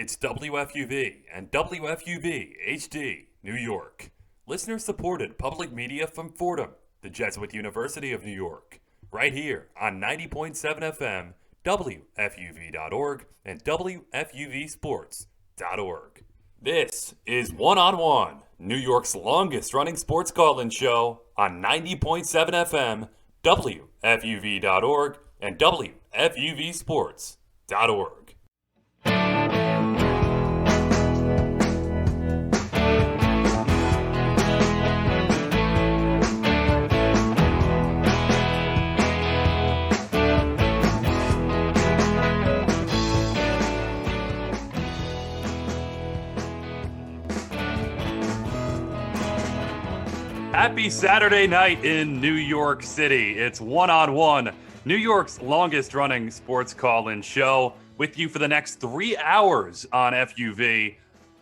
It's WFUV and WFUV HD, New York. Listener-supported public media from Fordham, the Jesuit University of New York. Right here on 90.7 FM, WFUV.org, and WFUVSports.org. This is One on One, New York's longest-running sports call-in show on 90.7 FM, WFUV.org, and WFUVSports.org. Happy Saturday night in New York City. It's One on One, New York's longest running sports call-in show, with you for the next 3 hours on FUV,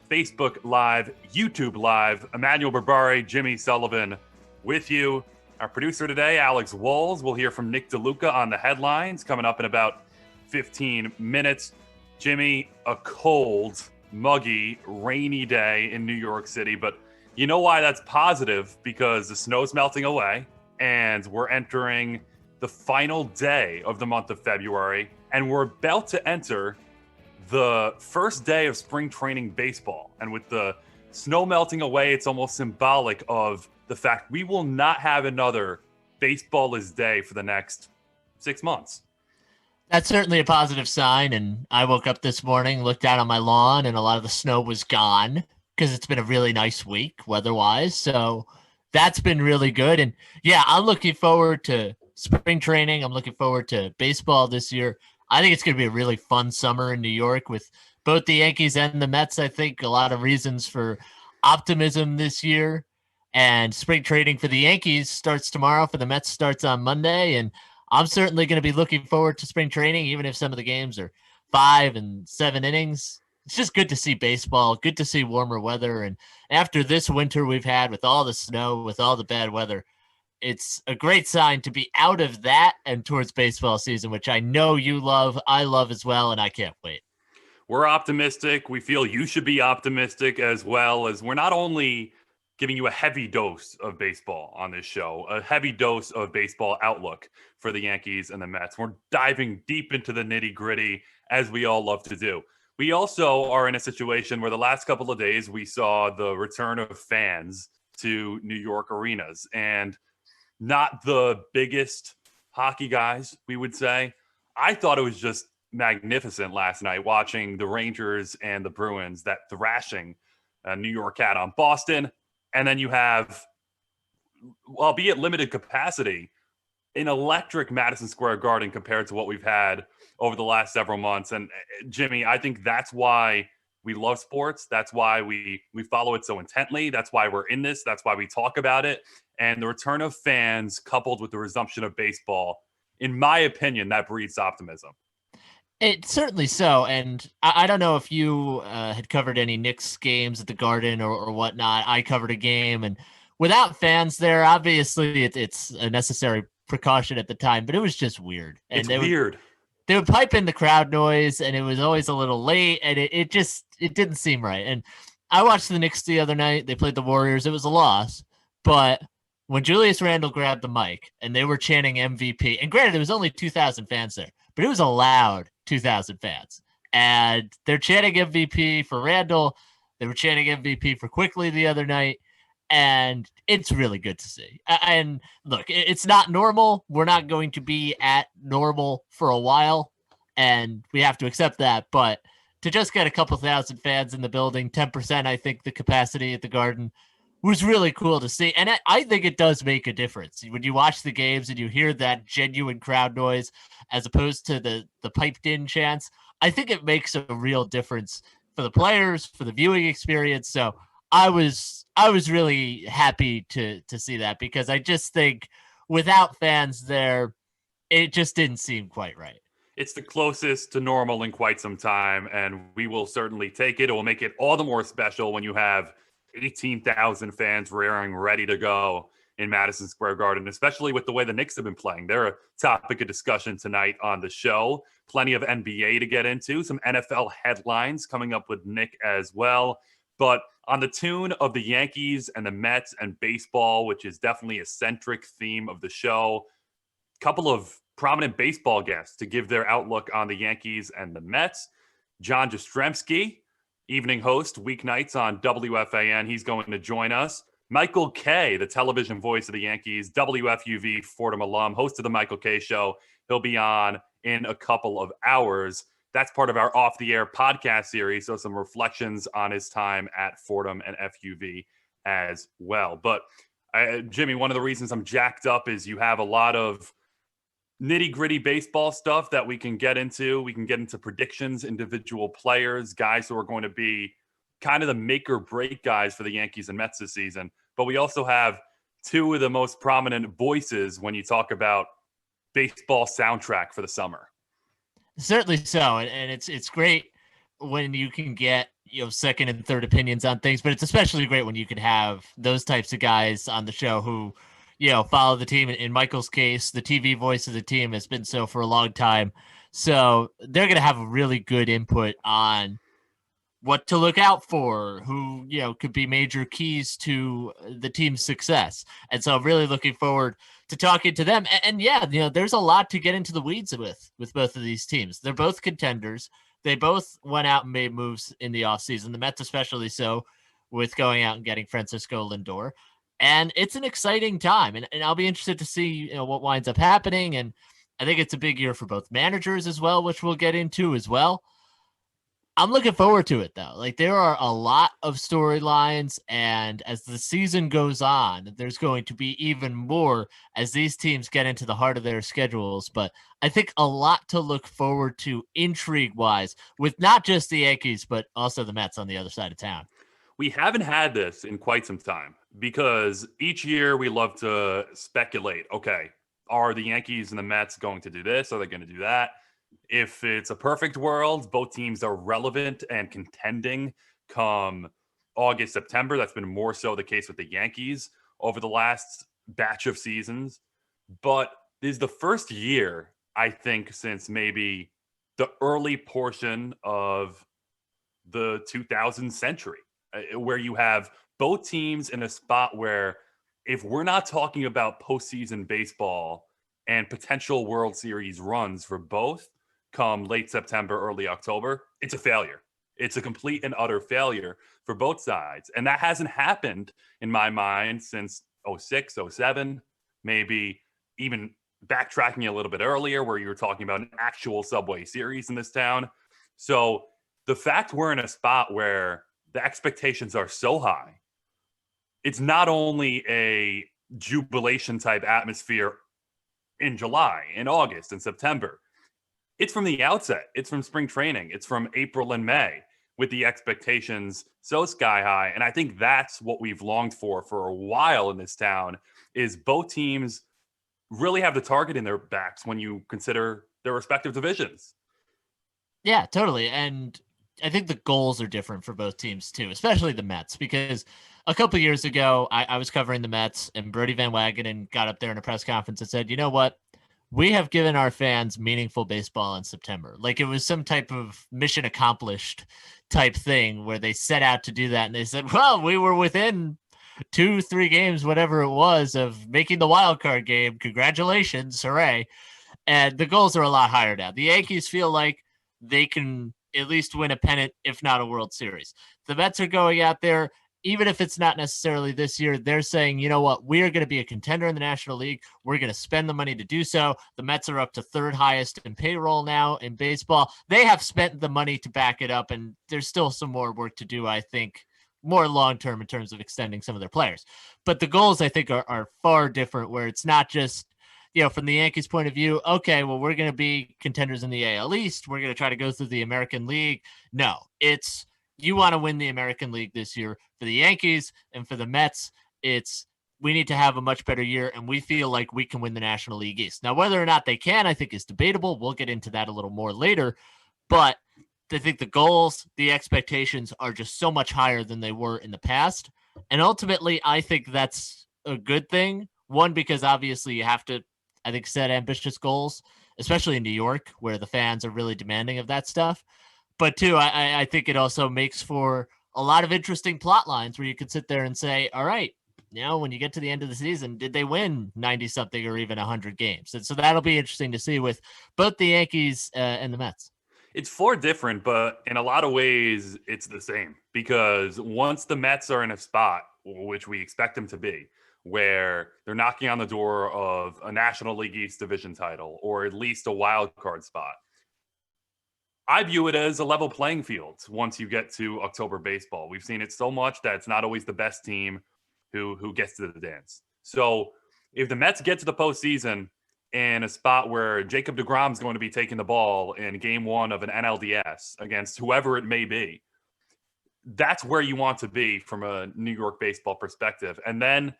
Facebook Live, YouTube Live. Emmanuel Berbari, Jimmy Sullivan with you. Our producer today, Alex Walls. We'll hear from Nick DeLuca on the headlines coming up in about 15 minutes. Jimmy, a cold, muggy, rainy day in New York City, but you know why that's positive? Because the snow's melting away and we're entering the final day of the month of February, and we're about to enter the first day of spring training baseball. And with the snow melting away, it's almost symbolic of the fact we will not have another baseball-less day for the next 6 months. That's certainly a positive sign. And I woke up this morning, looked out on my lawn, and a lot of the snow was gone, because it's been a really nice week weather-wise. So that's been really good. And yeah, I'm looking forward to spring training. I'm looking forward to baseball this year. I think it's going to be a really fun summer in New York with both the Yankees and the Mets. I think a lot of reasons for optimism this year. And spring training for the Yankees starts tomorrow. For the Mets starts on Monday. And I'm certainly going to be looking forward to spring training, even if some of the games are 5 and 7 innings. It's just good to see baseball, good to see warmer weather. And after this winter we've had with all the snow, with all the bad weather, it's a great sign to be out of that and towards baseball season, which I know you love, I love as well, and I can't wait. We're optimistic. We feel you should be optimistic as well, as we're not only giving you a heavy dose of baseball on this show, a heavy dose of baseball outlook for the Yankees and the Mets. We're diving deep into the nitty-gritty, as we all love to do. We also are in a situation where the last couple of days we saw the return of fans to New York arenas, and not the biggest hockey guys, we would say. I thought it was just magnificent last night watching the Rangers and the Bruins, that thrashing New York had on Boston. And then you have, albeit limited capacity, an electric Madison Square Garden compared to what we've had over the last several months. And Jimmy, I think that's why we love sports. That's why we follow it so intently. That's why we're in this. That's why we talk about it. And the return of fans coupled with the resumption of baseball, in my opinion, that breeds optimism. It's certainly so. And I don't know if you had covered any Knicks games at the Garden or whatnot. I covered a game, and without fans there, obviously it's a necessary precaution at the time, but it was just weird. And it's weird. They would pipe in the crowd noise, and it was always a little late, and it didn't seem right. And I watched the Knicks the other night. They played the Warriors. It was a loss, but when Julius Randle grabbed the mic and they were chanting MVP, and granted, there was only 2,000 fans there, but it was a loud 2,000 fans. And they're chanting MVP for Randle. They were chanting MVP for Quickly the other night. And it's really good to see. And look, it's not normal. We're not going to be at normal for a while, and we have to accept that. But to just get a couple thousand fans in the building, 10%, I think the capacity at the Garden, was really cool to see. And I think it does make a difference. When you watch the games and you hear that genuine crowd noise as opposed to the piped in chants, I think it makes a real difference for the players, for the viewing experience. So I was really happy to see that, because I just think without fans there, it just didn't seem quite right. It's the closest to normal in quite some time, and we will certainly take it. It will make it all the more special when you have 18,000 fans rearing ready to go in Madison Square Garden, especially with the way the Knicks have been playing. They're a topic of discussion tonight on the show. Plenty of NBA to get into, some NFL headlines coming up with Nick as well. But on the tune of the Yankees and the Mets and baseball, which is definitely a centric theme of the show, a couple of prominent baseball guests to give their outlook on the Yankees and the Mets. John Jastremski, evening host, weeknights on WFAN. He's going to join us. Michael Kay, the television voice of the Yankees, WFUV Fordham alum, host of the Michael Kay Show. He'll be on in a couple of hours. That's part of our Off the Air podcast series, so some reflections on his time at Fordham and FUV as well. But Jimmy, one of the reasons I'm jacked up is you have a lot of nitty-gritty baseball stuff that we can get into. We can get into predictions, individual players, guys who are going to be kind of the make or break guys for the Yankees and Mets this season. But we also have two of the most prominent voices when you talk about baseball soundtrack for the summer. Certainly so. And it's great when you can get, second and third opinions on things, but it's especially great when you can have those types of guys on the show who, follow the team. In Michael's case, the TV voice of the team has been so for a long time. So they're going to have a really good input on what to look out for, who, could be major keys to the team's success. And so I'm really looking forward to talking to them. And there's a lot to get into the weeds with both of these teams. They're both contenders. They both went out and made moves in the offseason, the Mets especially so, with going out and getting Francisco Lindor. And it's an exciting time. And I'll be interested to see what winds up happening. And I think it's a big year for both managers as well, which we'll get into as well. I'm looking forward to it, though. Like, there are a lot of storylines, and as the season goes on, there's going to be even more as these teams get into the heart of their schedules. But I think a lot to look forward to intrigue-wise with not just the Yankees, but also the Mets on the other side of town. We haven't had this in quite some time because each year we love to speculate. Okay, are the Yankees and the Mets going to do this? Are they going to do that? If it's a perfect world, both teams are relevant and contending come August, September. That's been more so the case with the Yankees over the last batch of seasons. But this is the first year, I think, since maybe the early portion of the 2000 century, where you have both teams in a spot where if we're not talking about postseason baseball and potential World Series runs for both come late September, early October, it's a failure. It's a complete and utter failure for both sides. And that hasn't happened in my mind since 06, 07, maybe even backtracking a little bit earlier where you were talking about an actual Subway Series in this town. So the fact we're in a spot where the expectations are so high, it's not only a jubilation type atmosphere in July, in August, and September. It's from the outset. It's from spring training. It's from April and May with the expectations so sky high. And I think that's what we've longed for a while in this town is both teams really have the target in their backs when you consider their respective divisions. Yeah, totally. And I think the goals are different for both teams too, especially the Mets, because a couple of years ago, I was covering the Mets and Brody Van Wagenen got up there in a press conference and said, you know what? We have given our fans meaningful baseball in September. Like it was some type of mission accomplished type thing where they set out to do that. And they said, well, we were within 2-3 games, whatever it was, of making the wild card game. Congratulations. Hooray. And the goals are a lot higher now. The Yankees feel like they can at least win a pennant, if not a World Series. The Mets are going out there. Even if it's not necessarily this year, they're saying, you know what, we are going to be a contender in the National League. We're going to spend the money to do so. The Mets are up to third highest in payroll now in baseball. They have spent the money to back it up, and there's still some more work to do, I think, more long-term in terms of extending some of their players. But the goals, I think, are far different, where it's not just, from the Yankees' point of view, okay, well, we're going to be contenders in the AL East. We're going to try to go through the American League. No, it's you want to win the American League this year. For the Yankees and for the Mets, it's we need to have a much better year, and we feel like we can win the National League East. Now, whether or not they can, I think is debatable. We'll get into that a little more later. But I think the goals, the expectations are just so much higher than they were in the past. And ultimately, I think that's a good thing. One, because obviously you have to, I think, set ambitious goals, especially in New York, where the fans are really demanding of that stuff. But two, I think it also makes for a lot of interesting plot lines where you could sit there and say, all right, when you get to the end of the season, did they win 90 something or even 100 games? And so that'll be interesting to see with both the Yankees and the Mets. It's four different, but in a lot of ways, it's the same because once the Mets are in a spot, which we expect them to be, where they're knocking on the door of a National League East division title or at least a wild card spot, I view it as a level playing field once you get to October baseball. We've seen it so much that it's not always the best team who gets to the dance. So if the Mets get to the postseason in a spot where Jacob deGrom is going to be taking the ball in game one of an NLDS against whoever it may be, that's where you want to be from a New York baseball perspective. And then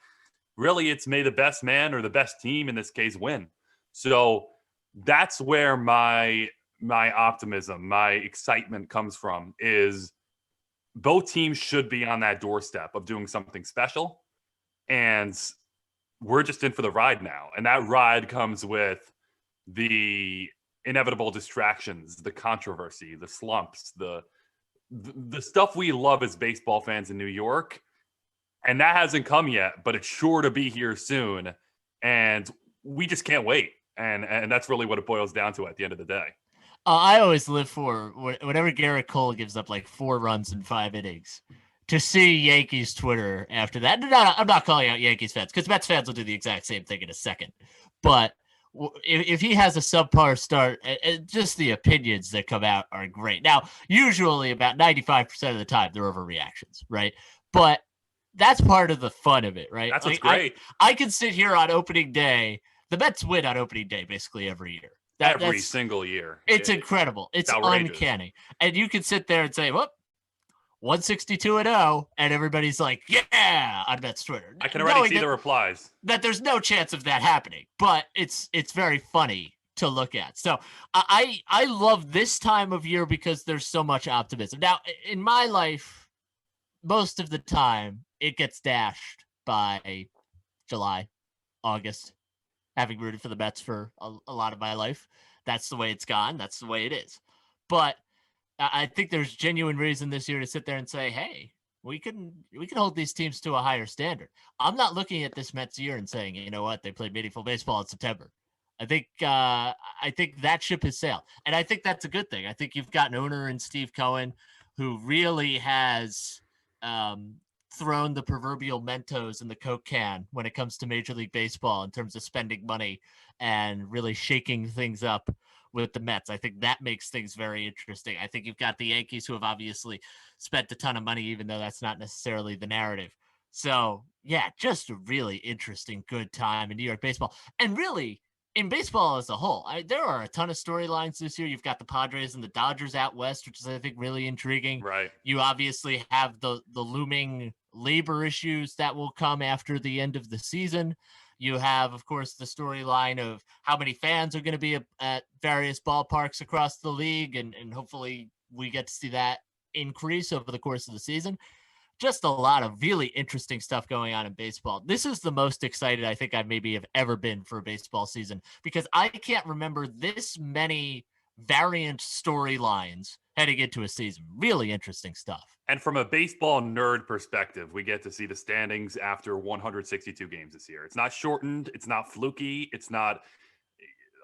really it's may the best man or the best team in this case win. So that's where my optimism, my excitement comes from, is both teams should be on that doorstep of doing something special. And we're just in for the ride now. And that ride comes with the inevitable distractions, the controversy, the slumps, the stuff we love as baseball fans in New York. And that hasn't come yet, but it's sure to be here soon. And we just can't wait. And that's really what it boils down to at the end of the day. I always live for whenever Garrett Cole gives up like 4 runs in 5 innings, to see Yankees Twitter after that. I'm not calling out Yankees fans because Mets fans will do the exact same thing in a second. But if he has a subpar start, just the opinions that come out are great. Now, usually about 95% of the time, they're overreactions, right? But that's part of the fun of it, right? That's what's great. I can sit here on opening day. The Mets win on opening day basically every year. Every single year. It's incredible. It's uncanny. And you can sit there and say, well, 162-0, and everybody's like, yeah, on Mets Twitter. I can already see the replies. That there's no chance of that happening, but it's very funny to look at. So I love this time of year because there's so much optimism. Now, in my life, most of the time, it gets dashed by July, August, having rooted for the Mets for a lot of my life. That's the way it's gone. That's the way it is. But I think there's genuine reason this year to sit there and say, hey, we can hold these teams to a higher standard. I'm not looking at this Mets year and saying, you know what, they played meaningful baseball in September. I think that ship has sailed. And I think that's a good thing. I think you've got an owner in Steve Cohen who really has thrown the proverbial Mentos in the Coke can when it comes to Major League Baseball in terms of spending money and really shaking things up with the Mets. I think that makes things very interesting. I think you've got the Yankees who have obviously spent a ton of money, even though that's not necessarily the narrative. So yeah, just a really interesting, good time in New York baseball. And really in baseball as a whole, there are a ton of storylines this year. You've got the Padres and the Dodgers out west, which is, I think, really intriguing. Right. You obviously have the looming labor issues that will come after the end of the season. You have, of course, the storyline of how many fans are going to be at various ballparks across the league, and hopefully we get to see that increase over the course of the season. Just a lot of really interesting stuff going on in baseball. This is the most excited I think I maybe have ever been for a baseball season because I can't remember this many variant storylines heading into a season. Really interesting stuff. And from a baseball nerd perspective, we get to see the standings after 162 games this year. It's not shortened. It's not fluky. It's not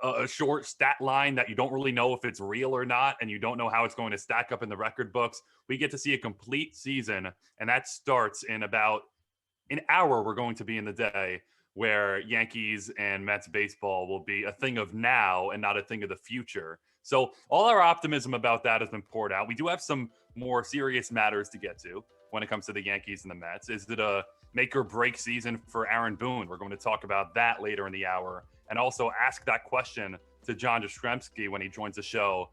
a short stat line that you don't really know if it's real or not, and you don't know how it's going to stack up in the record books. We get to see a complete season, and that starts in about an hour. We're going to be in the day where Yankees and Mets baseball will be a thing of now and not a thing of the future. So all our optimism about that has been poured out. We do have some more serious matters to get to when it comes to the Yankees and the Mets. Is it a make or break season for Aaron Boone? We're going to talk about that later in the hour and also ask that question to John Jastremski when he joins the show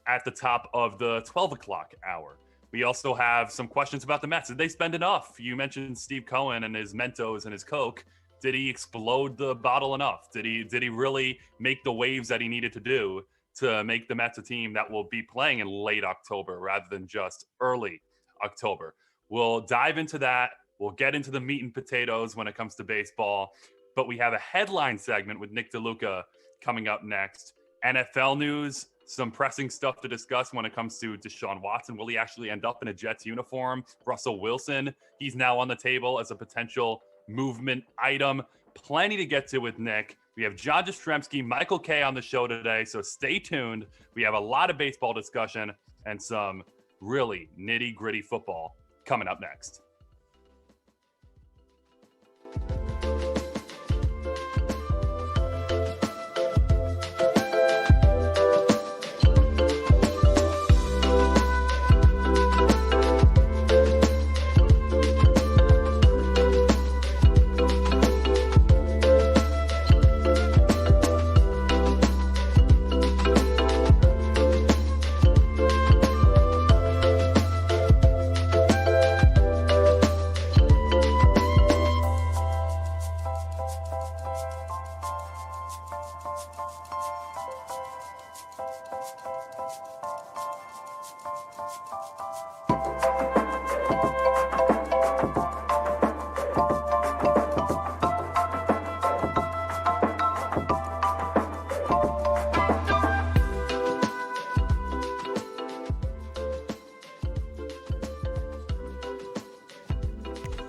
at the top of the 12 o'clock hour. We also have some questions about the Mets. Did they spend enough? You mentioned Steve Cohen and his Mentos and his Coke. Did he explode the bottle enough? Did he really make the waves that he needed to do to make the Mets a team that will be playing in late October rather than just early October? We'll dive into that We'll get into the meat and potatoes when it comes to baseball, but we have a headline segment with Nick DeLuca coming up next. NFL news, some pressing stuff to discuss when it comes to Deshaun Watson. Will he actually end up in a Jets uniform? Russell Wilson, he's now on the table as a potential movement item. Plenty to get to with Nick. We have Jastremski, Michael K on the show today, so stay tuned. We have a lot of baseball discussion and some really nitty-gritty football coming up next.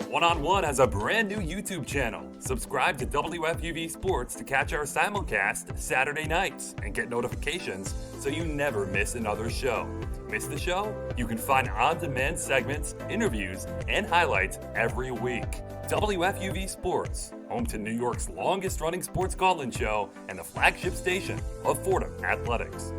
One-on-One has a brand new YouTube channel. Subscribe to WFUV Sports to catch our simulcast Saturday nights and get notifications so you never miss another show. Miss the show? You can find on-demand segments, interviews, and highlights every week. WFUV Sports, home to New York's longest-running sports call-in show and the flagship station of Fordham Athletics.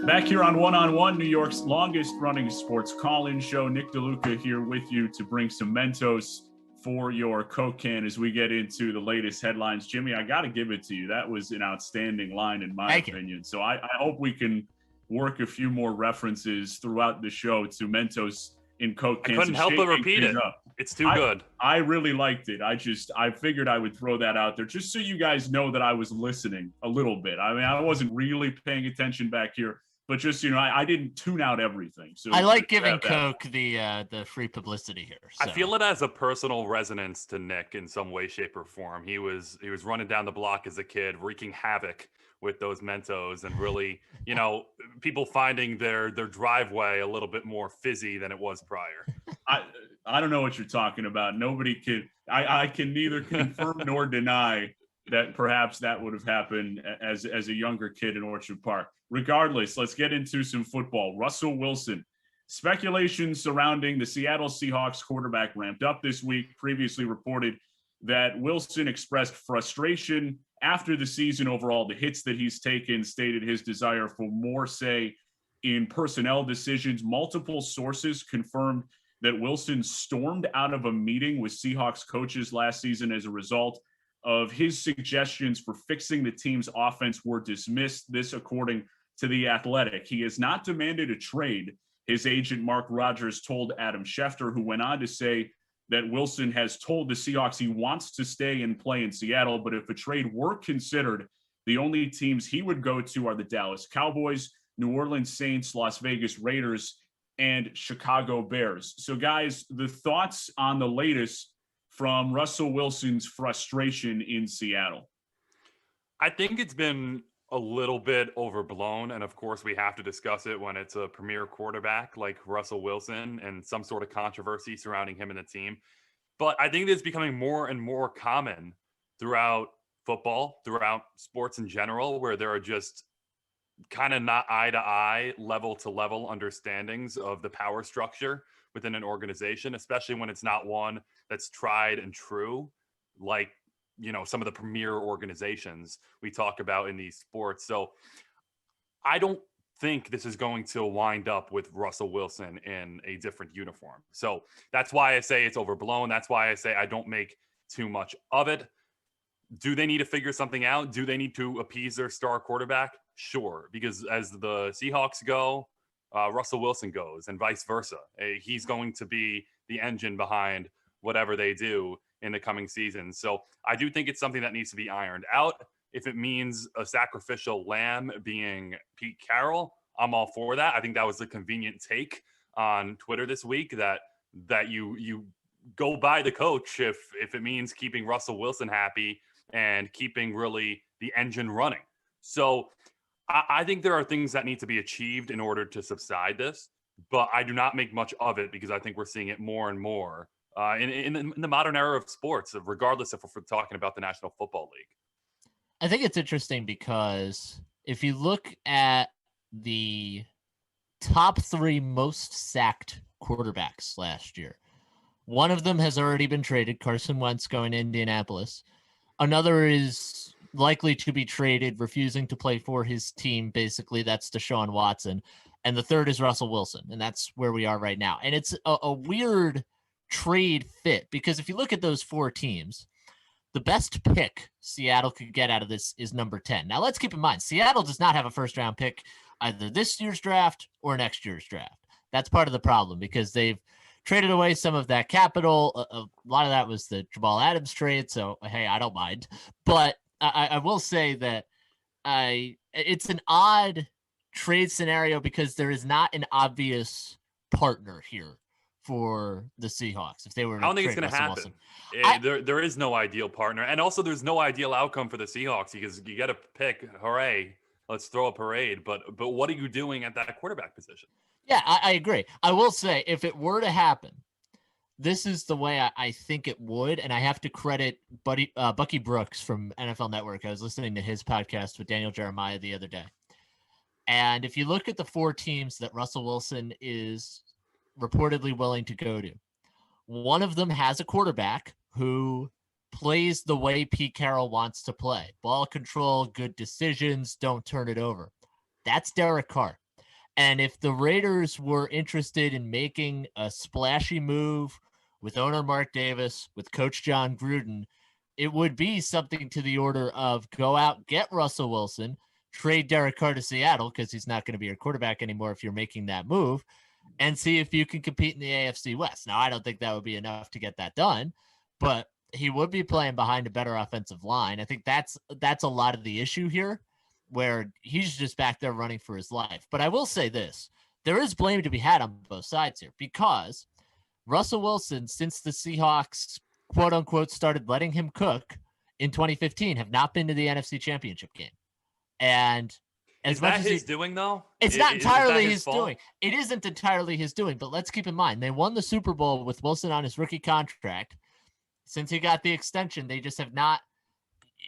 Back here on One-on-One, New York's longest-running sports call-in show. Nick DeLuca here with you to bring some Mentos for your Coke can as we get into the latest headlines. Jimmy, I got to give it to you. That was an outstanding line in my opinion. So I hope we can work a few more references throughout the show to Mentos in Coke cans. I couldn't help but repeat it. It's too good. I really liked it. I figured I would throw that out there just so you guys know that I was listening a little bit. I mean, I wasn't really paying attention back here. But just, I didn't tune out everything. So I like giving Coke the free publicity here. So. I feel it as a personal resonance to Nick in some way, shape, or form. He was running down the block as a kid, wreaking havoc with those Mentos, and really, people finding their driveway a little bit more fizzy than it was prior. I don't know what you're talking about. Nobody can. I can neither confirm nor deny that perhaps that would have happened as a younger kid in Orchard Park. Regardless, let's get into some football. Russell Wilson. Speculation surrounding the Seattle Seahawks quarterback ramped up this week. Previously reported that Wilson expressed frustration after the season over all the hits that he's taken, stated his desire for more say in personnel decisions. Multiple sources confirmed that Wilson stormed out of a meeting with Seahawks coaches last season as a result of his suggestions for fixing the team's offense were dismissed. This, according to The Athletic. He has not demanded a trade, his agent Mark Rogers told Adam Schefter, who went on to say that Wilson has told the Seahawks he wants to stay and play in Seattle, but if a trade were considered, the only teams he would go to are the Dallas Cowboys, New Orleans Saints, Las Vegas Raiders, and Chicago Bears. So, guys, the thoughts on the latest from Russell Wilson's frustration in Seattle? I think it's been a little bit overblown. And of course, we have to discuss it when it's a premier quarterback like Russell Wilson and some sort of controversy surrounding him and the team. But I think it's becoming more and more common throughout football, throughout sports in general, where there are just kind of not eye to eye, level to level understandings of the power structure within an organization, especially when it's not one that's tried and true, like, some of the premier organizations we talk about in these sports. So I don't think this is going to wind up with Russell Wilson in a different uniform. So that's why I say it's overblown. That's why I say I don't make too much of it. Do they need to figure something out? Do they need to appease their star quarterback? Sure, because as the Seahawks go, Russell Wilson goes, and vice versa. He's going to be the engine behind whatever they do in the coming season. So I do think it's something that needs to be ironed out. If it means a sacrificial lamb being Pete Carroll, I'm all for that. I think that was a convenient take on Twitter this week that you go by the coach if it means keeping Russell Wilson happy and keeping really the engine running. So I think there are things that need to be achieved in order to subside this, but I do not make much of it because I think we're seeing it more and more in the modern era of sports, regardless if we're talking about the National Football League. I think it's interesting because if you look at the top 3 most sacked quarterbacks last year, one of them has already been traded, Carson Wentz going to Indianapolis. Another is likely to be traded, refusing to play for his team. Basically, that's Deshaun Watson. And the third is Russell Wilson. And that's where we are right now. And it's a weird trade fit because if you look at those 4 teams, the best pick Seattle could get out of this is number 10. Now, let's keep in mind, Seattle does not have a first-round pick either this year's draft or next year's draft. That's part of the problem because they've traded away some of that capital. A lot of that was the Jamal Adams trade. So, hey, I don't mind. But I will say that it's an odd trade scenario because there is not an obvious partner here for the Seahawks. If they were, I don't think it's going to happen. There is no ideal partner, and also there's no ideal outcome for the Seahawks because you get a pick. Hooray! Let's throw a parade. But what are you doing at that quarterback position? Yeah, I agree. I will say if it were to happen, this is the way I think it would, and I have to credit Bucky Brooks from NFL Network. I was listening to his podcast with Daniel Jeremiah the other day. And if you look at the 4 teams that Russell Wilson is reportedly willing to go to, one of them has a quarterback who plays the way Pete Carroll wants to play. Ball control, good decisions, don't turn it over. That's Derek Carr. And if the Raiders were interested in making a splashy move with owner Mark Davis, with coach John Gruden, it would be something to the order of go out, get Russell Wilson, trade Derek Carr to Seattle because he's not going to be your quarterback anymore if you're making that move, and see if you can compete in the AFC West. Now, I don't think that would be enough to get that done, but he would be playing behind a better offensive line. I think that's a lot of the issue here, where he's just back there running for his life. But I will say this, there is blame to be had on both sides here because Russell Wilson, since the Seahawks, quote unquote, started letting him cook in 2015, have not been to the NFC Championship game. And is that his doing, though? It's not entirely his doing. It isn't entirely his doing, but let's keep in mind, they won the Super Bowl with Wilson on his rookie contract. Since he got the extension, they just have not,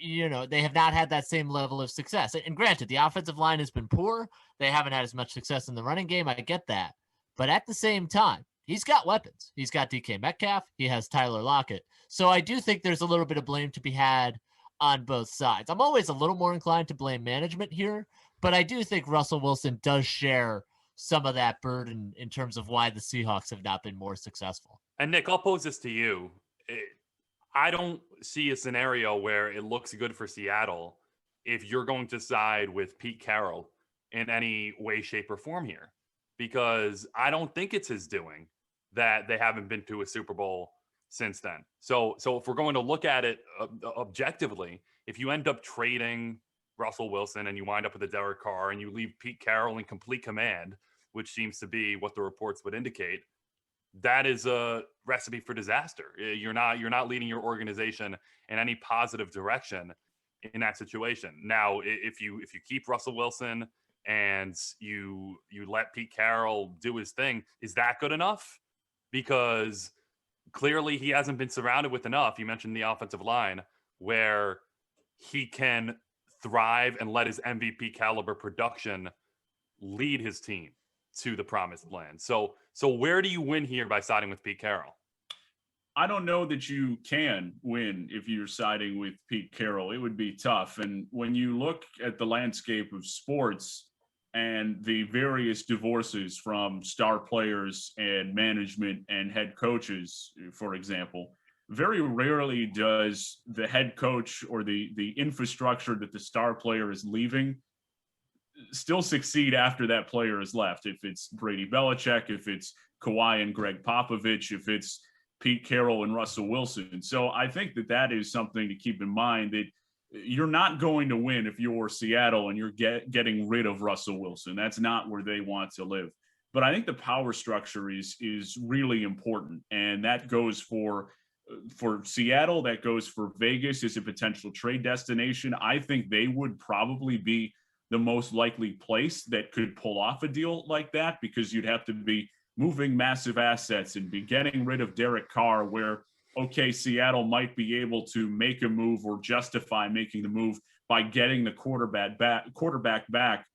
they have not had that same level of success. And granted, the offensive line has been poor. They haven't had as much success in the running game. I get that. But at the same time, he's got weapons. He's got DK Metcalf. He has Tyler Lockett. So I do think there's a little bit of blame to be had on both sides. I'm always a little more inclined to blame management here, but I do think Russell Wilson does share some of that burden in terms of why the Seahawks have not been more successful. And Nick, I'll pose this to you. I don't see a scenario where it looks good for Seattle if you're going to side with Pete Carroll in any way, shape, or form here, because I don't think it's his doing that they haven't been to a Super Bowl since then. So if we're going to look at it objectively, if you end up trading Russell Wilson and you wind up with a Derek Carr and you leave Pete Carroll in complete command, which seems to be what the reports would indicate, that is a recipe for disaster. You're not leading your organization in any positive direction. in that situation. Now, if you keep Russell Wilson and you let Pete Carroll do his thing, is that good enough? Because clearly he hasn't been surrounded with enough. You mentioned the offensive line where he can thrive and let his MVP caliber production lead his team to the promised land. So where do you win here by siding with Pete Carroll? I don't know that you can win if you're siding with Pete Carroll. It would be tough. And when you look at the landscape of sports and the various divorces from star players and management and head coaches, for example, very rarely does the head coach or the infrastructure that the star player is leaving still succeed after that player has left. If it's Brady Belichick, if it's Kawhi and Greg Popovich, if it's Pete Carroll and Russell Wilson. So I think that is something to keep in mind, that you're not going to win if you're Seattle and you're getting rid of Russell Wilson. That's not where they want to live. But I think the power structure is really important. And that goes for Seattle, that goes for Vegas as a potential trade destination. I think they would probably be the most likely place that could pull off a deal like that, because you'd have to be moving massive assets and be getting rid of Derek Carr, where, okay, Seattle might be able to make a move or justify making the move by getting the quarterback back.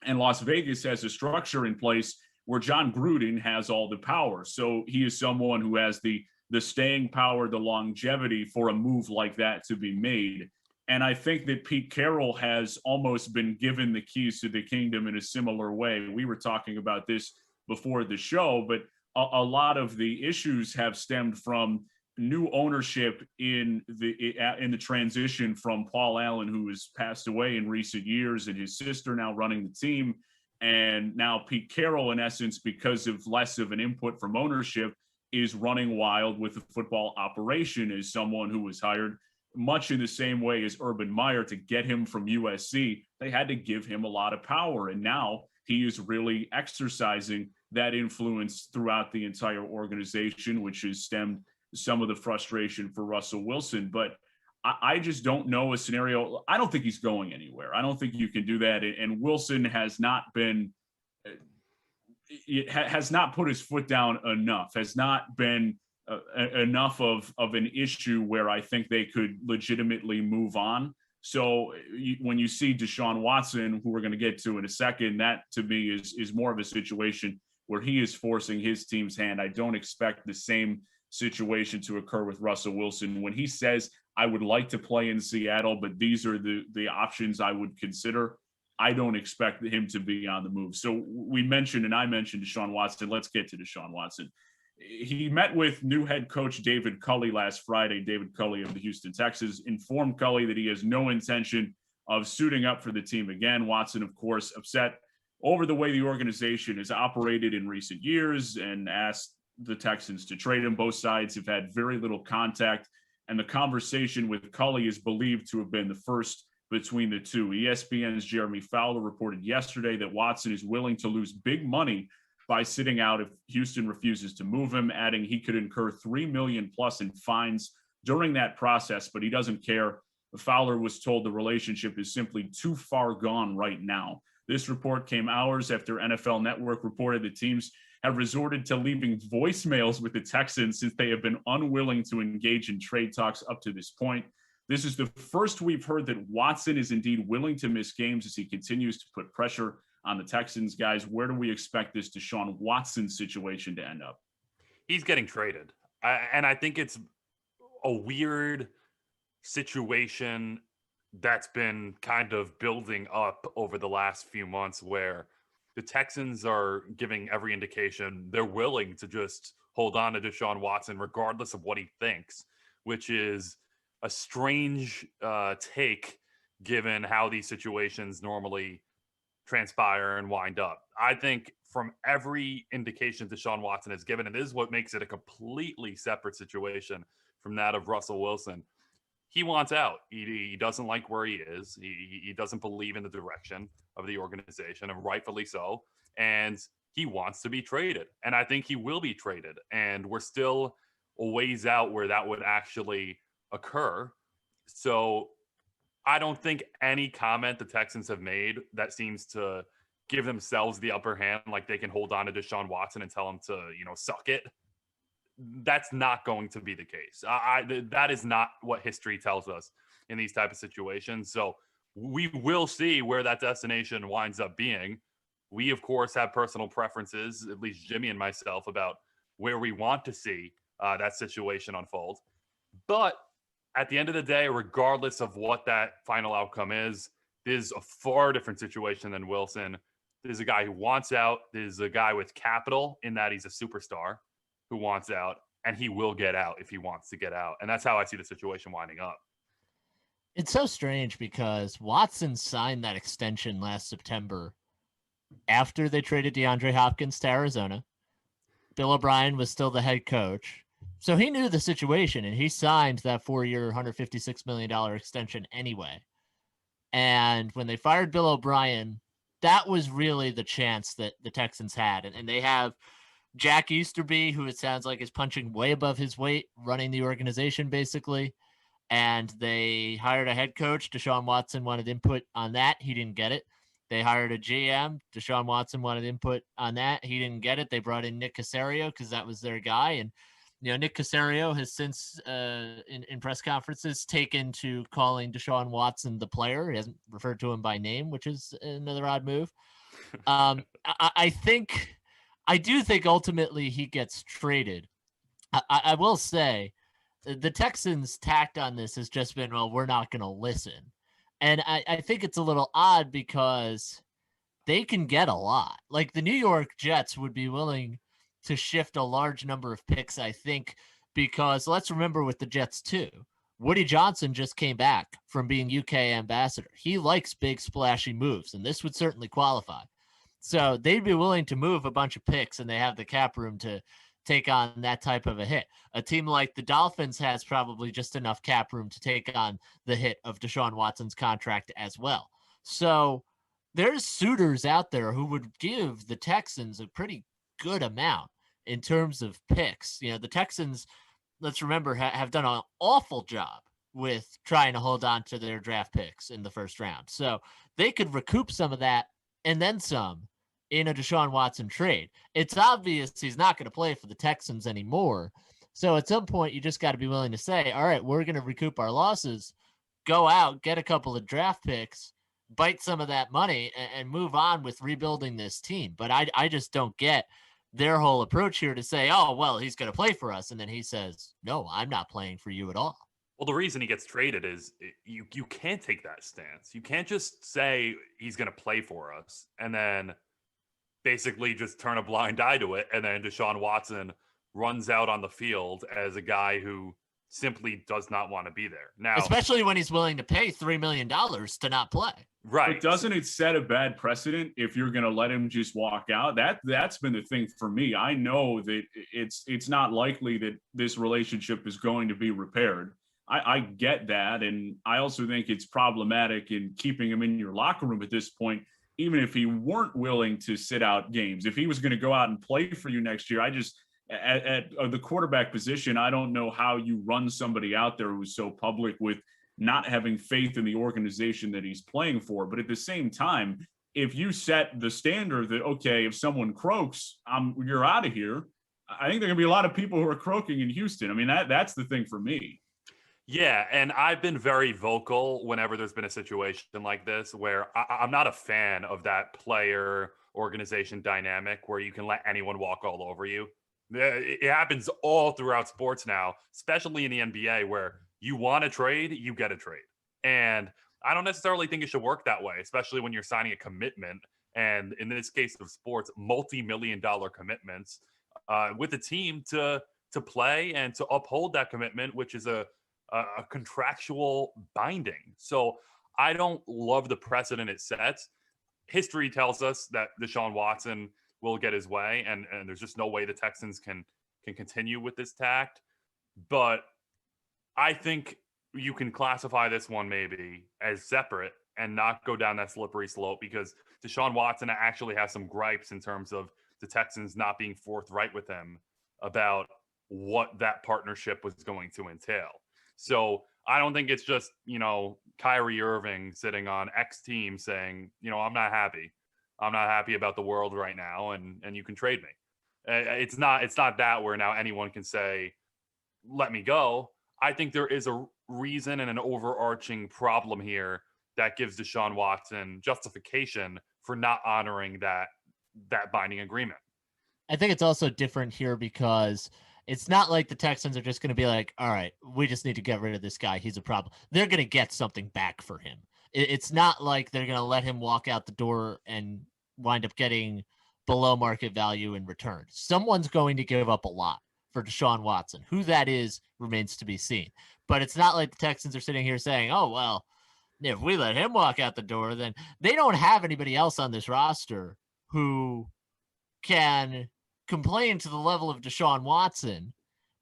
And Las Vegas has a structure in place where John Gruden has all the power. So he is someone who has the staying power, the longevity for a move like that to be made. And I think that Pete Carroll has almost been given the keys to the kingdom in a similar way. We were talking about this before the show, but a lot of the issues have stemmed from new ownership in the transition from Paul Allen, who has passed away in recent years, and his sister now running the team. And now Pete Carroll, in essence, because of less of an input from ownership, is running wild with the football operation as someone who was hired much in the same way as Urban Meyer to get him from USC. They had to give him a lot of power. And now he is really exercising that influence throughout the entire organization, which has stemmed some of the frustration for Russell Wilson. But I just don't know a scenario. I don't think he's going anywhere. I don't think you can do that. And Wilson has not put his foot down enough, has not been enough of an issue where I think they could legitimately move on. So when you see Deshaun Watson, who we're going to get to in a second, that to me is more of a situation where he is forcing his team's hand. I don't expect the same situation to occur with Russell Wilson. When he says, I would like to play in Seattle, but these are the options I would consider, I don't expect him to be on the move. So I mentioned Deshaun Watson. Let's get to Deshaun Watson. He met with new head coach David Culley last Friday. David Culley of the Houston Texans informed Culley that he has no intention of suiting up for the team again. Watson, of course, upset over the way the organization has operated in recent years and asked the Texans to trade him. Both sides have had very little contact, and the conversation with Culley is believed to have been the first between the two. ESPN's Jeremy Fowler reported yesterday that Watson is willing to lose big money by sitting out if Houston refuses to move him, adding he could incur $3 million plus in fines during that process, but he doesn't care. Fowler was told the relationship is simply too far gone right now. This report came hours after NFL Network reported the teams have resorted to leaving voicemails with the Texans since they have been unwilling to engage in trade talks up to this point. This is the first we've heard that Watson is indeed willing to miss games as he continues to put pressure on the Texans. Guys, where do we expect this Deshaun Watson situation to end up? He's getting traded. And I think it's a weird situation that's been kind of building up over the last few months, where the Texans are giving every indication they're willing to just hold on to Deshaun Watson regardless of what he thinks, which is a strange take given how these situations normally transpire and wind up. I think from every indication Deshaun Watson has given, and this is what makes it a completely separate situation from that of Russell Wilson, he wants out. He doesn't like where he is. He doesn't believe in the direction of the organization, and rightfully so. And he wants to be traded. And I think he will be traded. And we're still a ways out where that would actually occur. So I don't think any comment the Texans have made that seems to give themselves the upper hand, like they can hold on to Deshaun Watson and tell him to, suck it. That's not going to be the case. That is not what history tells us in these type of situations. So we will see where that destination winds up being. We, of course, have personal preferences, at least Jimmy and myself, about where we want to see that situation unfold. But at the end of the day, regardless of what that final outcome is, this is a far different situation than Wilson. There's a guy who wants out. There's a guy with capital in that he's a superstar who wants out, and he will get out if he wants to get out. And that's how I see the situation winding up. It's so strange because Watson signed that extension last September after they traded DeAndre Hopkins to Arizona. Bill O'Brien was still the head coach. So he knew the situation, and he signed that 4-year, $156 million extension anyway. And when they fired Bill O'Brien, that was really the chance that the Texans had. And they have Jack Easterby, who it sounds like is punching way above his weight, running the organization basically. And they hired a head coach. Deshaun Watson wanted input on that. He didn't get it. They hired a GM. Deshaun Watson wanted input on that. He didn't get it. They brought in Nick Caserio because that was their guy. And Nick Caserio has since in press conferences taken to calling Deshaun Watson the player. He hasn't referred to him by name, which is another odd move. I do think ultimately he gets traded. I will say the Texans' tact on this has just been, well, we're not going to listen. And I think it's a little odd because they can get a lot. Like the New York Jets would be willing to shift a large number of picks, I think, because let's remember with the Jets too, Woody Johnson just came back from being UK ambassador. He likes big splashy moves, and this would certainly qualify. So they'd be willing to move a bunch of picks, and they have the cap room to take on that type of a hit. A team like the Dolphins has probably just enough cap room to take on the hit of Deshaun Watson's contract as well. So there's suitors out there who would give the Texans a pretty good amount in terms of picks. The Texans, let's remember, have done an awful job with trying to hold on to their draft picks in the first round. So they could recoup some of that and then some in a Deshaun Watson trade. It's obvious he's not going to play for the Texans anymore. So at some point, you just got to be willing to say, all right, we're going to recoup our losses, go out, get a couple of draft picks, bite some of that money, and move on with rebuilding this team. But I just don't get their whole approach here to say, oh, well, he's going to play for us. And then he says, no, I'm not playing for you at all. Well, the reason he gets traded is you can't take that stance. You can't just say he's going to play for us and then basically just turn a blind eye to it. And then Deshaun Watson runs out on the field as a guy who simply does not want to be there. Now, especially when he's willing to pay $3 million to not play. Right. But doesn't it set a bad precedent if you're going to let him just walk out? That's been the thing for me. I know that it's not likely that this relationship is going to be repaired. I get that. And I also think it's problematic in keeping him in your locker room at this point, even if he weren't willing to sit out games. If he was going to go out and play for you next year, at the quarterback position, I don't know how you run somebody out there who's so public with not having faith in the organization that he's playing for. But at the same time, if you set the standard that, okay, if someone croaks, you're out of here, I think there are going to be a lot of people who are croaking in Houston. I mean, that's the thing for me. Yeah, and I've been very vocal whenever there's been a situation like this where I'm not a fan of that player organization dynamic where you can let anyone walk all over you. It happens all throughout sports now, especially in the NBA, where you want to trade, you get a trade. And I don't necessarily think it should work that way, especially when you're signing a commitment. And in this case of sports, multi-million-dollar commitments with a team to play and to uphold that commitment, which is a contractual binding. So I don't love the precedent it sets. History tells us that Deshaun Watson will get his way, and there's just no way the Texans can continue with this tact. But I think you can classify this one maybe as separate and not go down that slippery slope, because Deshaun Watson actually has some gripes in terms of the Texans not being forthright with him about what that partnership was going to entail. So I don't think it's just, Kyrie Irving sitting on X team saying, I'm not happy. I'm not happy about the world right now, and you can trade me. It's not that where now anyone can say, let me go. I think there is a reason and an overarching problem here that gives Deshaun Watson justification for not honoring that binding agreement. I think it's also different here because it's not like the Texans are just going to be like, all right, we just need to get rid of this guy. He's a problem. They're going to get something back for him. It's not like they're going to let him walk out the door and wind up getting below market value in return. Someone's going to give up a lot for Deshaun Watson. Who that is remains to be seen. But it's not like the Texans are sitting here saying, oh, well, if we let him walk out the door, then they don't have anybody else on this roster who can complain to the level of Deshaun Watson,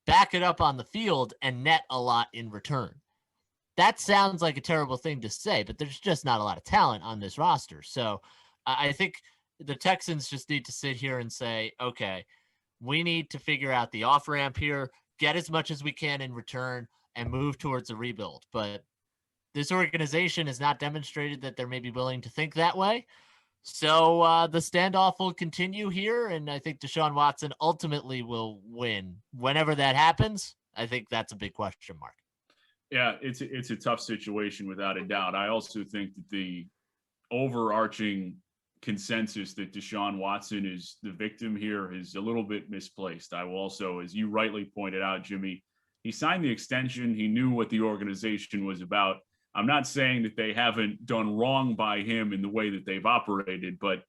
back it up on the field, and net a lot in return. That sounds like a terrible thing to say, but there's just not a lot of talent on this roster. So I think the Texans just need to sit here and say, okay, we need to figure out the off-ramp here, get as much as we can in return, and move towards a rebuild. But this organization has not demonstrated that they're maybe willing to think that way. So the standoff will continue here, and I think Deshaun Watson ultimately will win. Whenever that happens, I think that's a big question mark. Yeah, it's a tough situation without a doubt. I also think that the overarching consensus that Deshaun Watson is the victim here is a little bit misplaced. I will also, as you rightly pointed out, Jimmy, he signed the extension. He knew what the organization was about. I'm not saying that they haven't done wrong by him in the way that they've operated, but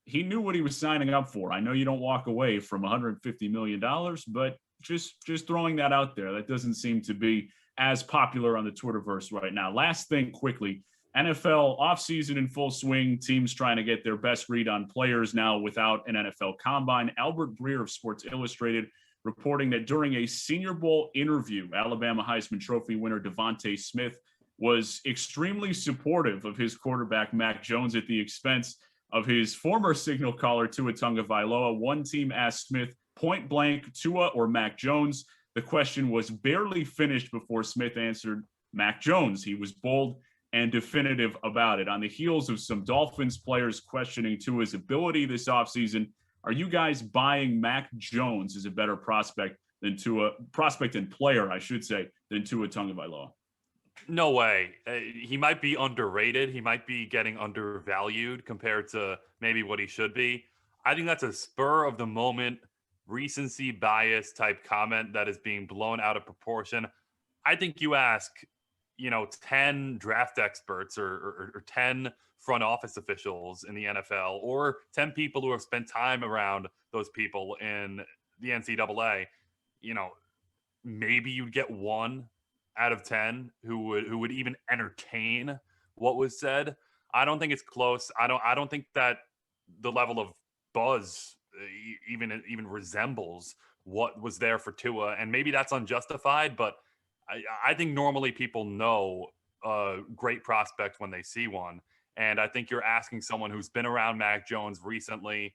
he knew what he was signing up for. I know you don't walk away from $150 million, but just throwing that out there, that doesn't seem to be as popular on the Twitterverse right now. Last thing quickly, NFL offseason in full swing, teams trying to get their best read on players now without an NFL combine. Albert Breer of Sports Illustrated reporting that during a Senior Bowl interview, Alabama Heisman Trophy winner Devontae Smith was extremely supportive of his quarterback, Mac Jones, at the expense of his former signal caller, Tua Tagovailoa. One team asked Smith point blank, Tua or Mac Jones. The question was barely finished before Smith answered Mac Jones. He was bold and definitive about it. On the heels of some Dolphins players questioning Tua's ability this offseason, are you guys buying Mac Jones as a better prospect and player, I should say, than Tua Tagovailoa? No way. He might be underrated. He might be getting undervalued compared to maybe what he should be. I think that's a spur of the moment, recency bias type comment that is being blown out of proportion. I think you ask, 10 draft experts or 10 front office officials in the NFL or 10 people who have spent time around those people in the NCAA, maybe you'd get 1 out of 10 who would even entertain what was said. I don't think it's close. I don't think that the level of buzz even resembles what was there for Tua, and maybe that's unjustified, but I think normally people know a great prospect when they see one, and I think you're asking someone who's been around Mac Jones recently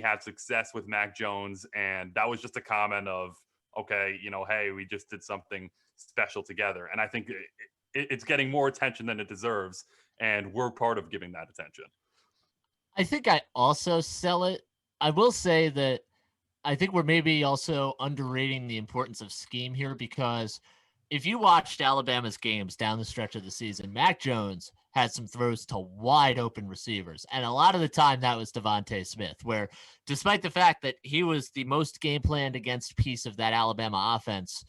had success with Mac Jones, and that was just a comment of, okay, hey, we just did something special together. And I think it's getting more attention than it deserves, and we're part of giving that attention. I think I also sell it. I will say that I think we're maybe also underrating the importance of scheme here, because if you watched Alabama's games down the stretch of the season, Mac Jones had some throws to wide open receivers. And a lot of the time that was Devontae Smith, where despite the fact that he was the most game planned against piece of that Alabama offense,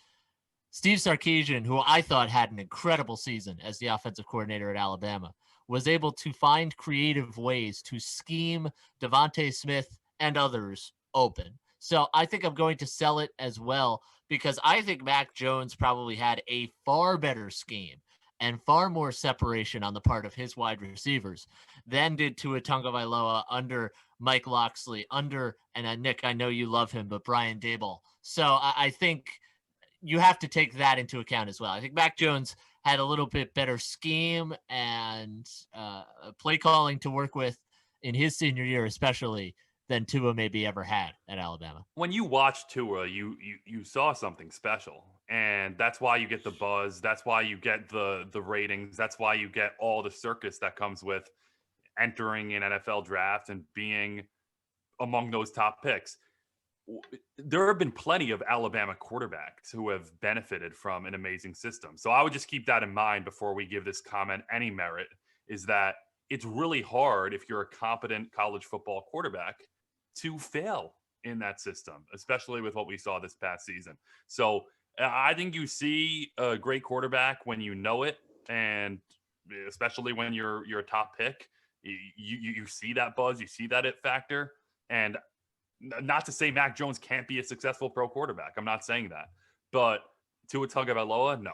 Steve Sarkisian, who I thought had an incredible season as the offensive coordinator at Alabama, was able to find creative ways to scheme Devontae Smith and others open. So I think I'm going to sell it as well, because I think Mac Jones probably had a far better scheme and far more separation on the part of his wide receivers than did Tua Tagovailoa under Mike Locksley, and Nick, I know you love him, but Brian Daboll. So I think you have to take that into account as well. I think Mac Jones had a little bit better scheme and play calling to work with in his senior year, especially, than Tua maybe ever had at Alabama. When you watched Tua, you saw something special. And that's why you get the buzz. That's why you get the ratings. That's why you get all the circus that comes with entering an NFL draft and being among those top picks. There have been plenty of Alabama quarterbacks who have benefited from an amazing system. So I would just keep that in mind before we give this comment any merit, is that it's really hard if you're a competent college football quarterback to fail in that system, especially with what we saw this past season. So I think you see a great quarterback when you know it, and especially when you're a top pick, you see that buzz, you see that it factor. And not to say Mac Jones can't be a successful pro quarterback. I'm not saying that. But Tua Tagovailoa, no,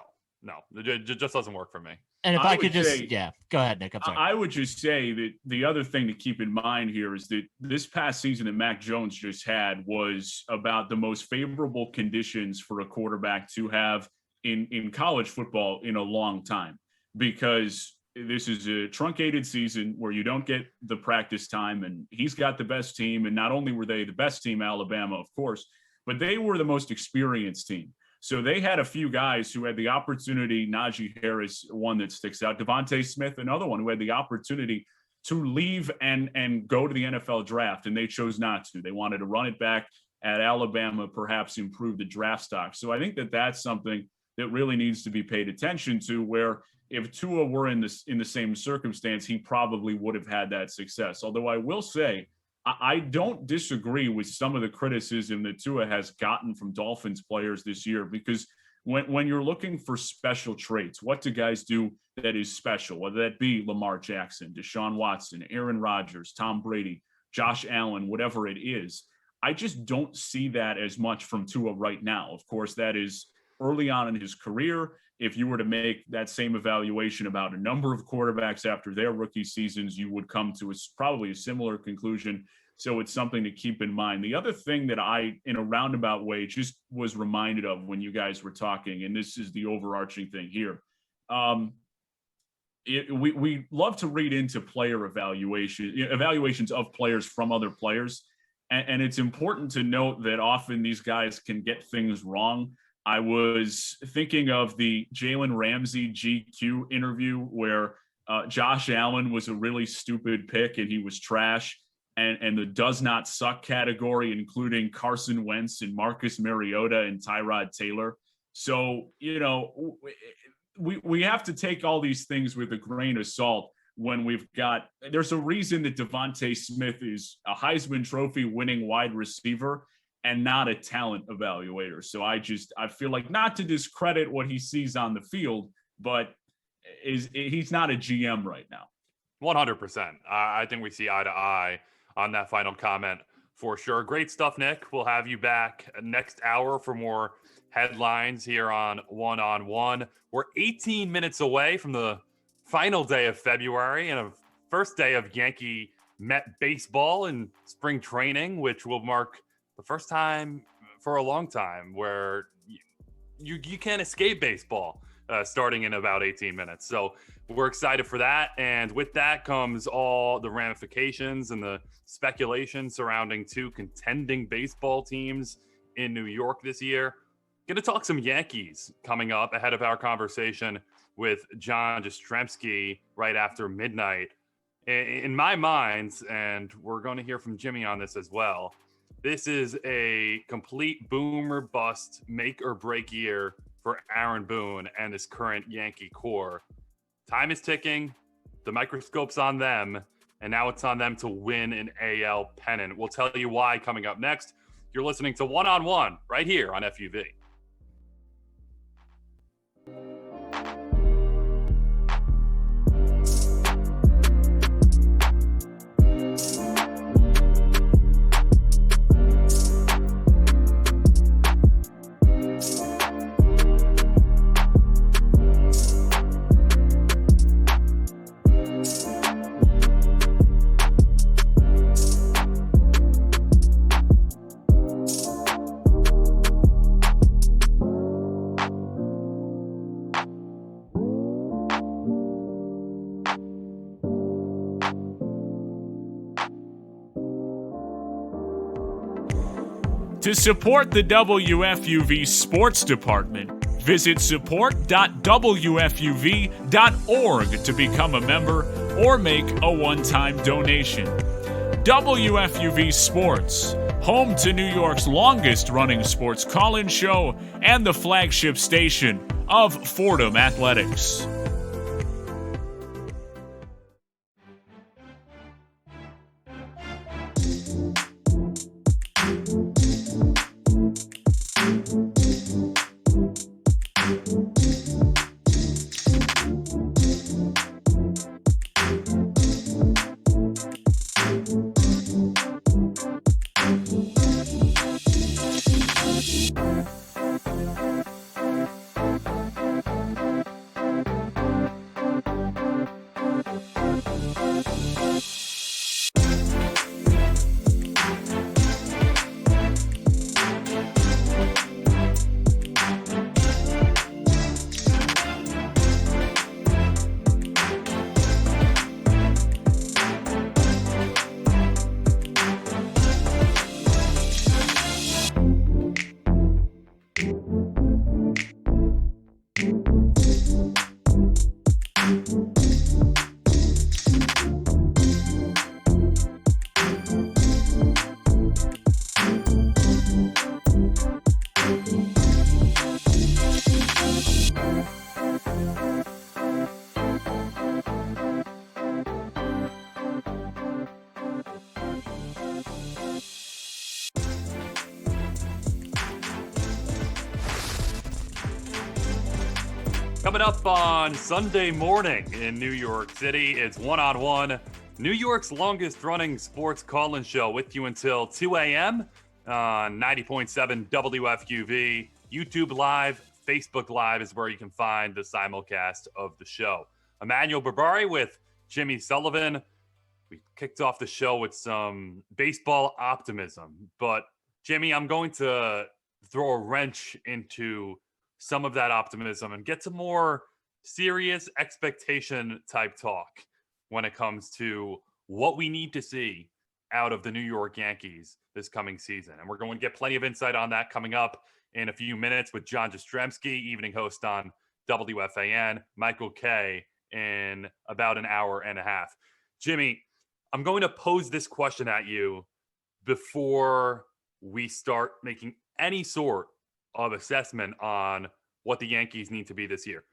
it just doesn't work for me. And if I could just, go ahead, Nick. I'm sorry. I would just say that the other thing to keep in mind here is that this past season that Mac Jones just had was about the most favorable conditions for a quarterback to have in college football in a long time, because this is a truncated season where you don't get the practice time, and he's got the best team. And not only were they the best team, Alabama, of course, but they were the most experienced team. So they had a few guys who had the opportunity. Najee Harris, one that sticks out. Devontae Smith, another one who had the opportunity to leave and go to the NFL draft, and they chose not to. They wanted to run it back at Alabama, perhaps improve the draft stock. So I think that that's something that really needs to be paid attention to, where if Tua were in the same circumstance, he probably would have had that success. Although I will say, I don't disagree with some of the criticism that Tua has gotten from Dolphins players this year, because when you're looking for special traits, what do guys do that is special, whether that be Lamar Jackson, Deshaun Watson, Aaron Rodgers, Tom Brady, Josh Allen, whatever it is, I just don't see that as much from Tua right now. Of course, that is early on in his career. If you were to make that same evaluation about a number of quarterbacks after their rookie seasons, you would come to probably a similar conclusion. So it's something to keep in mind. The other thing that I, in a roundabout way, just was reminded of when you guys were talking, and this is the overarching thing here. We love to read into player evaluations of players from other players. And it's important to note that often these guys can get things wrong. I was thinking of the Jalen Ramsey GQ interview where Josh Allen was a really stupid pick and he was trash, and the does not suck category, including Carson Wentz and Marcus Mariota and Tyrod Taylor. So, we have to take all these things with a grain of salt when there's a reason that Devontae Smith is a Heisman Trophy winning wide receiver and not a talent evaluator. So I feel like, not to discredit what he sees on the field, but he's not a GM right now. 100%. I think we see eye to eye on that final comment for sure. Great stuff, Nick. We'll have you back next hour for more headlines here on One on One. We're 18 minutes away from the final day of February and a first day of Yankee Met baseball and spring training, which will mark the first time for a long time where you can't escape baseball starting in about 18 minutes. So we're excited for that. And with that comes all the ramifications and the speculation surrounding two contending baseball teams in New York this year. Going to talk some Yankees coming up ahead of our conversation with John Jastremski right after midnight. In my mind, and we're going to hear from Jimmy on this as well, this is a complete boom or bust, make or break year for Aaron Boone and this current Yankee core. Time is ticking. The microscope's on them, and now it's on them to win an AL pennant. We'll tell you why coming up next. You're listening to One on One right here on FUV. To support the WFUV sports department, Visit support.wfuv.org to become a member or make a one-time donation. WFUV Sports, home to New York's longest-running sports call-in show and the flagship station of Fordham Athletics. Coming up on Sunday morning in New York City, it's one-on-one, New York's longest-running sports call-in show with you until 2 a.m. on 90.7 WFUV, YouTube Live, Facebook Live is where you can find the simulcast of the show. Emmanuel Berbari with Jimmy Sullivan. We kicked off the show with some baseball optimism, but Jimmy, I'm going to throw a wrench into some of that optimism and get to more serious expectation type talk when it comes to what we need to see out of the New York Yankees this coming season. And we're going to get plenty of insight on that coming up in a few minutes with John Jastremski, evening host on WFAN, Michael Kay in about an hour and a half. Jimmy, I'm going to pose this question at you before we start making any sort of assessment on what the Yankees need to be this year.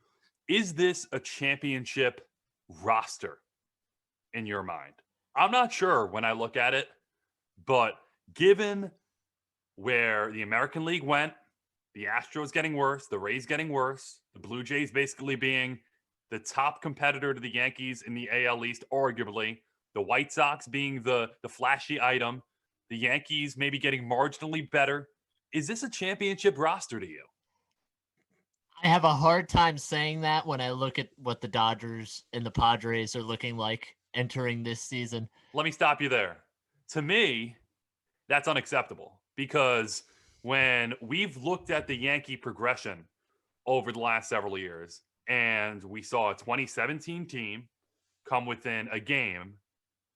Is this a championship roster in your mind? I'm not sure when I look at it, but given where the American League went, the Astros getting worse, the Rays getting worse, the Blue Jays basically being the top competitor to the Yankees in the AL East, arguably, the White Sox being the flashy item, the Yankees maybe getting marginally better. Is this a championship roster to you? I have a hard time saying that when I look at what the Dodgers and the Padres are looking like entering this season. Let me stop you there. To me, that's unacceptable because when we've looked at the Yankee progression over the last several years and we saw a 2017 team come within a game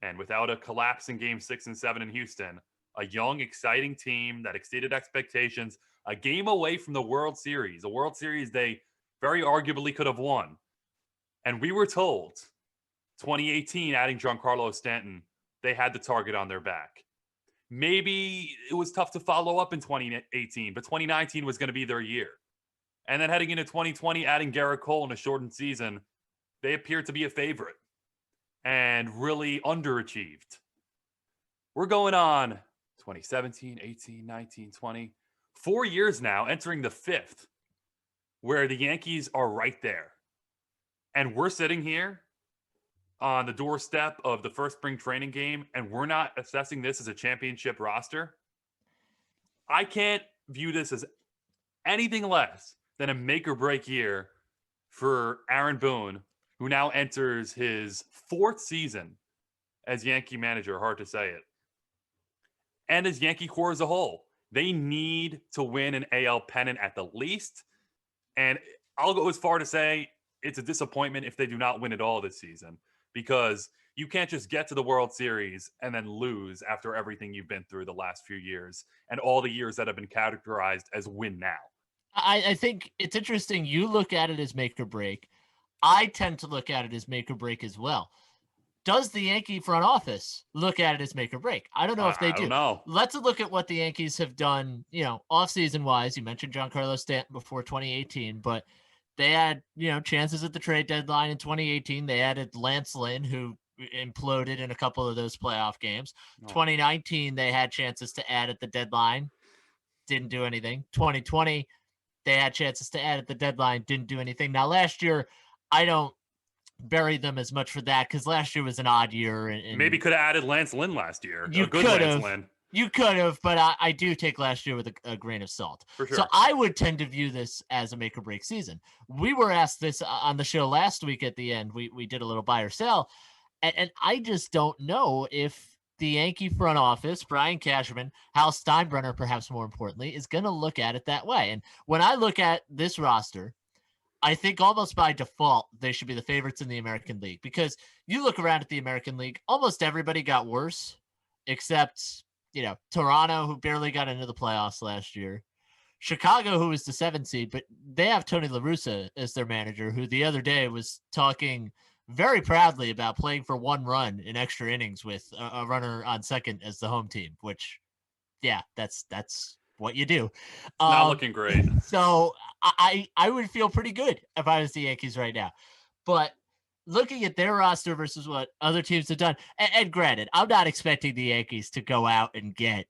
and without a collapse in game 6 and 7 in Houston, a young, exciting team that exceeded expectations, a game away from the World Series, a World Series they very arguably could have won. And we were told 2018, adding Giancarlo Stanton, they had the target on their back. Maybe it was tough to follow up in 2018, but 2019 was going to be their year. And then heading into 2020, adding Garrett Cole in a shortened season, they appeared to be a favorite and really underachieved. We're going on 2017, 18, 19, 20. 4 years now, entering the fifth, where the Yankees are right there. And we're sitting here on the doorstep of the first spring training game, and we're not assessing this as a championship roster. I can't view this as anything less than a make or break year for Aaron Boone, who now enters his fourth season as Yankee manager. Hard to say it. And as Yankee core as a whole, they need to win an AL pennant at the least. And I'll go as far to say it's a disappointment if they do not win it all this season, because you can't just get to the World Series and then lose after everything you've been through the last few years and all the years that have been categorized as win now. I think it's interesting. You look at it as make or break. I tend to look at it as make or break as well. Does the Yankee front office look at it as make or break? I don't know if they do. I don't know. Let's look at what the Yankees have done, offseason wise. You mentioned Giancarlo Stanton before 2018, but they had, chances at the trade deadline in 2018. They added Lance Lynn, who imploded in a couple of those playoff games. 2019, they had chances to add at the deadline. Didn't do anything. 2020, they had chances to add at the deadline. Didn't do anything. Now, last year, I don't bury them as much for that because last year was an odd year. And maybe could have added Lance Lynn last year. You could have. You could have, but I do take last year with a grain of salt. For sure. So I would tend to view this as a make or break season. We were asked this on the show last week at the end. We did a little buy or sell, and I just don't know if the Yankee front office, Brian Cashman, Hal Steinbrenner, perhaps more importantly, is going to look at it that way. And when I look at this roster, I think almost by default, they should be the favorites in the American League because you look around at the American League, almost everybody got worse except, Toronto, who barely got into the playoffs last year, Chicago, who was the 7th seed, but they have Tony La Russa as their manager, who the other day was talking very proudly about playing for one run in extra innings with a runner on second as the home team, which, yeah, that's what you do. Not looking great. So I would feel pretty good if I was the Yankees right now. But looking at their roster versus what other teams have done, and granted, I'm not expecting the Yankees to go out and get,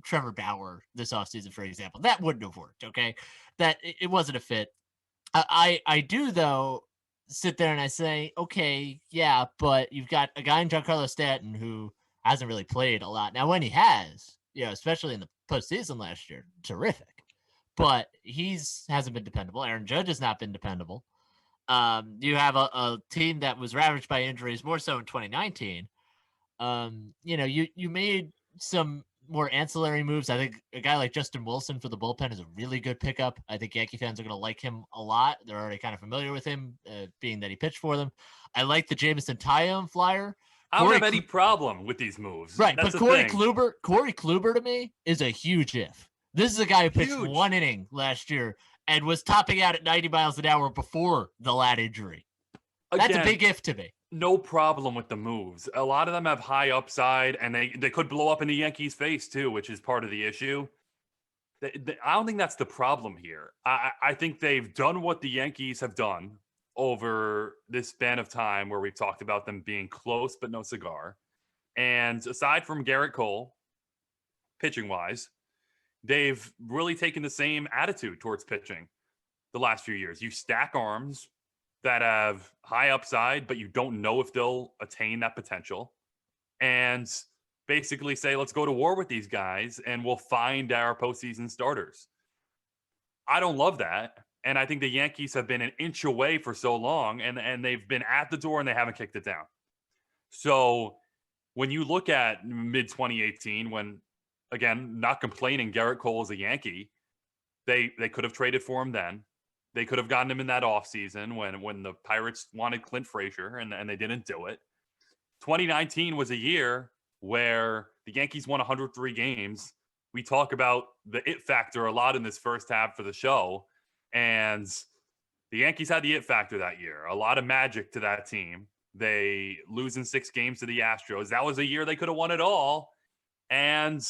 Trevor Bauer this offseason, for example. That wouldn't have worked, okay? That it wasn't a fit. I do, though, sit there and I say, okay, yeah, but you've got a guy in Giancarlo Stanton who hasn't really played a lot. Now, when he has, especially in the postseason last year, terrific. But hasn't been dependable. Aaron Judge has not been dependable. You have a team that was ravaged by injuries more so in 2019. You made some more ancillary moves. I think a guy like Justin Wilson for the bullpen is a really good pickup. I think Yankee fans are going to like him a lot. They're already kind of familiar with him, being that he pitched for them. I like the Jameson Taillon flyer. I don't have any problem with these moves. Right, That's but Corey Kluber to me is a huge if. This is a guy who pitched one inning last year and was topping out at 90 miles an hour before the lat injury. That's a big if to me. No problem with the moves. A lot of them have high upside, and they could blow up in the Yankees' face too, which is part of the issue. I don't think that's the problem here. I think they've done what the Yankees have done over this span of time where we've talked about them being close but no cigar. And aside from Garrett Cole, pitching-wise, they've really taken the same attitude towards pitching the last few years. You stack arms that have high upside, but you don't know if they'll attain that potential. And basically say, let's go to war with these guys and we'll find our postseason starters. I don't love that. And I think the Yankees have been an inch away for so long, and they've been at the door and they haven't kicked it down. So when you look at mid-2018, when, again, not complaining, Garrett Cole is a Yankee, they could have traded for him then. They could have gotten him in that offseason when the Pirates wanted Clint Frazier, and they didn't do it. 2019 was a year where the Yankees won 103 games. We talk about the it factor a lot in this first half for the show, and the Yankees had the it factor that year. A lot of magic to that team. They lose in 6 games to the Astros. That was a year they could have won it all, and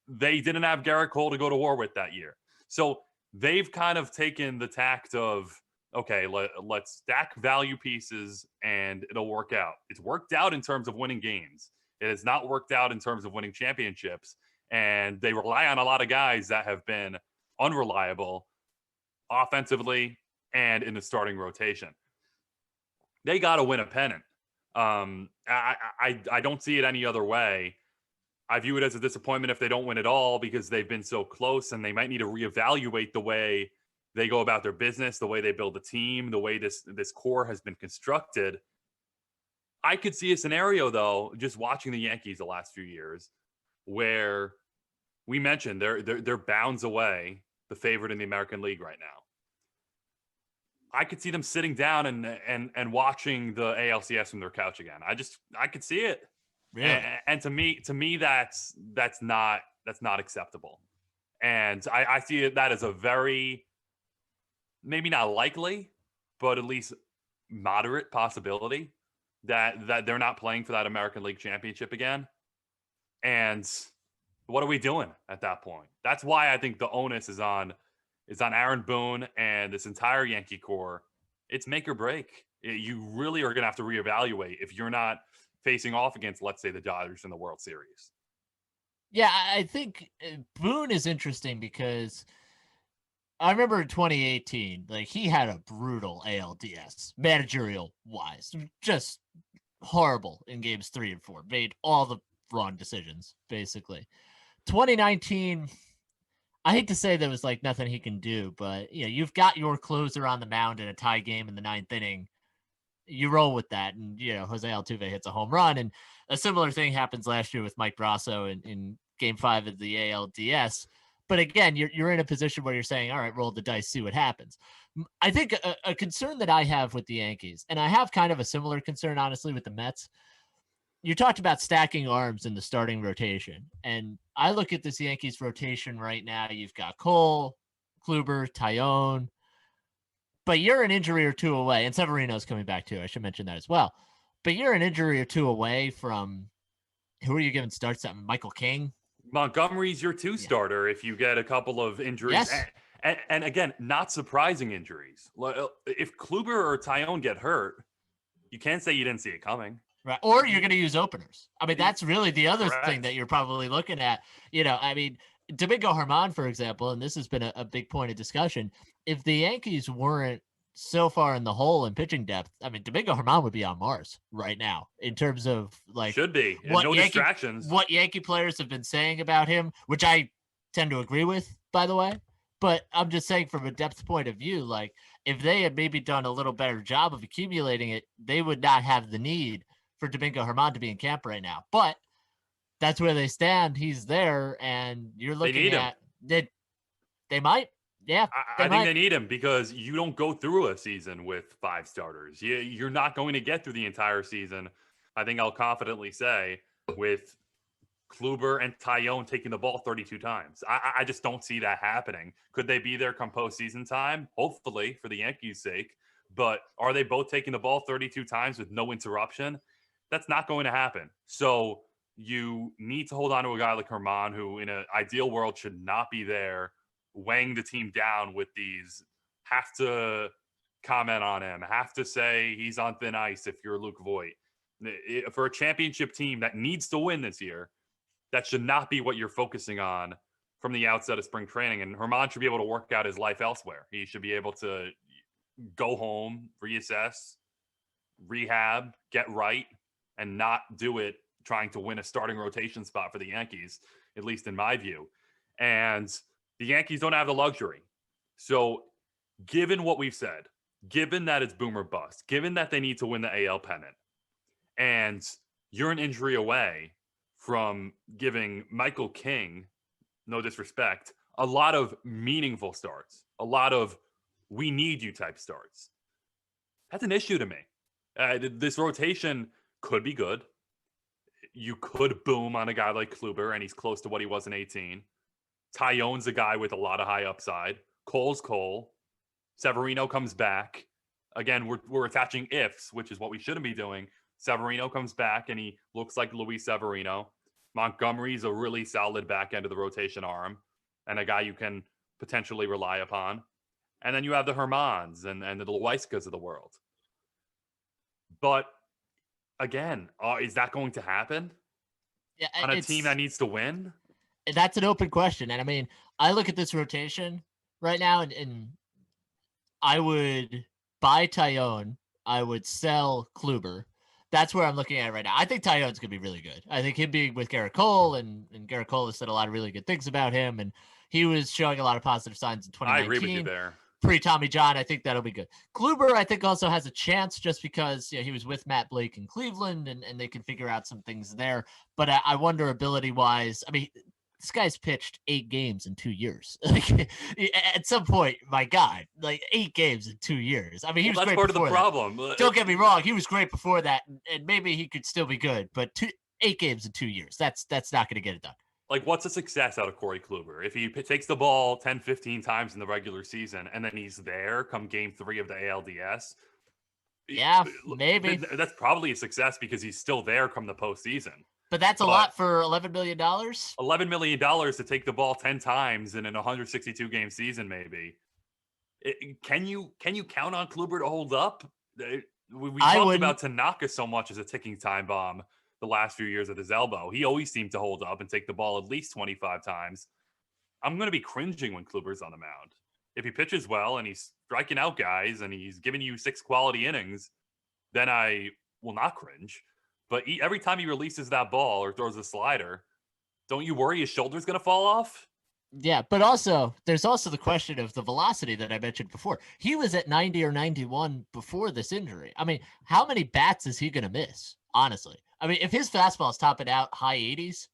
they didn't have Garrett Cole to go to war with that year. So they've kind of taken the tact of, okay, let's stack value pieces and it'll work out. It's worked out in terms of winning games. It has not worked out in terms of winning championships. And they rely on a lot of guys that have been unreliable offensively and in the starting rotation. They got to win a pennant. I don't see it any other way. I view it as a disappointment if they don't win it all because they've been so close, and they might need to reevaluate the way they go about their business, the way they build a team, the way this core has been constructed. I could see a scenario, though, just watching the Yankees the last few years, where we mentioned they're bounds away the favorite in the American League right now. I could see them sitting down and watching the ALCS from their couch again. I could see it. Really? And to me, that's not acceptable. And I see that as a very maybe not likely, but at least moderate possibility that they're not playing for that American League Championship again. And what are we doing at that point? That's why I think the onus is on Aaron Boone and this entire Yankee core. It's make or break. You really are going to have to reevaluate if you're not facing off against, let's say, the Dodgers in the World Series. Yeah, I think Boone is interesting because I remember in 2018, like he had a brutal ALDS, managerial wise, just horrible in games 3 and 4, made all the wrong decisions, basically. 2019, I hate to say there was like nothing he can do, but you've got your closer on the mound in a tie game in the 9th inning. You roll with that, and Jose Altuve hits a home run, and a similar thing happens last year with Mike Brasso in Game 5 of the ALDS. But again, you're in a position where you're saying, all right, roll the dice, see what happens. I think a concern that I have with the Yankees, and I have kind of a similar concern, honestly, with the Mets. You talked about stacking arms in the starting rotation, and I look at this Yankees rotation right now. You've got Cole, Kluber, Taillon, but you're an injury or two away, and Severino's coming back too. I should mention that as well. But you're an injury or two away from who are you giving starts at? Michael King? Montgomery's your 2 starter if you get a couple of injuries. Yes. And again, not surprising injuries. If Kluber or Taillon get hurt, you can't say you didn't see it coming. Right. Or you're going to use openers. I mean, that's really the other Correct. thing that you're probably looking at. I mean, Domingo Germán, for example, and this has been a big point of discussion. If the Yankees weren't so far in the hole in pitching depth, I mean, Domingo Germán would be on Mars right now in terms of like should be no distractions. What Yankee players have been saying about him, which I tend to agree with, by the way. But I'm just saying from a depth point of view, like if they had maybe done a little better job of accumulating it, they would not have the need for Domingo Germán to be in camp right now. But that's where they stand. He's there, and you're looking at that. They might. Yeah, I think they need him because you don't go through a season with 5 starters. You're not going to get through the entire season. I think I'll confidently say with Kluber and Taillon taking the ball 32 times. I just don't see that happening. Could they be there come postseason time? Hopefully, for the Yankees' sake. But are they both taking the ball 32 times with no interruption? That's not going to happen. So you need to hold on to a guy like Germán, who in an ideal world should not be there, weighing the team down with these, have to comment on him, have to say he's on thin ice if you're Luke Voigt. For a championship team that needs to win this year, that should not be what you're focusing on from the outset of spring training. And Germán should be able to work out his life elsewhere. He should be able to go home, reassess, rehab, get right, and not do it trying to win a starting rotation spot for the Yankees, at least in my view. And the Yankees don't have the luxury. So given what we've said, given that it's boom or bust, given that they need to win the AL pennant, and you're an injury away from giving Michael King, no disrespect, a lot of meaningful starts, a lot of we need you type starts. That's an issue to me. This rotation could be good. You could boom on a guy like Kluber, and he's close to what he was in 18. Taillon's a guy with a lot of high upside. Cole's Cole. Severino comes back. Again, we're attaching ifs, which is what we shouldn't be doing. Severino comes back, and he looks like Luis Severino. Montgomery's a really solid back end of the rotation arm, and a guy you can potentially rely upon. And then you have the Germáns and the Loaiskas of the world. But again, is that going to happen on a team that needs to win? That's an open question. And I mean, I look at this rotation right now, and I would buy Taillon. I would sell Kluber. That's where I'm looking at it right now. I think Taillon's going to be really good. I think him being with Garrett Cole, and Garrett Cole has said a lot of really good things about him, and he was showing a lot of positive signs in 2019. I agree with you there. Pre-Tommy John, I think that'll be good. Kluber, I think, also has a chance just because he was with Matt Blake in Cleveland, and they can figure out some things there. But I wonder ability-wise, I mean, this guy's pitched 8 games in 2 years. Like, at some point, my God, like 8 games in 2 years. I mean, he was great before that. That's part of the problem. Don't get me wrong, he was great before that, and maybe he could still be good. But 8 games in 2 years, that's not going to get it done. like, what's a success out of Corey Kluber? If he takes the ball 10, 15 times in the regular season and then he's there come game 3 of the ALDS, Yeah, maybe. that's probably a success because he's still there come the postseason. But that's a lot for $11 million. $11 million to take the ball 10 times in an 162 game season, maybe. Can you count on Kluber to hold up? We talked about Tanaka so much as a ticking time bomb the last few years at his elbow. He always seemed to hold up and take the ball at least 25 times. I'm going to be cringing when Kluber's on the mound. If he pitches well and he's striking out guys and he's giving you 6 quality innings, then I will not cringe. But every time he releases that ball or throws a slider, don't you worry his shoulder's going to fall off? Yeah, but also there's also the question of the velocity that I mentioned before. He was at 90 or 91 before this injury. I mean, how many bats is he going to miss? Honestly, I mean, if his fastball is topping out high 80s,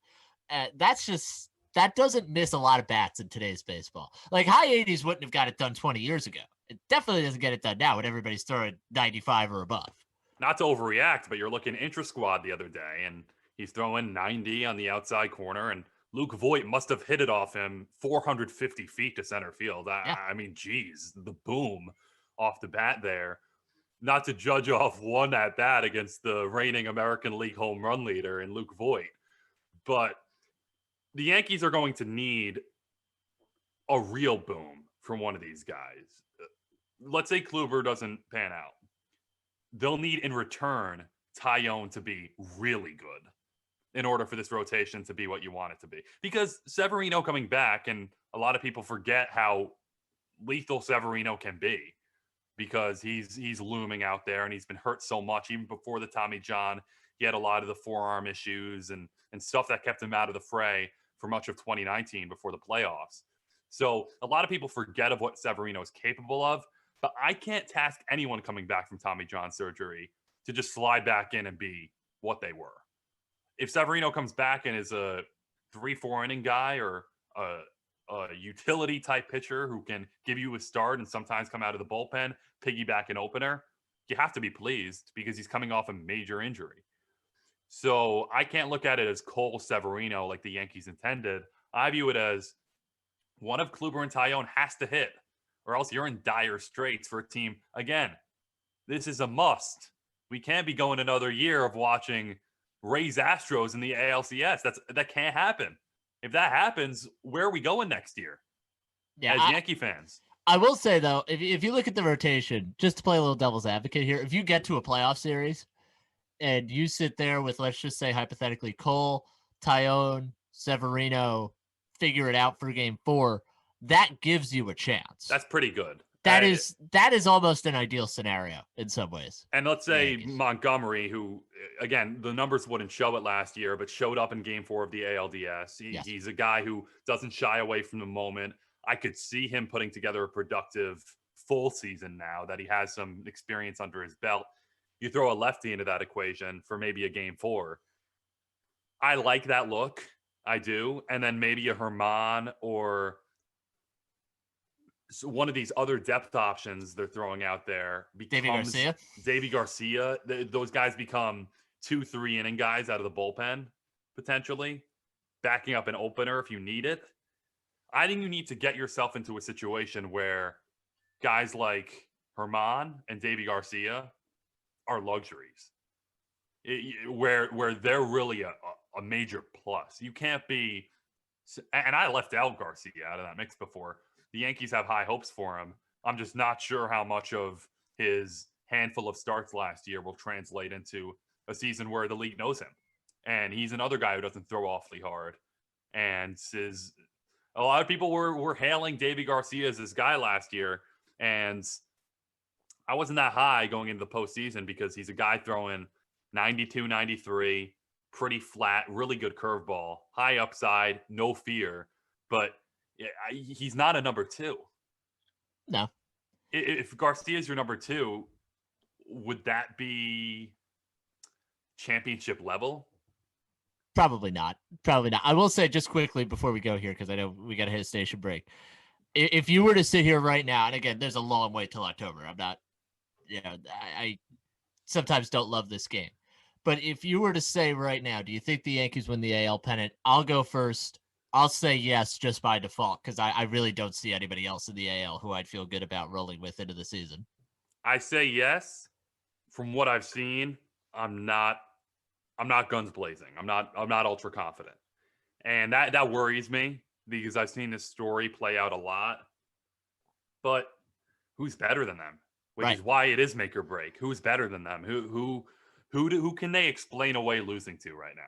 that doesn't miss a lot of bats in today's baseball. Like high 80s wouldn't have got it done 20 years ago. It definitely doesn't get it done now when everybody's throwing 95 or above. Not to overreact, but you're looking intra-squad the other day, and he's throwing 90 on the outside corner, and Luke Voit must have hit it off him 450 feet to center field. I mean, geez, the boom off the bat there. Not to judge off one at bat against the reigning American League home run leader in Luke Voit, but the Yankees are going to need a real boom from one of these guys. Let's say Kluber doesn't pan out. They'll need in return Tyone to be really good in order for this rotation to be what you want it to be. Because Severino coming back, and a lot of people forget how lethal Severino can be because he's looming out there and he's been hurt so much. Even before the Tommy John, he had a lot of the forearm issues and stuff that kept him out of the fray for much of 2019 before the playoffs. So a lot of people forget of what Severino is capable of, but I can't task anyone coming back from Tommy John surgery to just slide back in and be what they were. If Severino comes back and is a 3-4 inning guy or a utility type pitcher who can give you a start and sometimes come out of the bullpen, piggyback an opener, you have to be pleased because he's coming off a major injury. So I can't look at it as Cole Severino like the Yankees intended. I view it as one of Kluber and Tyone has to hit, or else you're in dire straits for a team. Again, this is a must. We can't be going another year of watching Rays Astros in the ALCS. That can't happen. If that happens, where are we going next year? Yeah, as Yankee fans. I will say though, if you look at the rotation, just to play a little devil's advocate here, if you get to a playoff series and you sit there with, let's just say hypothetically, Cole, Tyone, Severino, figure it out for game 4, that gives you a chance. That's pretty good. That is almost an ideal scenario in some ways. And let's say Montgomery, who, again, the numbers wouldn't show it last year, but showed up in game 4 of the ALDS. He's a guy who doesn't shy away from the moment. I could see him putting together a productive full season now that he has some experience under his belt. You throw a lefty into that equation for maybe a game 4. I like that look. I do. And then maybe a Herman or one of these other depth options they're throwing out there becomes Davy Garcia. Those guys become 2-3 inning guys out of the bullpen, potentially backing up an opener if you need it. I think you need to get yourself into a situation where guys like Herman and Davy Garcia are luxuries, where they're really a major plus. You can't be, and I left out Garcia out of that mix before. The Yankees have high hopes for him. I'm just not sure how much of his handful of starts last year will translate into a season where the league knows him. And he's another guy who doesn't throw awfully hard. And a lot of people were hailing Davy Garcia as this guy last year. And I wasn't that high going into the postseason because he's a guy throwing 92, 93, pretty flat, really good curveball, high upside, no fear. But he's not a number 2. No. If Garcia is your number 2, would that be championship level? Probably not. I will say just quickly before we go here, because I know we got to hit a station break. If you were to sit here right now, and again, there's a long way till October. I'm not, I sometimes don't love this game. But if you were to say right now, do you think the Yankees win the AL pennant? I'll go first. I'll say yes just by default because I really don't see anybody else in the AL who I'd feel good about rolling with into the season. I say yes. From what I've seen, I'm not guns blazing. I'm not ultra confident. And that worries me because I've seen this story play out a lot. But who's better than them? Which is why it is make or break. Who's better than them? Who can they explain away losing to right now?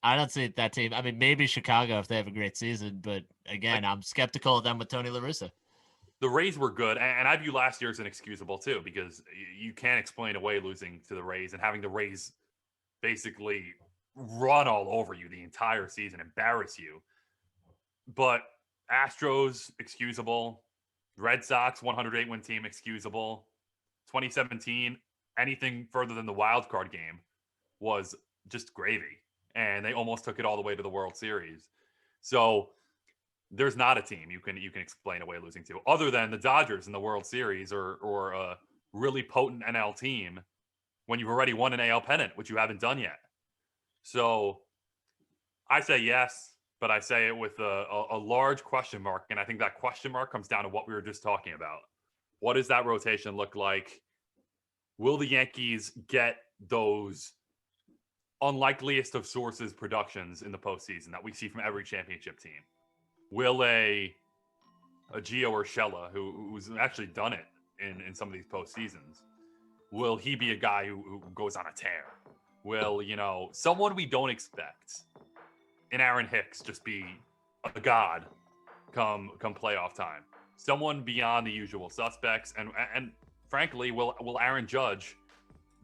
I don't see that team. I mean, maybe Chicago if they have a great season, but again, I'm skeptical of them with Tony La Russa. The Rays were good, and I view last year as inexcusable too because you can't explain away losing to the Rays and having the Rays basically run all over you the entire season, embarrass you. But Astros, excusable. Red Sox, 108-win team, excusable. 2017, anything further than the wild card game was just gravy. And they almost took it all the way to the World Series. So there's not a team you can explain away losing to, other than the Dodgers in the World Series or a really potent NL team when you've already won an AL pennant, which you haven't done yet. So I say yes, but I say it with a large question mark. And I think that question mark comes down to what we were just talking about. What does that rotation look like? Will the Yankees get those unlikeliest of sources productions in the postseason that we see from every championship team? Will a Gio Urshela, who's actually done it in some of these postseasons, will he be a guy who goes on a tear? Will, someone we don't expect in Aaron Hicks just be a god come playoff time? Someone beyond the usual suspects, and frankly, will Aaron Judge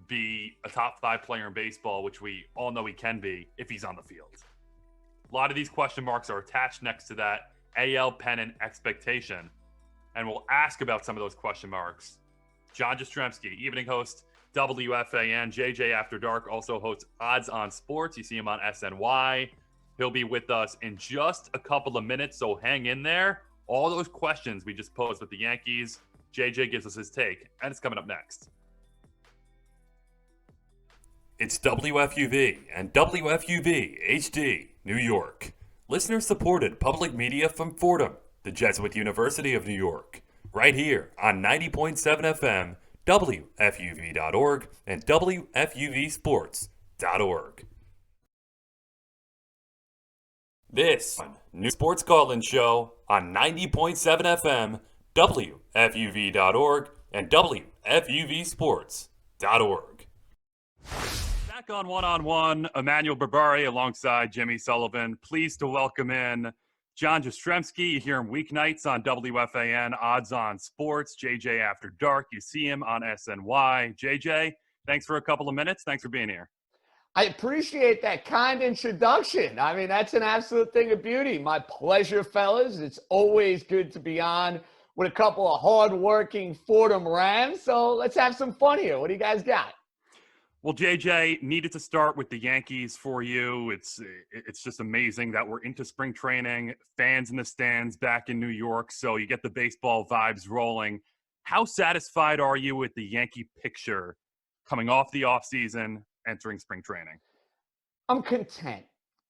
be a top 5 player in baseball, which we all know he can be if he's on the field? A lot of these question marks are attached next to that AL pennant expectation, and we'll ask about some of those question marks. John Jastremski, evening host, WFAN. JJ After Dark also hosts Odds on Sports. You see him on SNY. He'll be with us in just a couple of minutes, so hang in there. All those questions we just posed with the Yankees, JJ gives us his take, and it's coming up next. It's WFUV and WFUV HD, New York. Listener-supported public media from Fordham, the Jesuit University of New York. Right here on 90.7 FM, WFUV.org, and WFUVsports.org. This new Sports Call-In Show on 90.7 FM, WFUV.org, and WFUVsports.org. Back on One, Emmanuel Berbari alongside Jimmy Sullivan. Pleased to welcome in John Jastremski. You hear him weeknights on WFAN, Odds on Sports, JJ After Dark. You see him on SNY. JJ, thanks for a couple of minutes. Thanks for being here. I appreciate that kind introduction. I mean, that's an absolute thing of beauty. My pleasure, fellas. It's always good to be on with a couple of hardworking Fordham Rams. So let's have some fun here. What do you guys got? Well, JJ, needed to start with the Yankees for you. It's just amazing that we're into spring training, fans in the stands back in New York, so you get the baseball vibes rolling. How satisfied are you with the Yankee picture coming off the offseason, entering spring training? I'm content.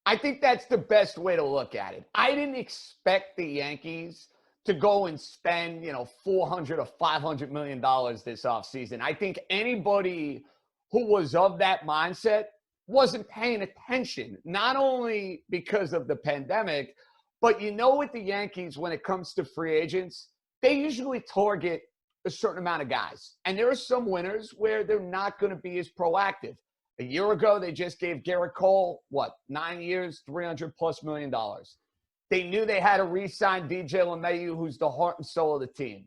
I think that's the best way to look at it. I didn't expect the Yankees to go and spend, $400 or $500 million this offseason. I think anybody who was of that mindset wasn't paying attention, not only because of the pandemic, but with the Yankees, when it comes to free agents, they usually target a certain amount of guys. And there are some winners where they're not going to be as proactive. A year ago, they just gave Garrett Cole, 9 years, $300+ million. They knew they had to re-sign DJ LeMahieu, who's the heart and soul of the team.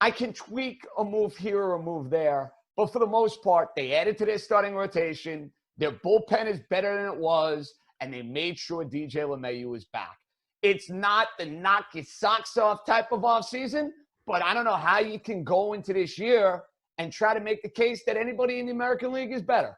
I can tweak a move here or a move there, but for the most part, they added to their starting rotation. Their bullpen is better than it was, and they made sure DJ LeMahieu is back. It's not the knock your socks off type of offseason, but I don't know how you can go into this year and try to make the case that anybody in the American League is better.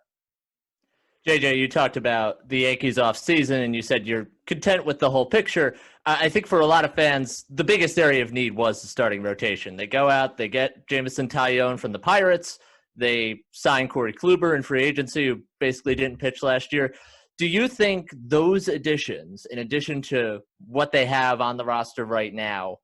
JJ, you talked about the Yankees offseason, and you said you're content with the whole picture. I think for a lot of fans, the biggest area of need was the starting rotation. They go out, they get Jameson Taillon from the Pirates. They signed Corey Kluber in free agency, who basically didn't pitch last year. Do you think those additions, in addition to what they have on the roster right now,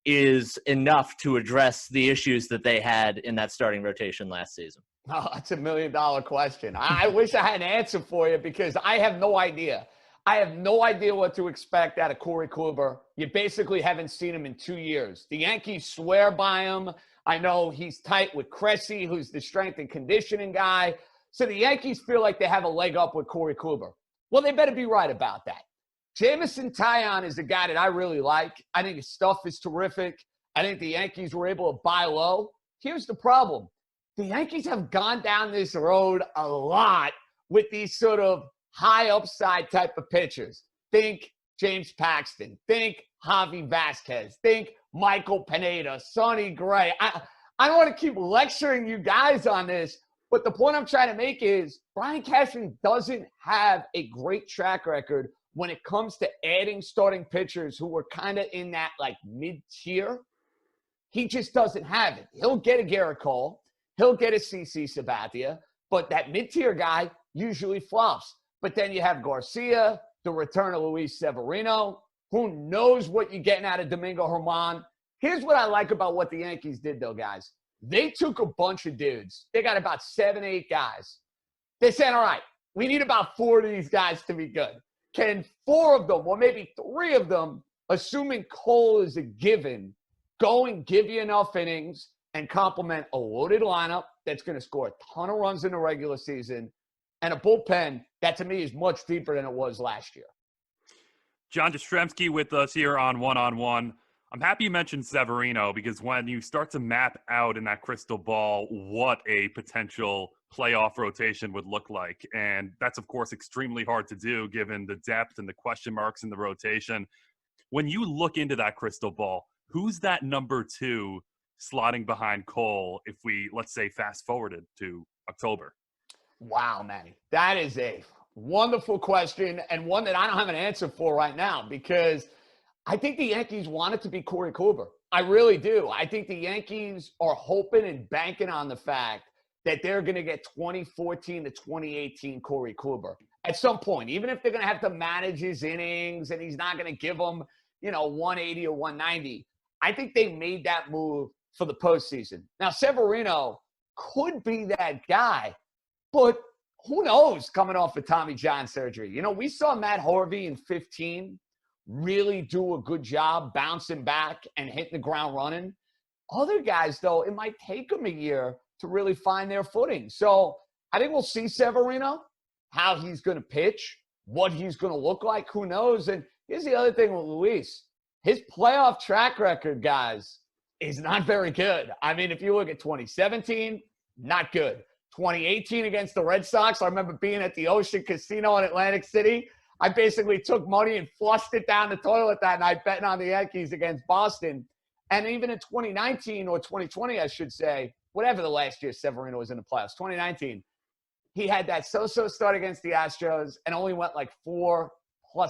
is enough to address the issues that they had in that starting rotation last season? Oh, that's $1 million question. I wish I had an answer for you because I have no idea. I have no idea what to expect out of Corey Kluber. You basically haven't seen him in 2 years. The Yankees swear by him. I know he's tight with Cressy, who's the strength and conditioning guy. So the Yankees feel like they have a leg up with Corey Kluber. Well, they better be right about that. Jamison Taillon is a guy that I really like. I think his stuff is terrific. I think the Yankees were able to buy low. Here's the problem. The Yankees have gone down this road a lot with these sort of high upside type of pitchers. Think James Paxton. Think Javi Vasquez. Think Michael Pineda, Sonny Gray. I don't want to keep lecturing you guys on this, but the point I'm trying to make is Brian Cashman doesn't have a great track record when it comes to adding starting pitchers who were kind of in that like mid-tier. He just doesn't have it. He'll get a Garrett Cole. He'll get a CC Sabathia, but that mid-tier guy usually flops. But then you have Garcia, the return of Luis Severino. Who knows what you're getting out of Domingo Germán? Here's what I like about what the Yankees did, though, guys. They took a bunch of dudes. They got about 7, 8 guys. They said, all right, we need about 4 of these guys to be good. Can 4 of them, or maybe 3 of them, assuming Cole is a given, go and give you enough innings and complement a loaded lineup that's going to score a ton of runs in the regular season and a bullpen that, to me, is much deeper than it was last year. John Jastremski with us here on One. I'm happy you mentioned Severino because when you start to map out in that crystal ball what a potential playoff rotation would look like, and that's, of course, extremely hard to do given the depth and the question marks in the rotation. When you look into that crystal ball, who's that number 2 slotting behind Cole if we, let's say, fast forwarded to October? Wow, Manny. That is a wonderful question and one that I don't have an answer for right now because I think the Yankees want it to be Corey Kluber. I really do. I think the Yankees are hoping and banking on the fact that they're going to get 2014 to 2018 Corey Kluber at some point, even if they're going to have to manage his innings and he's not going to give them, 180 or 190. I think they made that move for the postseason. Now, Severino could be that guy, but who knows coming off of Tommy John surgery? We saw Matt Harvey in 2015 really do a good job bouncing back and hitting the ground running. Other guys, though, it might take them a year to really find their footing. So I think we'll see Severino, how he's going to pitch, what he's going to look like, who knows? And here's the other thing with Luis. His playoff track record, guys, is not very good. I mean, if you look at 2017, not good. 2018 against the Red Sox, I remember being at the Ocean Casino in Atlantic City. I basically took money and flushed it down the toilet that night betting on the Yankees against Boston. And even in 2019 or 2020, I should say, whatever the last year Severino was in the playoffs, 2019, he had that so-so start against the Astros and only went like 4+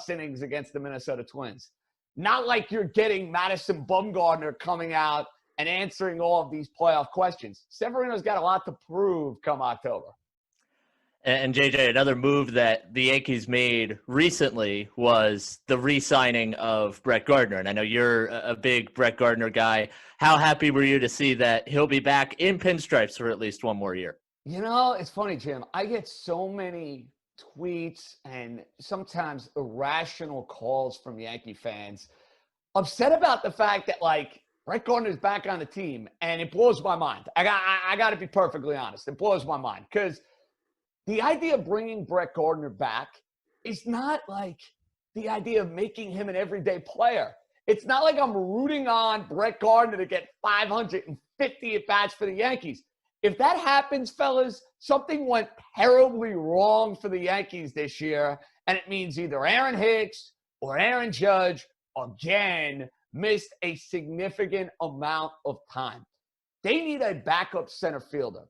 innings against the Minnesota Twins. Not like you're getting Madison Bumgarner coming out and answering all of these playoff questions. Severino's got a lot to prove come October. And JJ, another move that the Yankees made recently was the re-signing of Brett Gardner. And I know you're a big Brett Gardner guy. How happy were you to see that he'll be back in pinstripes for at least one more year? It's funny, Jim. I get so many tweets and sometimes irrational calls from Yankee fans upset about the fact that, Brett Gardner's back on the team, and it blows my mind. I got to be perfectly honest. It blows my mind because the idea of bringing Brett Gardner back is not like the idea of making him an everyday player. It's not like I'm rooting on Brett Gardner to get 550 at-bats for the Yankees. If that happens, fellas, something went terribly wrong for the Yankees this year, and it means either Aaron Hicks or Aaron Judge again missed a significant amount of time. They need a backup center fielder.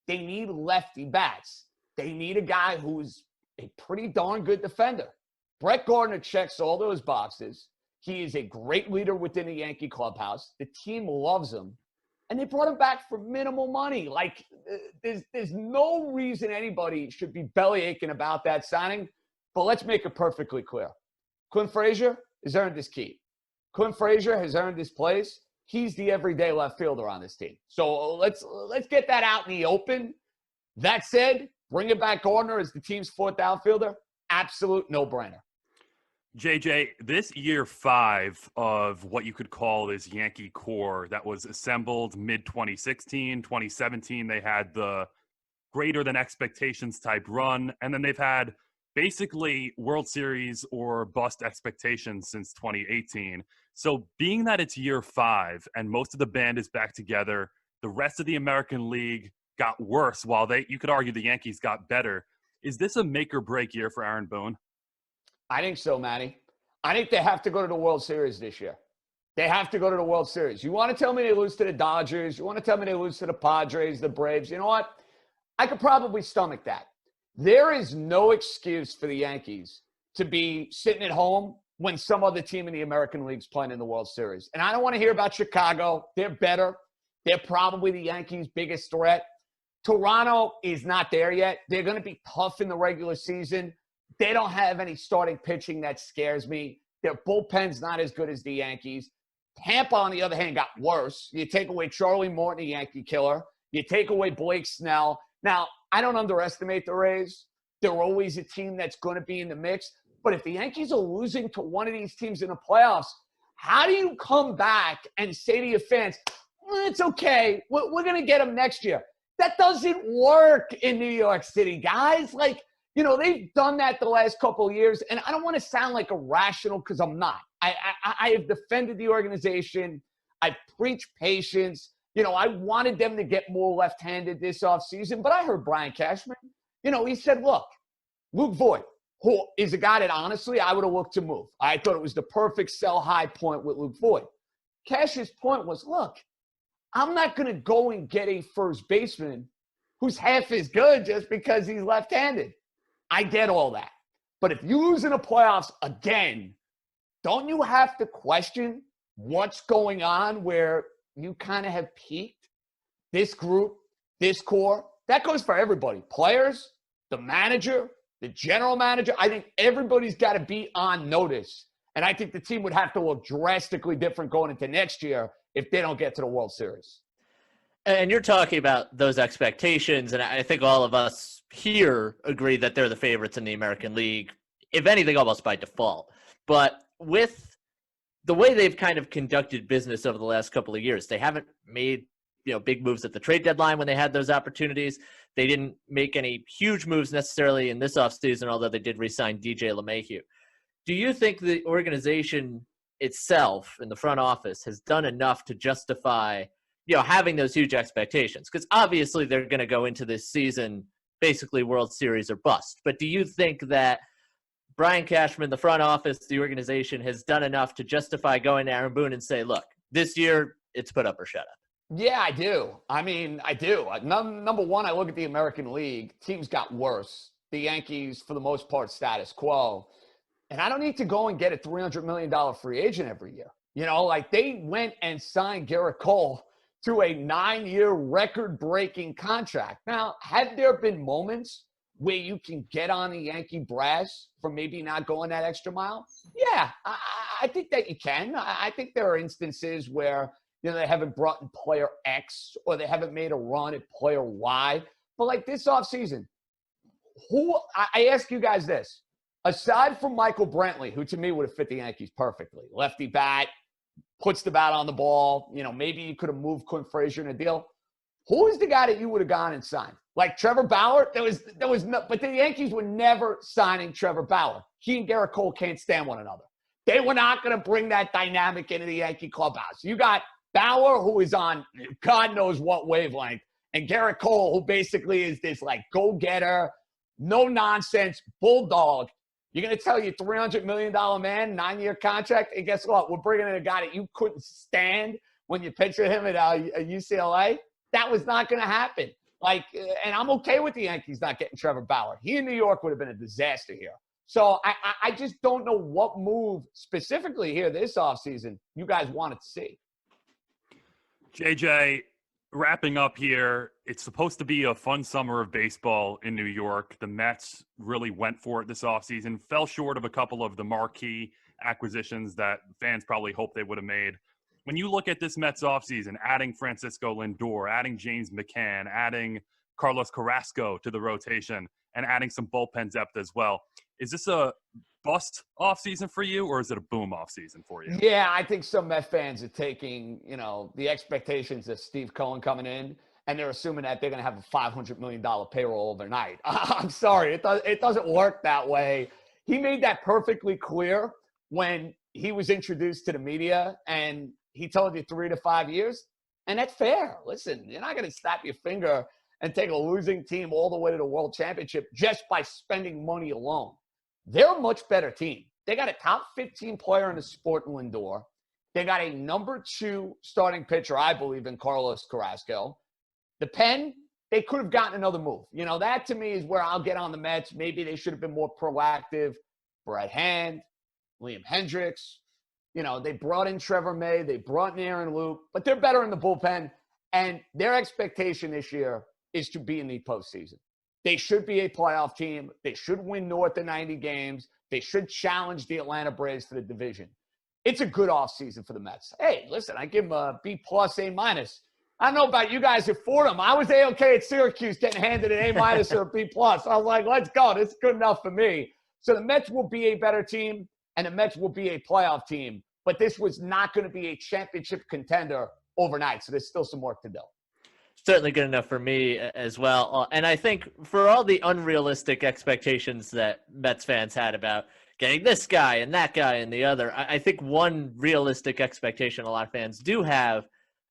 They need lefty bats. They need a guy who's a pretty darn good defender. Brett Gardner checks all those boxes. He is a great leader within the Yankee clubhouse. The team loves him. and they brought him back for minimal money. Like, there's no reason anybody should be belly aching about that signing. But let's make it perfectly clear. Quinn Frazier has earned his keep. Quinn Frazier has earned his place. He's the everyday left fielder on this team. So let's get that out in the open. That said, bringing back Gardner as the team's fourth outfielder, absolute no-brainer. JJ, this year 5 of what you could call this Yankee core that was assembled mid-2016, 2017, they had the greater than expectations type run, and then they've had basically World Series or bust expectations since 2018. So being that it's year 5 and most of the band is back together, the rest of the American League got worse while you could argue the Yankees got better. Is this a make or break year for Aaron Boone? I think so, Manny. I think they have to go to the World Series this year. They have to go to the World Series. You want to tell me they lose to the Dodgers? You want to tell me they lose to the Padres, the Braves? You know what? I could probably stomach that. There is no excuse for the Yankees to be sitting at home when some other team in the American League's playing in the World Series. And I don't want to hear about Chicago. They're better. They're probably the Yankees' biggest threat. Toronto is not there yet. They're going to be tough in the regular season. They don't have any starting pitching that scares me. Their bullpen's not as good as the Yankees. Tampa, on the other hand, got worse. You take away Charlie Morton, the Yankee killer. You take away Blake Snell. Now, I don't underestimate the Rays. They're always a team that's going to be in the mix. But if the Yankees are losing to one of these teams in the playoffs, how do you come back and say to your fans, it's okay, we're going to get them next year? That doesn't work in New York City, guys. Like, you know, they've done that the last couple of years, and I don't want to sound like irrational because I'm not. I have defended the organization. I've preached patience. You know, I wanted them to get more left-handed this offseason, but I heard Brian Cashman. You know, he said, look, Luke Voigt, who is a guy that, honestly, I would have looked to move. I thought it was the perfect sell-high point with Luke Voigt. Cash's point was, look, I'm not going to go and get a first baseman who's half as good just because he's left-handed. I get all that. But if you lose in the playoffs again, don't you have to question what's going on where you kind of have peaked? This group, this core, that goes for everybody. Players, the manager, the general manager. I think everybody's got to be on notice. And I think the team would have to look drastically different going into next year if they don't get to the World Series. And you're talking about those expectations, and I think all of us here agree that they're the favorites in the American League, if anything, almost by default. But with the way they've kind of conducted business over the last couple of years, they haven't made, you know, big moves at the trade deadline when they had those opportunities. They didn't make any huge moves necessarily in this offseason, although they did re-sign DJ LeMahieu. Do you think the organization itself in the front office has done enough to justify, you know, having those huge expectations? Because obviously they're going to go into this season basically World Series or bust. But do you think that Brian Cashman, the front office, the organization has done enough to justify going to Aaron Boone and say, look, this year it's put up or shut up? Yeah, I do. I mean, I do. Number one, I look at the American League. Teams got worse. The Yankees, for the most part, status quo. And I don't need to go and get a $300 million free agent every year. You know, like they went and signed Garrett Cole to a 9-year record-breaking contract. Now, have there been moments where you can get on the Yankee brass for maybe not going that extra mile? Yeah, I think that you can. I think there are instances where, you know, they haven't brought in player X or they haven't made a run at player Y. But like this offseason, I ask you guys this. Aside from Michael Brantley, who to me would have fit the Yankees perfectly, lefty bat, puts the bat on the ball, you know, maybe you could have moved Quinn Frazier in a deal. Who is the guy that you would have gone and signed? Like Trevor Bauer? There was no, but the Yankees were never signing Trevor Bauer. He and Garrett Cole can't stand one another. They were not going to bring that dynamic into the Yankee clubhouse. You got Bauer, who is on God knows what wavelength, and Garrett Cole, who basically is this like go-getter, no-nonsense bulldog. You're going to tell your $300 million man, 9-year contract, and guess what? We're bringing in a guy that you couldn't stand when you pictured him at UCLA. That was not going to happen. Like, and I'm okay with the Yankees not getting Trevor Bauer. He in New York would have been a disaster here. So I just don't know what move specifically here this offseason you guys wanted to see. JJ, Wrapping up here, it's supposed to be a fun summer of baseball in New York. The Mets really went for it this offseason, fell short of a couple of the marquee acquisitions that fans probably hoped they would have made. When you look at this Mets offseason, adding Francisco Lindor, adding James McCann, adding Carlos Carrasco to the rotation, and adding some bullpen depth as well, is this a bust offseason for you, or is it a boom offseason for you? Yeah, I think some Met fans are taking, the expectations of Steve Cohen coming in, and they're assuming that they're going to have a $500 million payroll overnight. I'm sorry. It doesn't work that way. He made that perfectly clear when he was introduced to the media, and he told you 3 to 5 years, and that's fair. Listen, you're not going to snap your finger and take a losing team all the way to the World Championship just by spending money alone. They're a much better team. They got a top 15 player in the sport in Lindor. They got a number 2 starting pitcher, I believe, in Carlos Carrasco. The pen, they could have gotten another move. That to me is where I'll get on the Mets. Maybe they should have been more proactive. Brett Hand, Liam Hendricks. They brought in Trevor May. They brought in Aaron Luke. But they're better in the bullpen. And their expectation this year is to be in the postseason. They should be a playoff team. They should win north of 90 games. They should challenge the Atlanta Braves for the division. It's a good offseason for the Mets. Hey, listen, I give them a B+, A-. I don't know about you guys at Fordham. I was A-okay at Syracuse getting handed an A- or a B+. I was like, let's go. This is good enough for me. So the Mets will be a better team, and the Mets will be a playoff team. But this was not going to be a championship contender overnight. So there's still some work to do. Certainly good enough for me as well. And I think for all the unrealistic expectations that Mets fans had about getting this guy and that guy and the other, I think one realistic expectation a lot of fans do have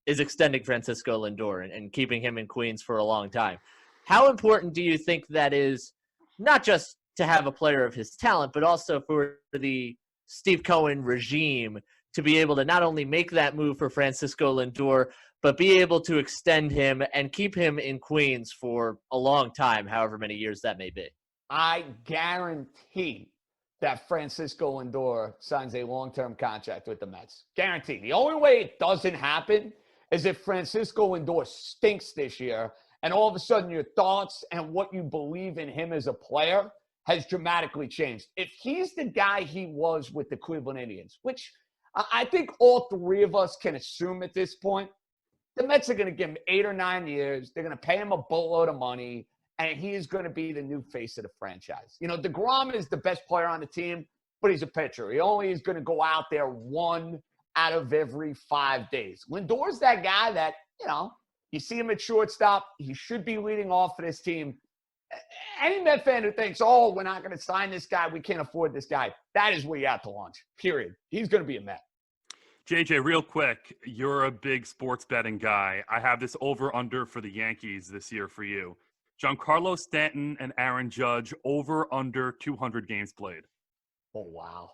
is extending Francisco Lindor and keeping him in Queens for a long time. How important do you think that is, not just to have a player of his talent, but also for the Steve Cohen regime to be able to not only make that move for Francisco Lindor, but be able to extend him and keep him in Queens for a long time, however many years that may be? I guarantee that Francisco Lindor signs a long-term contract with the Mets. Guaranteed. The only way it doesn't happen is if Francisco Lindor stinks this year and all of a sudden your thoughts and what you believe in him as a player has dramatically changed. If he's the guy he was with the Cleveland Indians, which I think all 3 of us can assume at this point, the Mets are going to give him 8 or 9 years. They're going to pay him a boatload of money, and he is going to be the new face of the franchise. DeGrom is the best player on the team, but he's a pitcher. He only is going to go out there 1 out of every 5 days. Lindor's that guy that, you see him at shortstop. He should be leading off for this team. Any Met fan who thinks, we're not going to sign this guy, we can't afford this guy, that is where you have to launch, period. He's going to be a Met. JJ, real quick, you're a big sports betting guy. I have this over-under for the Yankees this year for you. Giancarlo Stanton and Aaron Judge, over-under 200 games played. Oh, wow.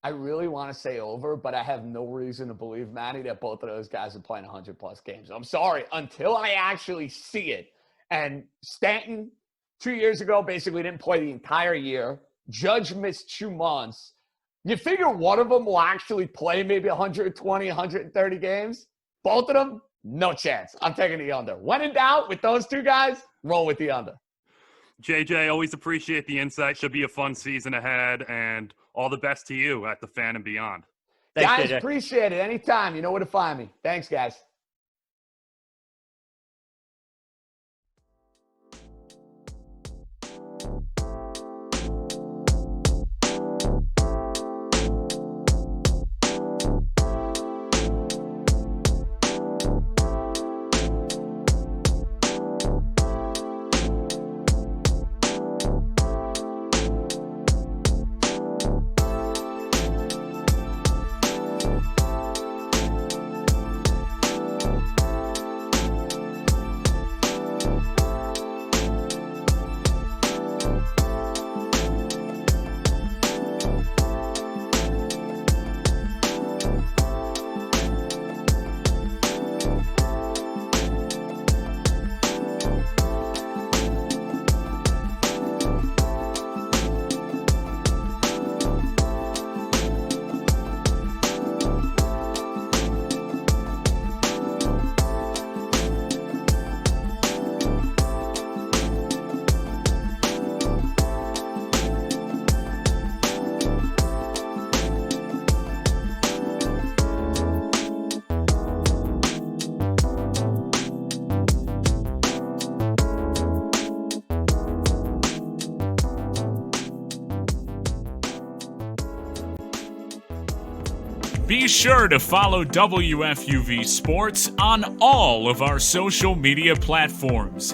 I really want to say over, but I have no reason to believe, Matty, that both of those guys are playing 100-plus games. I'm sorry, until I actually see it. And Stanton, 2 years ago, basically didn't play the entire year. Judge missed 2 months. You figure one of them will actually play maybe 120, 130 games? Both of them, no chance. I'm taking the under. When in doubt with those 2 guys, roll with the under. JJ, always appreciate the insight. Should be a fun season ahead, and all the best to you at the Fan and beyond. Thanks, guys, JJ. Appreciate it. Anytime. You know where to find me. Thanks, guys. sure to follow WFUV Sports on all of our social media platforms.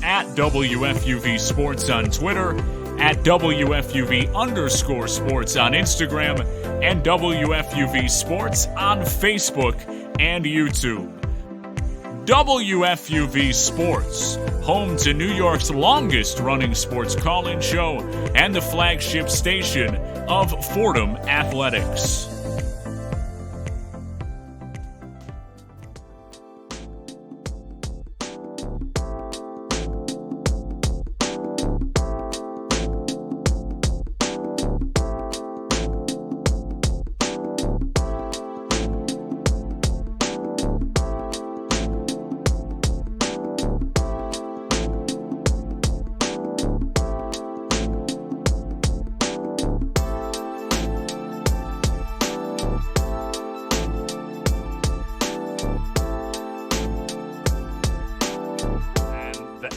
At WFUV Sports on Twitter, at WFUV_sports on Instagram, and WFUV Sports on Facebook and YouTube. WFUV Sports, home to New York's longest-running sports call-in show and the flagship station of Fordham Athletics.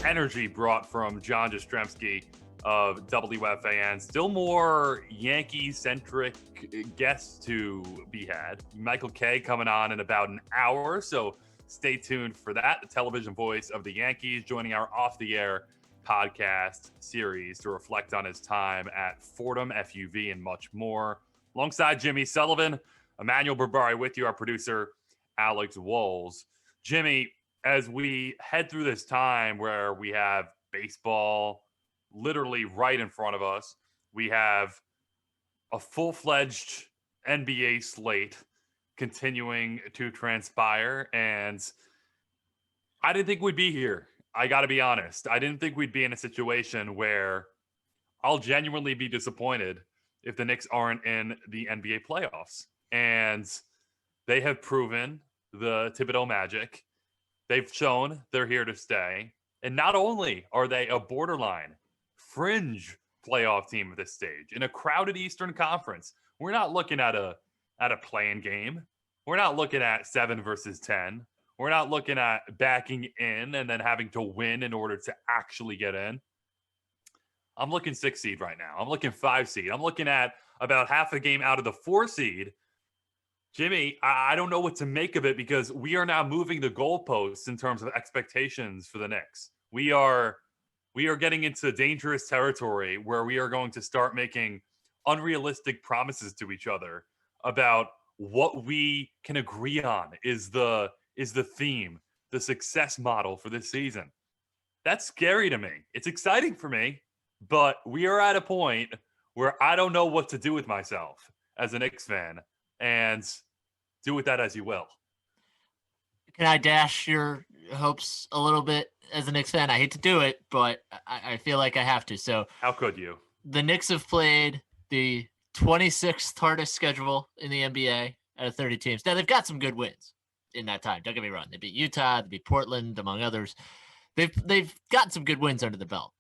Energy brought from John Jastremski of WFAN. Still more Yankee-centric guests to be had. Michael Kay coming on in about an hour, so stay tuned for that. The television voice of the Yankees joining our off-the-air podcast series to reflect on his time at Fordham, FUV, and much more. Alongside Jimmy Sullivan, Emmanuel Berbari with you, our producer, Alex Walls. Jimmy, as we head through this time where we have baseball literally right in front of us, we have a full-fledged NBA slate continuing to transpire, and I didn't think we'd be here. I got to be honest. I didn't think we'd be in a situation where I'll genuinely be disappointed if the Knicks aren't in the NBA playoffs. And they have proven the Thibodeau magic. They've shown they're here to stay. And not only are they a borderline fringe playoff team at this stage in a crowded Eastern Conference, we're not looking at a play-in game. We're not looking at 7 versus 10. We're not looking at backing in and then having to win in order to actually get in. I'm looking 6 seed right now. I'm looking 5 seed. I'm looking at about half a game out of the 4 seed. Jimmy, I don't know what to make of it because we are now moving the goalposts in terms of expectations for the Knicks. We are getting into dangerous territory where we are going to start making unrealistic promises to each other about what we can agree on is the theme, the success model for this season. That's scary to me. It's exciting for me, but we are at a point where I don't know what to do with myself as a Knicks fan. And do with that as you will. Can I dash your hopes a little bit as a Knicks fan? I hate to do it, but I feel like I have to. So how could you? The Knicks have played the 26th hardest schedule in the NBA out of 30 teams. Now, they've got some good wins in that time. Don't get me wrong. They beat Utah, they beat Portland, among others. They've got some good wins under the belt.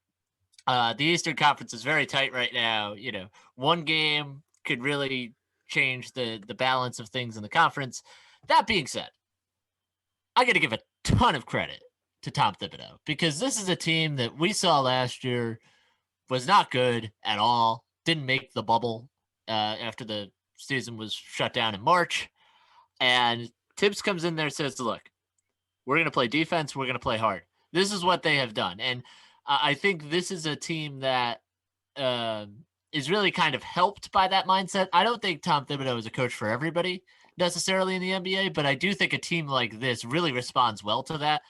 The Eastern Conference is very tight right now. You know, one game could really change the balance of things in the conference. That being said, I got to give a ton of credit to Tom Thibodeau because this is a team that we saw last year was not good at all. Didn't make the bubble after the season was shut down in March. And Tibbs comes in there and says, look, we're going to play defense. We're going to play hard. This is what they have done. And I think this is a team that is really kind of helped by that mindset. I don't think Tom Thibodeau is a coach for everybody necessarily in the NBA, but I do think a team like this really responds well to that.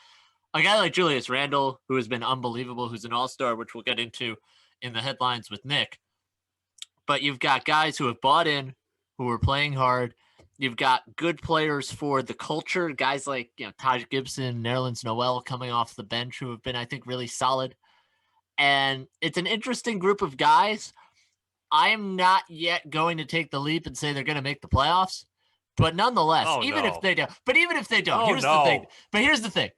A guy like Julius Randle, who has been unbelievable, who's an all-star, which we'll get into in the headlines with Nick. But you've got guys who have bought in, who are playing hard. You've got good players for the culture, guys like Taj Gibson, Nerlens Noel coming off the bench who have been, I think, really solid. And it's an interesting group of guys. I'm not yet going to take the leap and say they're going to make the playoffs, but nonetheless, if they don't, here's the thing. But here's the thing.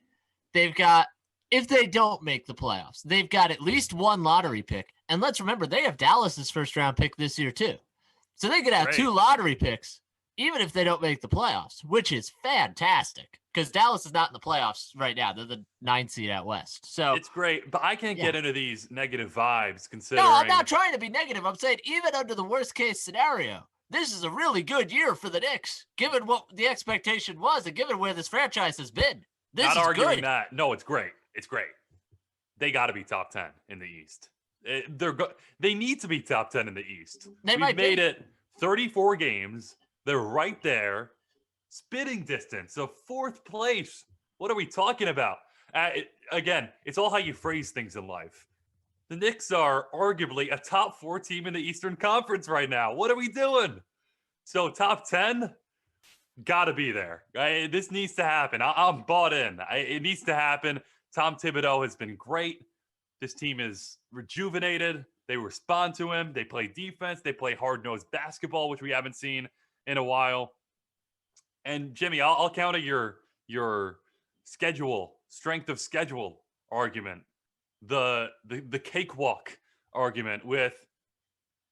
If they don't make the playoffs, they've got at least one lottery pick. And let's remember, they have Dallas's first round pick this year too. So they could have 2 lottery picks, even if they don't make the playoffs, which is fantastic because Dallas is not in the playoffs right now. They're the 9th seed out West. So it's great, but I can't get into these negative vibes considering. No, I'm not trying to be negative. I'm saying even under the worst case scenario, this is a really good year for the Knicks, given what the expectation was and given where this franchise has been. This Not is arguing good. that. No, it's great. It's great. They got to be top 10 in the East. They need to be top 10 in the East. They We've might made be. it 34 games. They're right there. Spitting distance of 4th place. What are we talking about? Again, it's all how you phrase things in life. The Knicks are arguably a top 4 team in the Eastern Conference right now. What are we doing? So top 10, got to be there. This needs to happen. I'm bought in. It needs to happen. Tom Thibodeau has been great. This team is rejuvenated. They respond to him. They play defense. They play hard-nosed basketball, which we haven't seen in a while. And Jimmy, I'll counter your strength of schedule argument, the cakewalk argument with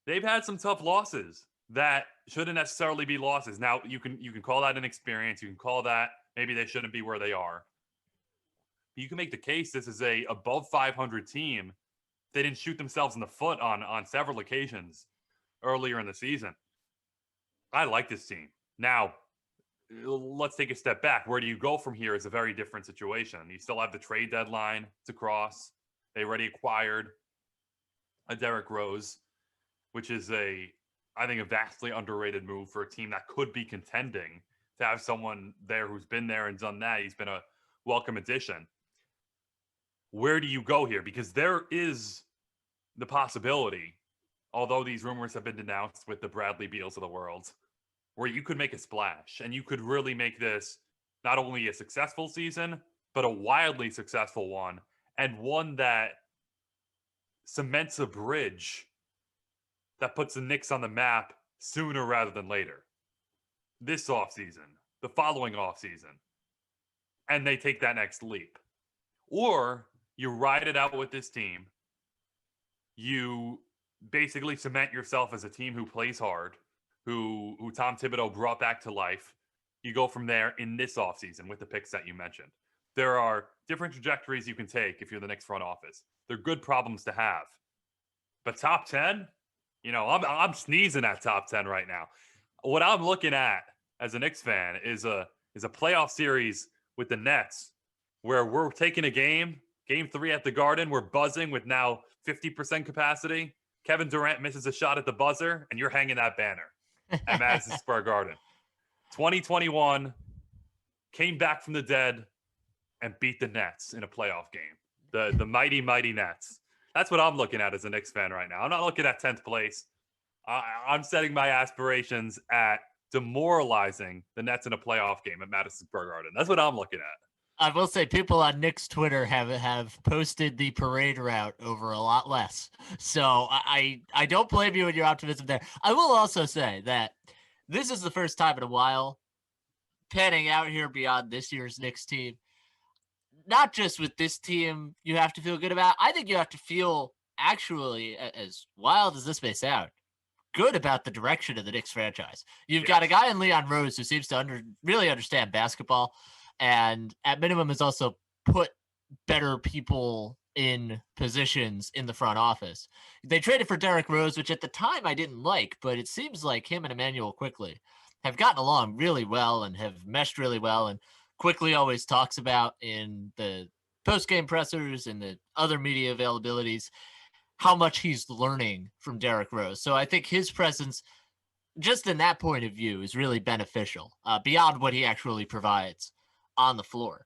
they've had some tough losses that shouldn't necessarily be losses. Now you can call that an experience. You can call that maybe they shouldn't be where they are. You can make the case this is a above 500 team. They didn't shoot themselves in the foot on several occasions earlier in the season. I like this team. Now, let's take a step back. Where do you go from here is a very different situation. You still have the trade deadline to cross. They already acquired a Derrick Rose, which is I think a vastly underrated move for a team that could be contending. To have someone there who's been there and done that, he's been a welcome addition. Where do you go here? Because there is the possibility, although these rumors have been denounced with the Bradley Beals of the world, where you could make a splash and you could really make this not only a successful season, but a wildly successful one, and one that cements a bridge that puts the Knicks on the map sooner rather than later. This offseason, the following offseason, and they take that next leap. Or you ride it out with this team. You basically cement yourself as a team who plays hard, who Tom Thibodeau brought back to life. You go from there in this offseason with the picks that you mentioned. There are different trajectories you can take if you're the Knicks front office. They're good problems to have. But top 10, I'm sneezing at top 10 right now. What I'm looking at as a Knicks fan is a playoff series with the Nets where we're taking a game 3 at the Garden, we're buzzing with now 50% capacity. Kevin Durant misses a shot at the buzzer, and you're hanging that banner at Madison Square Garden. 2021 came back from the dead and beat the Nets in a playoff game. The mighty, mighty Nets. That's what I'm looking at as a Knicks fan right now. I'm not looking at 10th place. I'm setting my aspirations at demoralizing the Nets in a playoff game at Madison Square Garden. That's what I'm looking at. I will say people on Knicks Twitter have posted the parade route over a lot less. So I don't blame you in your optimism there. I will also say that this is the first time in a while panning out here beyond this year's Knicks team. Not just with this team you have to feel good about. I think you have to feel, actually, as wild as this may sound, good about the direction of the Knicks franchise. You've got a guy in Leon Rose who seems to really understand basketball, and at minimum has also put better people in positions in the front office. They traded for Derrick Rose, which at the time I didn't like, but it seems like him and Emmanuel Quickly have gotten along really well and have meshed really well. And Quickly always talks about in the post-game pressers and the other media availabilities how much he's learning from Derrick Rose. So I think his presence, just in that point of view, is really beneficial beyond what he actually provides on the floor.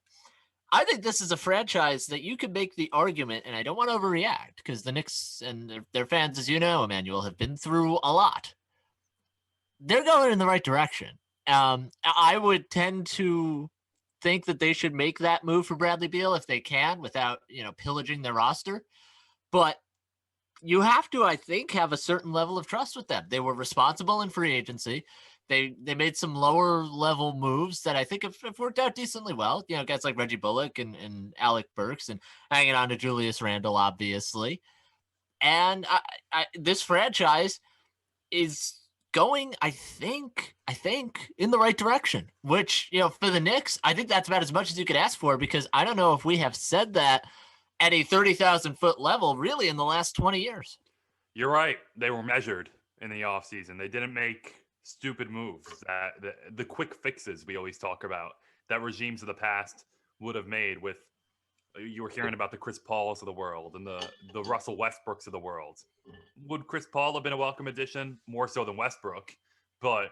I think this is a franchise that you could make the argument, and I don't want to overreact because the Knicks and their fans, as you know, Emmanuel, have been through a lot. They're going in the right direction. I would tend to think that they should make that move for Bradley Beal if they can without, pillaging their roster. But you have to, I think, have a certain level of trust with them. They were responsible in free agency. They made some lower level moves that I think have worked out decently well. Guys like Reggie Bullock and Alec Burks and hanging on to Julius Randle, obviously. And this franchise is going, I think, in the right direction, which, for the Knicks, I think that's about as much as you could ask for, because I don't know if we have said that at a 30,000 foot level really in the last 20 years. You're right. They were measured in the offseason. They didn't make stupid moves, that the quick fixes we always talk about that regimes of the past would have made. With you were hearing about the Chris Pauls of the world and the Russell Westbrooks of the world. Would Chris Paul have been a welcome addition? More so than Westbrook, but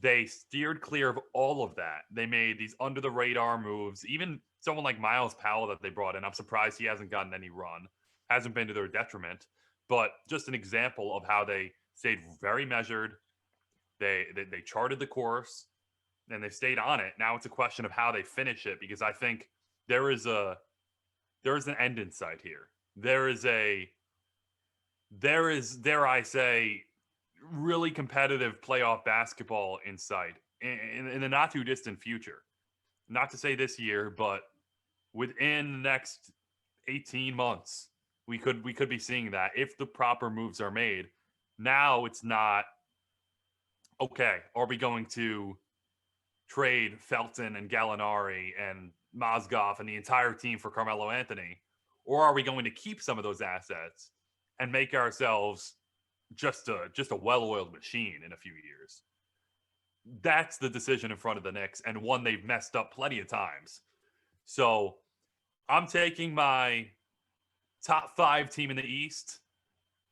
they steered clear of all of that. They made these under the radar moves. Even someone like Miles Powell that they brought in, I'm surprised he hasn't gotten any run. Hasn't been to their detriment, but just an example of how they stayed very measured. They charted the course and they stayed on it. Now it's a question of how they finish it, because I think there is an end in sight here. There is, dare I say, really competitive playoff basketball in sight in the not too distant future. Not to say this year, but within the next 18 months, we could be seeing that if the proper moves are made. Now it's not, okay, are we going to trade Felton and Gallinari and Mozgov and the entire team for Carmelo Anthony? Or are we going to keep some of those assets and make ourselves just a well-oiled machine in a few years? That's the decision in front of the Knicks, and one they've messed up plenty of times. So I'm taking my top 5 team in the East,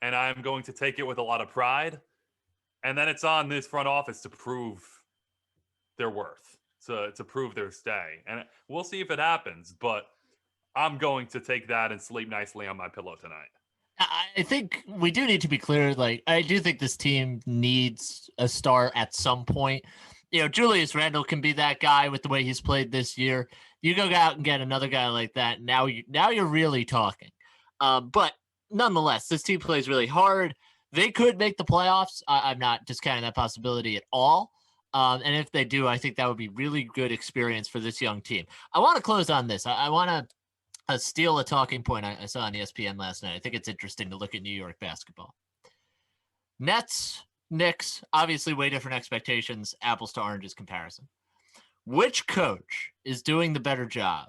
and I'm going to take it with a lot of pride. And then it's on this front office to prove their worth, to prove their stay. And we'll see if it happens, but I'm going to take that and sleep nicely on my pillow tonight. I think we do need to be clear. Like, I do think this team needs a star at some point. You know, Julius Randle can be that guy with the way he's played this year. You go out and get another guy like that. Now you're really talking. But nonetheless, this team plays really hard. They could make the playoffs. I'm not discounting that possibility at all. And if they do, I think that would be really good experience for this young team. I want to close on this. I want to steal a talking point I saw on ESPN last night. I think it's interesting to look at New York basketball. Nets, Knicks, obviously way different expectations, apples to oranges comparison. Which coach is doing the better job?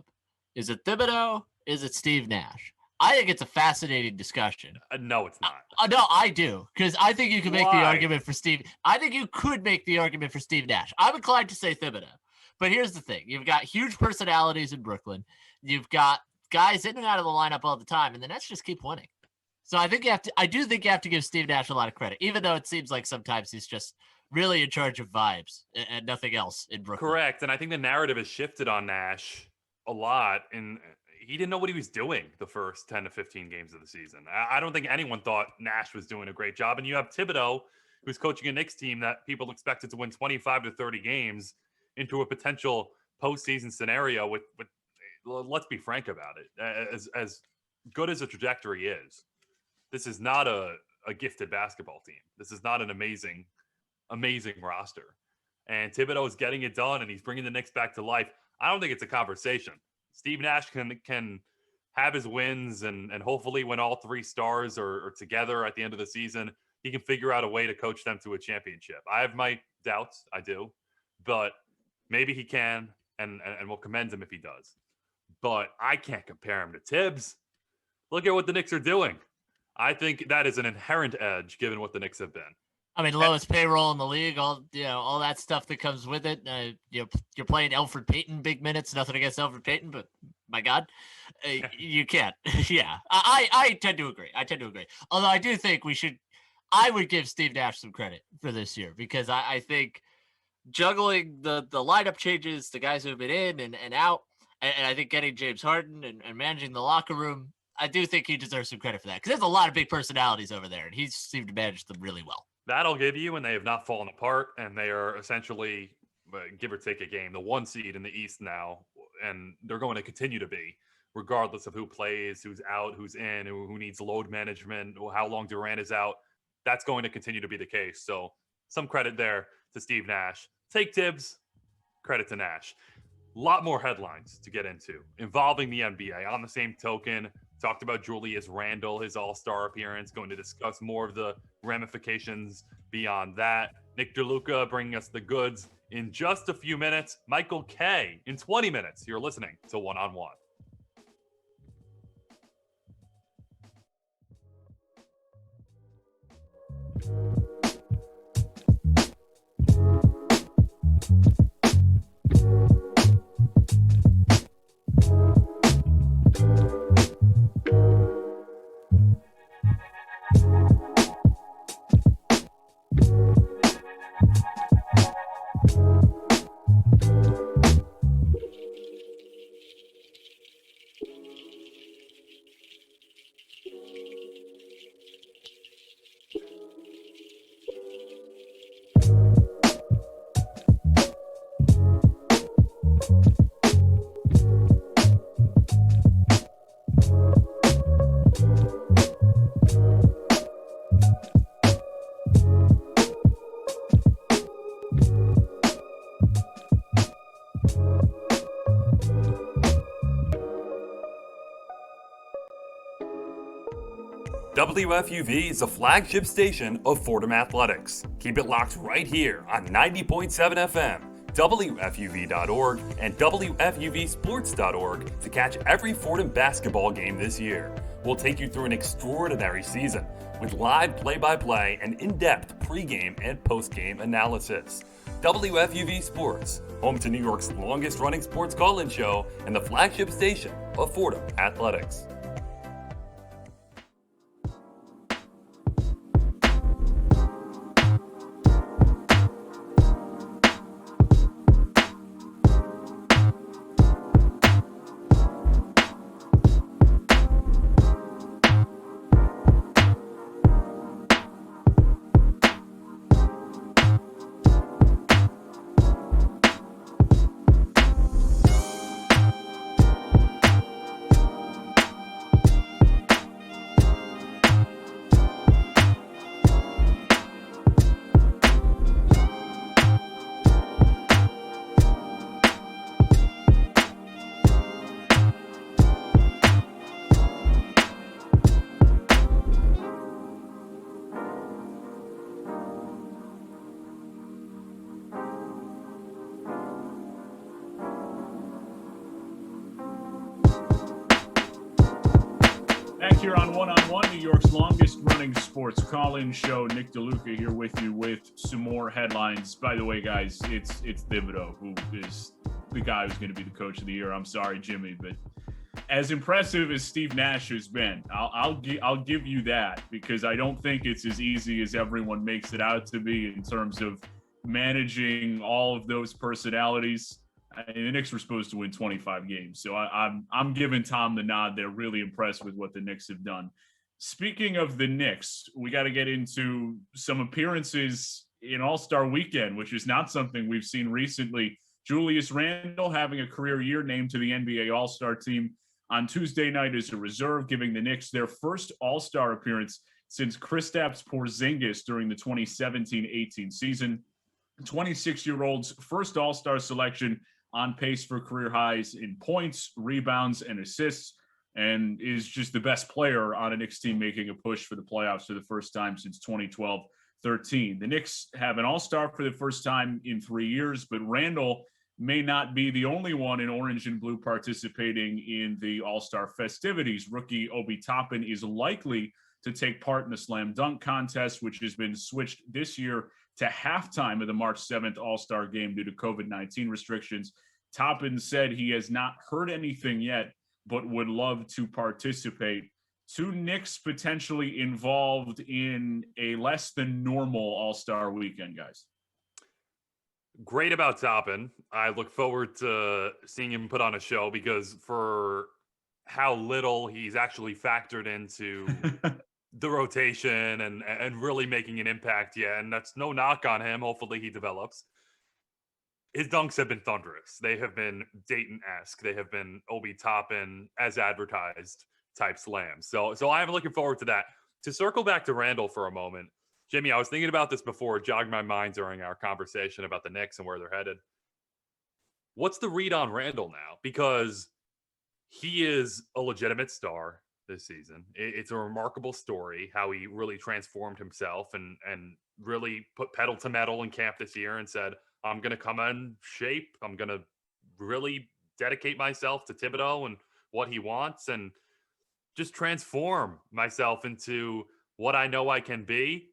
Is it Thibodeau? Is it Steve Nash? I think it's a fascinating discussion. No, it's not. No, I do, because I think you can make the Why? argument for Steve. I think you could make the argument for Steve Nash. I'm inclined to say Thibodeau. But here's the thing. You've got huge personalities in Brooklyn. You've got guys in and out of the lineup all the time, and the Nets just keep winning. So I do think you have to give Steve Nash a lot of credit, even though it seems like sometimes he's just really in charge of vibes and nothing else in Brooklyn. Correct. And I think the narrative has shifted on Nash a lot, and he didn't know what he was doing the first 10 to 15 games of the season. I don't think anyone thought Nash was doing a great job. And you have Thibodeau, who's coaching a Knicks team that people expected to win 25 to 30 games, into a potential postseason scenario with let's be frank about it. As good as the trajectory is, this is not a gifted basketball team. This is not an amazing roster. And Thibodeau is getting it done, and he's bringing the Knicks back to life. I don't think it's a conversation. Steve Nash can have his wins, and hopefully when all 3 stars are together at the end of the season, he can figure out a way to coach them to a championship. I have my doubts. I do. But maybe he can, and we'll commend him if he does. But I can't compare him to Tibbs. Look at what the Knicks are doing. I think that is an inherent edge given what the Knicks have been. I mean, lowest payroll in the league, all that stuff that comes with it. You're playing Elfrid Payton big minutes. Nothing against Elfrid Payton, but my God, you can't. Yeah, I tend to agree. Although I do think I would give Steve Nash some credit for this year, because I think juggling the lineup changes, the guys who have been in and out, and I think getting James Harden and managing the locker room, I do think he deserves some credit for that, because there's a lot of big personalities over there, and he seemed to manage them really well. That'll give you, and they have not fallen apart, and they are essentially, give or take a game, the 1 seed in the East now, and they're going to continue to be, regardless of who plays, who's out, who's in, who needs load management, how long Durant is out. That's going to continue to be the case. So some credit there to Steve Nash. Take Tibbs, credit to Nash. A lot more headlines to get into involving the NBA. On the same token, talked about Julius Randle, his all-star appearance, going to discuss more of the ramifications beyond that. Nick DeLuca bringing us the goods in just a few minutes. Michael K in 20 minutes. You're listening to One on One. WFUV is the flagship station of Fordham Athletics. Keep it locked right here on 90.7 FM, WFUV.org, and WFUVSports.org to catch every Fordham basketball game this year. We'll take you through an extraordinary season with live play-by-play and in-depth pregame and postgame analysis. WFUV Sports, home to New York's longest-running sports call-in show and the flagship station of Fordham Athletics. Here on One-on-One, New York's longest-running sports call-in show. Nick DeLuca here with you with some more headlines. By the way, guys, it's Thibodeau who is the guy who's going to be the coach of the year. I'm sorry, Jimmy, but as impressive as Steve Nash has been, I'll give you that, because I don't think it's as easy as everyone makes it out to be in terms of managing all of those personalities. The Knicks were supposed to win 25 games, so I'm giving Tom the nod. They're really impressed with what the Knicks have done. Speaking of the Knicks, we got to get into some appearances in All-Star Weekend, which is not something we've seen recently. Julius Randle having a career year, named to the NBA All-Star team on Tuesday night as a reserve, giving the Knicks their first All-Star appearance since Kristaps Porzingis during the 2017-18 season. 26-year-old's first All-Star selection, on pace for career highs in points, rebounds, and assists, and is just the best player on a Knicks team making a push for the playoffs for the first time since 2012-13. The Knicks have an all-star for the first time in 3 years, but Randle may not be the only one in orange and blue participating in the all-star festivities. Rookie Obi Toppin is likely to take part in the slam dunk contest, which has been switched this year to halftime of the March 7th All-Star game due to COVID-19 restrictions. Toppin said he has not heard anything yet, but would love to participate. Two Knicks potentially involved in a less than normal All-Star weekend, guys. Great about Toppin. I look forward to seeing him put on a show, because for how little he's actually factored into the rotation and really making an impact. Yeah, and that's no knock on him. Hopefully he develops. His dunks have been thunderous. They have been Dayton-esque. They have been Obi Toppin as advertised type slams. So I'm looking forward to that. To circle back to Randle for a moment, Jimmy, I was thinking about this before. It jogged my mind during our conversation about the Knicks and where they're headed. What's the read on Randle now? Because he is a legitimate star this season. It's a remarkable story how he really transformed himself and really put pedal to metal in camp this year and said, I'm going to come in shape. I'm going to really dedicate myself to Thibodeau and what he wants and just transform myself into what I know I can be.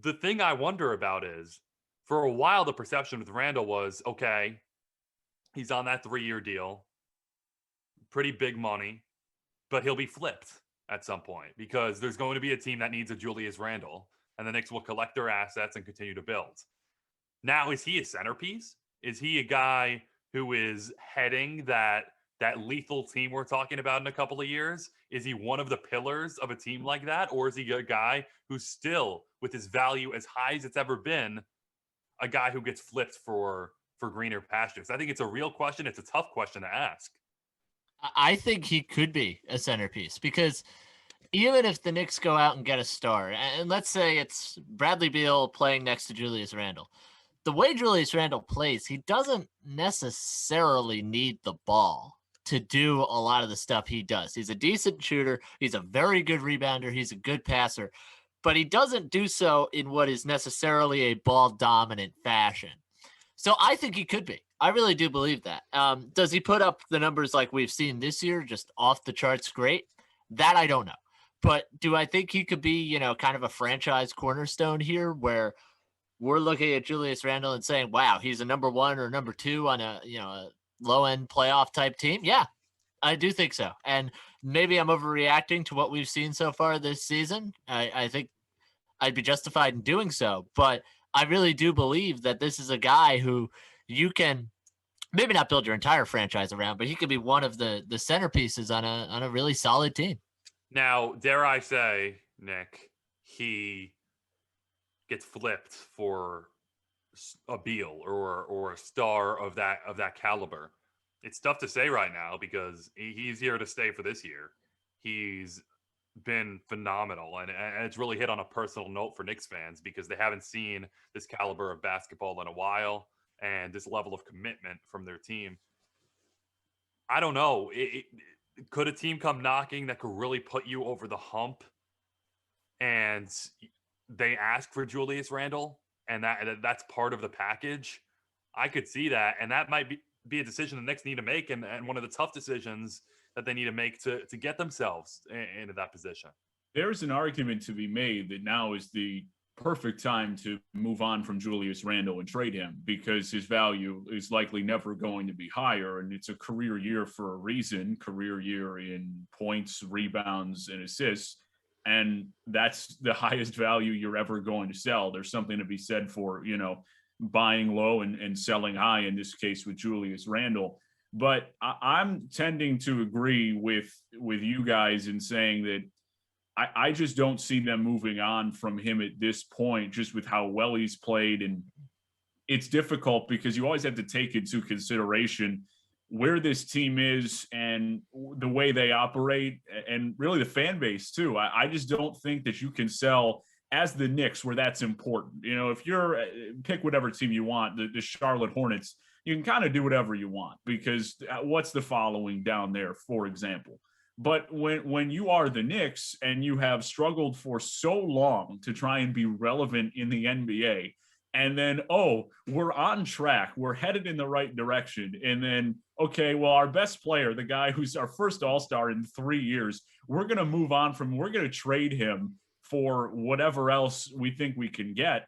The thing I wonder about is, for a while, the perception with Randle was, okay, he's on that 3-year deal, pretty big money, but he'll be flipped at some point because there's going to be a team that needs a Julius Randle, and the Knicks will collect their assets and continue to build. Now, is he a centerpiece? Is he a guy who is heading that lethal team we're talking about in a couple of years? Is he one of the pillars of a team like that? Or is he a guy who's still, with his value as high as it's ever been, a guy who gets flipped for greener pastures? I think it's a real question. It's a tough question to ask. I think he could be a centerpiece because even if the Knicks go out and get a star, and let's say it's Bradley Beal playing next to Julius Randle, the way Julius Randle plays, he doesn't necessarily need the ball to do a lot of the stuff he does. He's a decent shooter. He's a very good rebounder. He's a good passer, but he doesn't do so in what is necessarily a ball dominant fashion. So I think he could be. I really do believe that. Does he put up the numbers like we've seen this year, just off the charts great? That I don't know. But do I think he could be, kind of a franchise cornerstone here where we're looking at Julius Randle and saying, wow, he's a number 1 or number 2 on a low-end playoff type team? Yeah, I do think so. And maybe I'm overreacting to what we've seen so far this season. I think I'd be justified in doing so. But I really do believe that this is a guy who you can maybe not build your entire franchise around, but he could be one of the centerpieces on a really solid team. Now, dare I say, Nick, he gets flipped for a Beal or a star of that caliber. It's tough to say right now because he's here to stay for this year. He's been phenomenal, and it's really hit on a personal note for Knicks fans because they haven't seen this caliber of basketball in a while and this level of commitment from their team. I don't know. Could a team come knocking that could really put you over the hump and they ask for Julius Randle and that's part of the package? I could see that, and that might be a decision the Knicks need to make, and one of the tough decisions that they need to make to get themselves into that position. There's an argument to be made that now is the perfect time to move on from Julius Randle and trade him because his value is likely never going to be higher. And it's a career year for a reason, career year in points, rebounds, and assists. And that's the highest value you're ever going to sell. There's something to be said for, buying low and selling high, in this case with Julius Randle. But I'm tending to agree with you guys in saying that I just don't see them moving on from him at this point, just with how well he's played. And it's difficult because you always have to take into consideration where this team is and the way they operate and really the fan base too. I just don't think that you can sell as the Knicks where that's important. If you're pick whatever team you want, the Charlotte Hornets, you can kind of do whatever you want because what's the following down there, for example? But when you are the Knicks and you have struggled for so long to try and be relevant in the NBA, and then, we're on track, we're headed in the right direction, and then, okay, well, our best player, the guy who's our first All-Star in 3 years, we're going to move on from, we're going to trade him for whatever else we think we can get.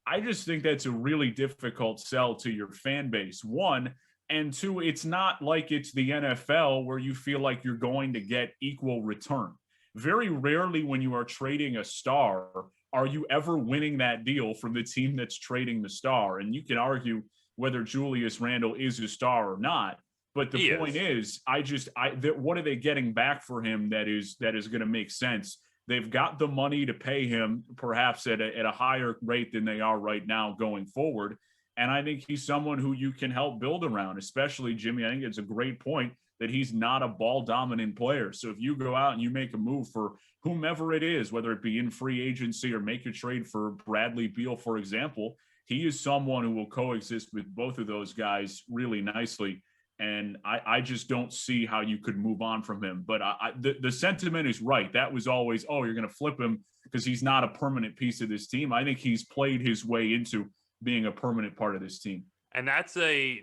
I just think that's a really difficult sell to your fan base, one. And two, it's not like it's the NFL where you feel like you're going to get equal return. Very rarely when you are trading a star, are you ever winning that deal from the team that's trading the star? And you can argue whether Julius Randle is a star or not. But the point is, what are they getting back for him that is going to make sense? They've got the money to pay him perhaps at a higher rate than they are right now going forward. And I think he's someone who you can help build around, especially Jimmy. I think it's a great point that he's not a ball dominant player. So if you go out and you make a move for whomever it is, whether it be in free agency or make a trade for Bradley Beal, for example, he is someone who will coexist with both of those guys really nicely. And I just don't see how you could move on from him. But the sentiment is right. That was always, you're going to flip him because he's not a permanent piece of this team. I think he's played his way into being a permanent part of this team. And that's a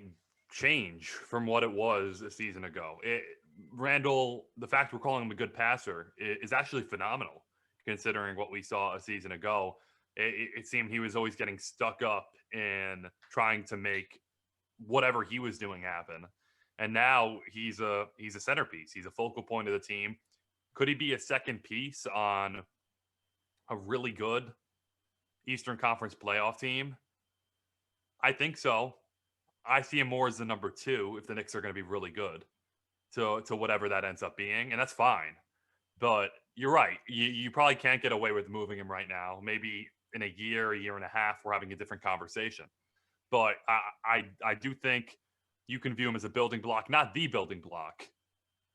change from what it was a season ago. Randle, the fact we're calling him a good passer is actually phenomenal considering what we saw a season ago. It seemed he was always getting stuck up in trying to make whatever he was doing happen. And now he's a centerpiece. He's a focal point of the team. Could he be a second piece on a really good Eastern Conference playoff team? I think so. I see him more as the number 2 if the Knicks are going to be really good to whatever that ends up being, and that's fine. But you're right. You probably can't get away with moving him right now. Maybe in a year and a half, we're having a different conversation. But I do think you can view him as a building block, not the building block,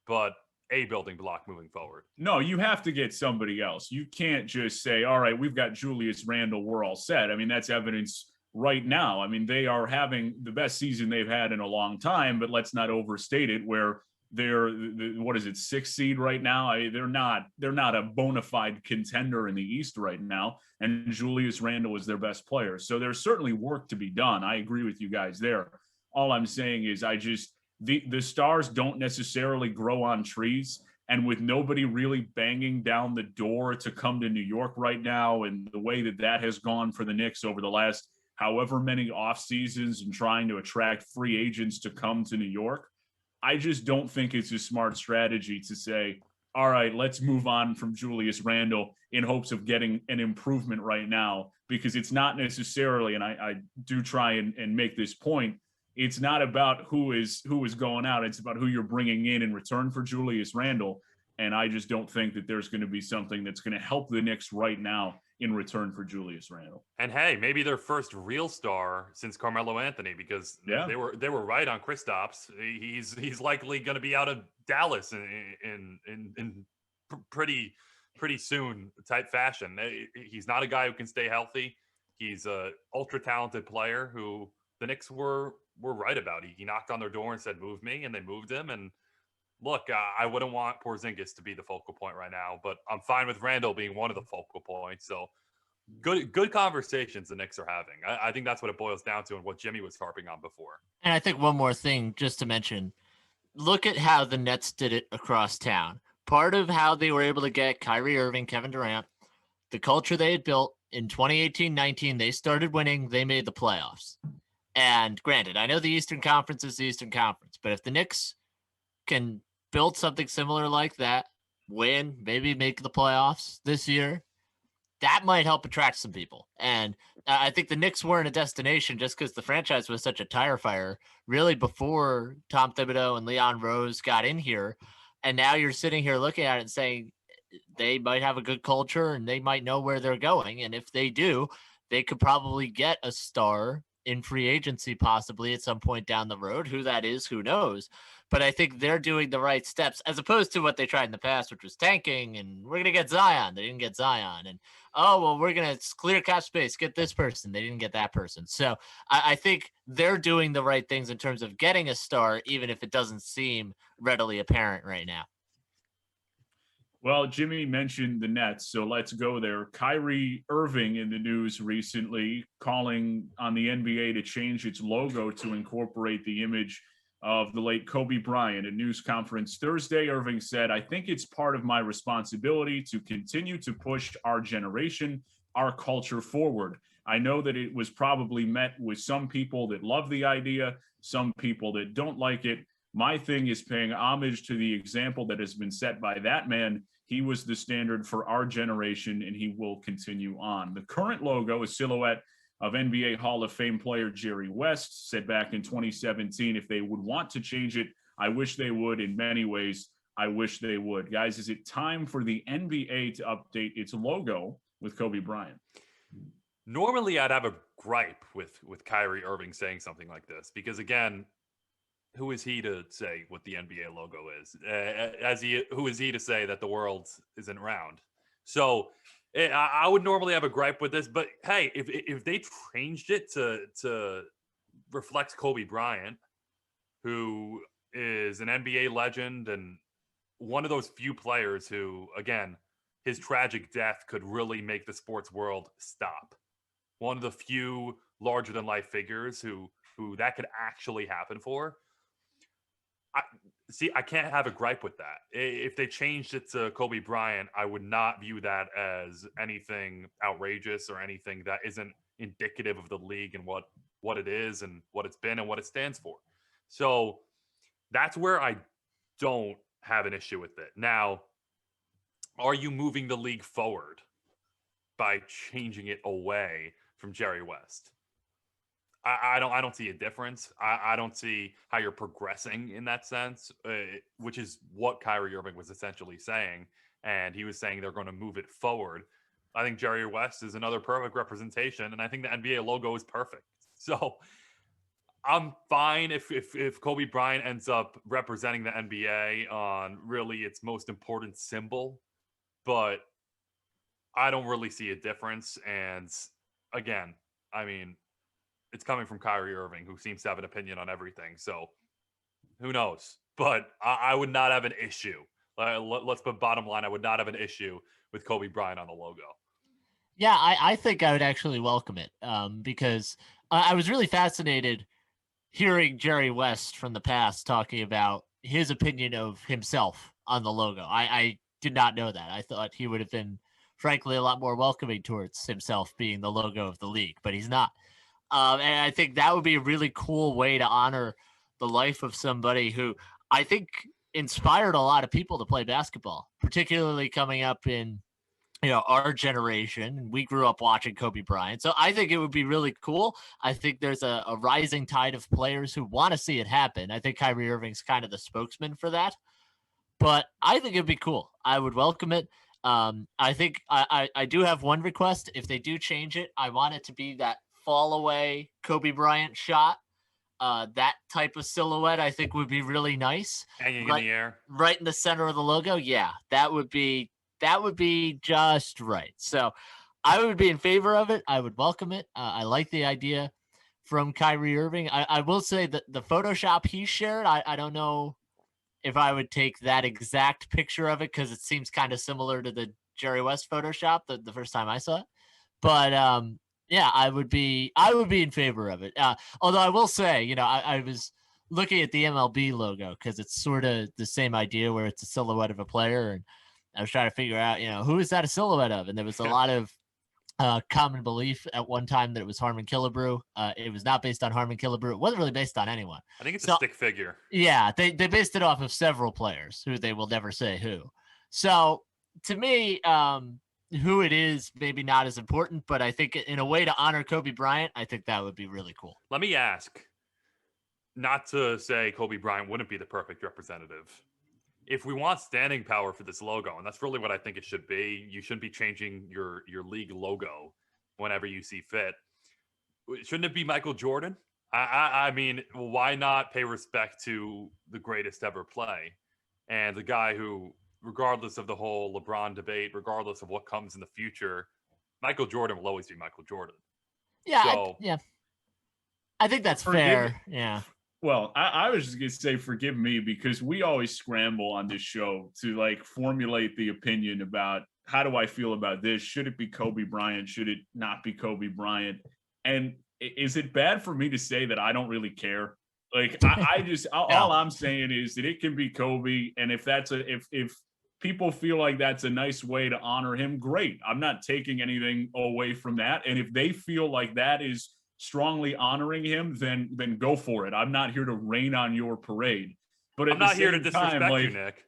but a building block moving forward. No, you have to get somebody else. You can't just say, all right, we've got Julius Randle, we're all set. I mean, that's evidence right now. I mean, they are having the best season they've had in a long time, but let's not overstate it, where what is it, 6th seed right now? They're not a bona fide contender in the East right now, and Julius Randle is their best player. So there's certainly work to be done. I agree with you guys there. All I'm saying is the stars don't necessarily grow on trees, and with nobody really banging down the door to come to New York right now, and the way that has gone for the Knicks over the last however many off seasons and trying to attract free agents to come to New York, I just don't think it's a smart strategy to say, all right, let's move on from Julius Randle in hopes of getting an improvement right now, because it's not necessarily, and I do try and make this point, it's not about who is going out. It's about who you're bringing in return for Julius Randle. And I just don't think that there's going to be something that's going to help the Knicks right now in return for Julius Randle. And hey, maybe their first real star since Carmelo Anthony, because they were right on Kristaps. He's likely going to be out of Dallas in pretty soon type fashion. He's not a guy who can stay healthy. He's a ultra talented player who the Knicks were right about. He knocked on their door and said, "Move me," and they moved him. And look, I wouldn't want Porzingis to be the focal point right now, but I'm fine with Randle being one of the focal points. So good conversations the Knicks are having. I think that's what it boils down to, and what Jimmy was harping on before. And I think one more thing just to mention, look at how the Nets did it across town. Part of how they were able to get Kyrie Irving, Kevin Durant, the culture they had built in 2018-19, they started winning, they made the playoffs. And granted, I know the Eastern Conference is the Eastern Conference, but if the Knicks can build something similar like that, win, maybe make the playoffs this year, that might help attract some people. And I think the Knicks weren't a destination just because the franchise was such a tire fire really before Tom Thibodeau and Leon Rose got in here. And now you're sitting here looking at it and saying they might have a good culture and they might know where they're going. And if they do, they could probably get a star in free agency possibly at some point down the road. Who that is, who knows? But I think they're doing the right steps as opposed to what they tried in the past, which was tanking and we're going to get Zion. They didn't get Zion. And, oh, well, we're going to clear cap space, get this person. They didn't get that person. So I think they're doing the right things in terms of getting a star, even if it doesn't seem readily apparent right now. Well, Jimmy mentioned the Nets, so let's go there. Kyrie Irving in the news recently, calling on the NBA to change its logo to incorporate the image of the late Kobe Bryant. At news conference Thursday, Irving said, "I think it's part of my responsibility to continue to push our generation, our culture forward. I know that it was probably met with some people that love the idea, some people that don't like it. My thing is paying homage to the example that has been set by that man. He was the standard for our generation, and he will continue on." The current logo, a silhouette of NBA Hall of Fame player Jerry West, said back in 2017, if they would want to change it, I wish they would. In many ways, I wish they would. Guys, is it time for the NBA to update its logo with Kobe Bryant? Normally, I'd have a gripe with Kyrie Irving saying something like this because, again, who is he to say what the NBA logo is? Who is he to say that the world isn't round? So I would normally have a gripe with this, but hey, if they changed it to reflect Kobe Bryant, who is an NBA legend and one of those few players who, again, his tragic death could really make the sports world stop. One of the few larger than life figures who that could actually happen for. I can't have a gripe with that. If they changed it to Kobe Bryant, I would not view that as anything outrageous or anything that isn't indicative of the league and what it is and what it's been and what it stands for. So that's where I don't have an issue with it. Now, are you moving the league forward by changing it away from Jerry West? I don't see a difference. I don't see how you're progressing in that sense, which is what Kyrie Irving was essentially saying. And he was saying they're going to move it forward. I think Jerry West is another perfect representation, and I think the NBA logo is perfect. So I'm fine if Kobe Bryant ends up representing the NBA on really its most important symbol, but I don't really see a difference. And again, I mean, it's coming from Kyrie Irving, who seems to have an opinion on everything. So Who knows? But I would not have an issue. Let's put bottom line. I would not have an issue with Kobe Bryant on the logo. Yeah, I think I would actually welcome it because I was really fascinated hearing Jerry West from the past talking about his opinion of himself on the logo. I did not know that. I thought he would have been, frankly, a lot more welcoming towards himself being the logo of the league, but he's not. And I think that would be a really cool way to honor the life of somebody who I think inspired a lot of people to play basketball, particularly coming up in our generation. We grew up watching Kobe Bryant. So I think it would be really cool. I think there's a rising tide of players who want to see it happen. I think Kyrie Irving's kind of the spokesman for that. But I think it'd be cool. I would welcome it. I think I do have one request. If they do change it, I want it to be that fall away Kobe Bryant shot. That type of silhouette I think would be really nice. Hanging in the air. Right in the center of the logo. Yeah, that would be just right. So I would be in favor of it. I would welcome it. I like the idea from Kyrie Irving. I will say that the Photoshop he shared, I don't know if I would take that exact picture of it because it seems kind of similar to the Jerry West Photoshop the first time I saw it. But yeah, I would be in favor of it. Although I will say, I was looking at the MLB logo because it's sort of the same idea where it's a silhouette of a player, and I was trying to figure out, who is that a silhouette of? And there was a lot of common belief at one time that it was Harmon Killebrew. It was not based on Harmon Killebrew. It wasn't really based on anyone. I think it's a stick figure. Yeah, they based it off of several players who they will never say who. So to me, who it is, maybe not as important, but I think in a way to honor Kobe Bryant, I think that would be really cool. Let me ask, not to say Kobe Bryant wouldn't be the perfect representative. If we want standing power for this logo, and that's really what I think it should be, you shouldn't be changing your league logo whenever you see fit. Shouldn't it be Michael Jordan? I mean, why not pay respect to the greatest ever play and the guy who, regardless of the whole LeBron debate, regardless of what comes in the future, Michael Jordan will always be Michael Jordan. Yeah, So, I think that's fair. Yeah. Well, I was just going to say, forgive me, because we always scramble on this show to formulate the opinion about how do I feel about this? Should it be Kobe Bryant? Should it not be Kobe Bryant? And is it bad for me to say that I don't really care? All I'm saying is that it can be Kobe. And if if people feel like that's a nice way to honor him, great. I'm not taking anything away from that. And if they feel like that is strongly honoring him, then go for it. I'm not here to rain on your parade. But I'm not here to disrespect you, Nick.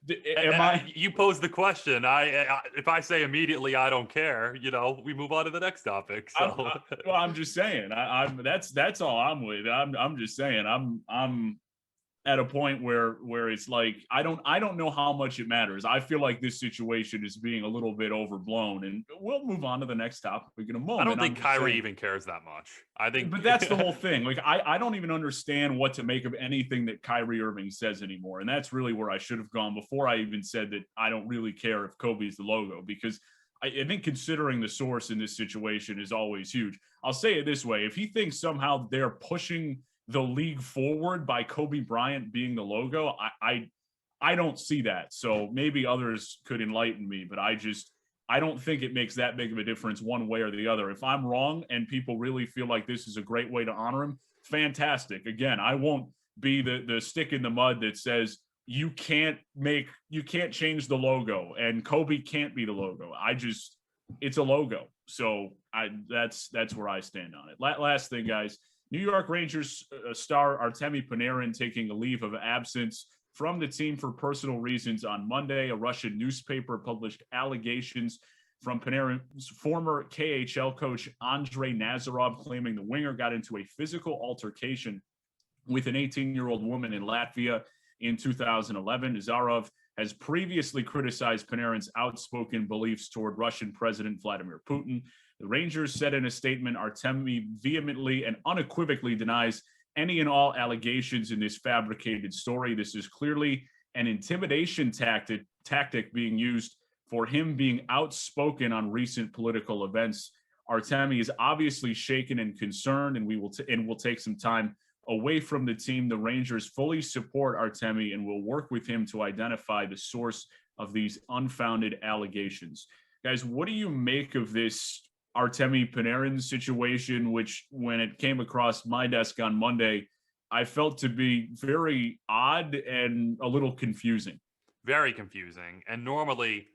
You posed the question. If I say immediately I don't care, we move on to the next topic. So I'm just saying. That's all I'm with. I'm just saying. I'm at a point where it's like I don't know how much it matters. I feel like this situation is being a little bit overblown, and we'll move on to the next topic in a moment. I don't think Kyrie even cares that much. But that's the whole thing. I don't even understand what to make of anything that Kyrie Irving says anymore, and that's really where I should have gone before I even said that I don't really care if Kobe's the logo, because I think considering the source in this situation is always huge. I'll say it this way: if he thinks somehow they're pushing the league forward by Kobe Bryant being the logo, I don't see that. So maybe others could enlighten me, but I don't think it makes that big of a difference one way or the other. If I'm wrong and people really feel like this is a great way to honor him, fantastic. Again, I won't be the stick in the mud that says you can't change the logo and Kobe can't be the logo. It's a logo. So that's where I stand on it. Last thing, guys. New York Rangers star Artemi Panarin taking a leave of absence from the team for personal reasons on Monday. A Russian newspaper published allegations from Panarin's former KHL coach Andrei Nazarov, claiming the winger got into a physical altercation with an 18-year-old woman in Latvia in 2011. Nazarov has previously criticized Panarin's outspoken beliefs toward Russian President Vladimir Putin. The Rangers said in a statement, Artemi vehemently and unequivocally denies any and all allegations in this fabricated story. This is clearly an intimidation tactic being used for him being outspoken on recent political events. Artemi is obviously shaken and concerned, and will take some time away from the team. The Rangers fully support Artemi and will work with him to identify the source of these unfounded allegations. Guys, what do you make of this Artemi Panarin situation, which when it came across my desk on Monday, I felt to be very odd and a little confusing? Very confusing. And normally,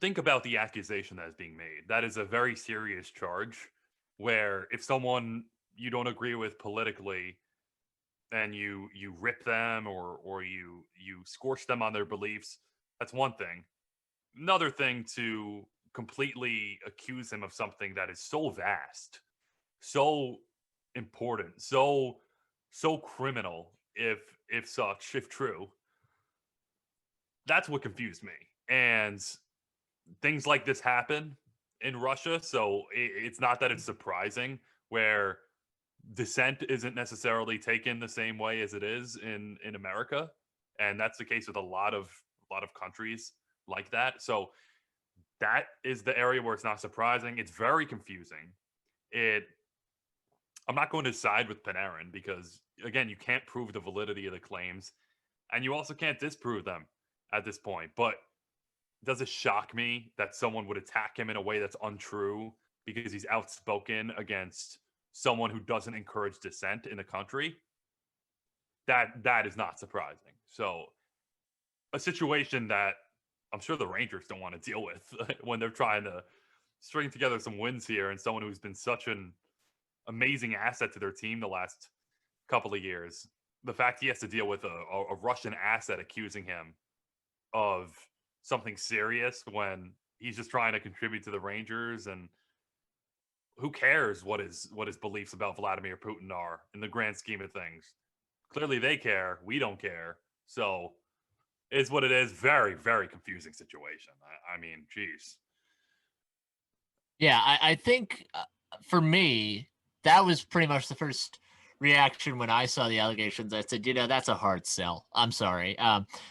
think about the accusation that is being made. That is a very serious charge where if someone you don't agree with politically and you rip them or you scorch them on their beliefs, that's one thing. Another thing to completely accuse him of something that is so vast, so important, so criminal, if true. That's what confused me. And things like this happen in Russia, so it's not that it's surprising where dissent isn't necessarily taken the same way as it is in America, and that's the case with a lot of countries like that. So that is the area where it's not surprising. It's very confusing. I'm not going to side with Panarin because, again, you can't prove the validity of the claims, and you also can't disprove them at this point. But does it shock me that someone would attack him in a way that's untrue because he's outspoken against someone who doesn't encourage dissent in the country? That is not surprising. So a situation that I'm sure the Rangers don't want to deal with when they're trying to string together some wins here, and someone who's been such an amazing asset to their team the last couple of years. The fact he has to deal with a Russian asset accusing him of something serious when he's just trying to contribute to the Rangers, and who cares what his beliefs about Vladimir Putin are in the grand scheme of things? Clearly they care. We don't care. So it's what it is. Very, very confusing situation. I mean, geez. Yeah, I think for me, that was pretty much the first reaction when I saw the allegations. I said, that's a hard sell. I'm sorry.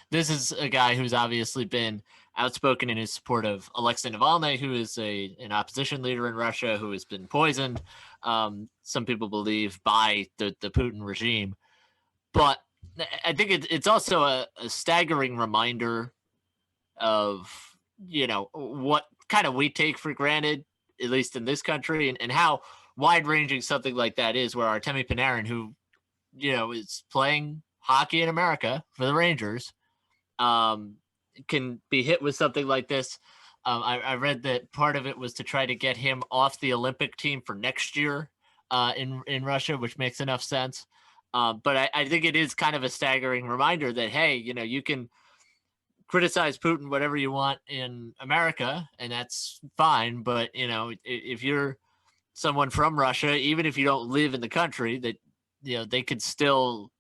This is a guy who's obviously been outspoken in his support of Alexei Navalny, who is an opposition leader in Russia who has been poisoned, some people believe, by the Putin regime. But I think it's also a staggering reminder of, what kind of we take for granted, at least in this country, and how wide-ranging something like that is, where Artemi Panarin, who, is playing hockey in America for the Rangers, can be hit with something like this. I read that part of it was to try to get him off the Olympic team for next year in Russia, which makes enough sense. But I think it is kind of a staggering reminder that, hey, you can criticize Putin whatever you want in America, and that's fine. But, if you're someone from Russia, even if you don't live in the country, that, they could still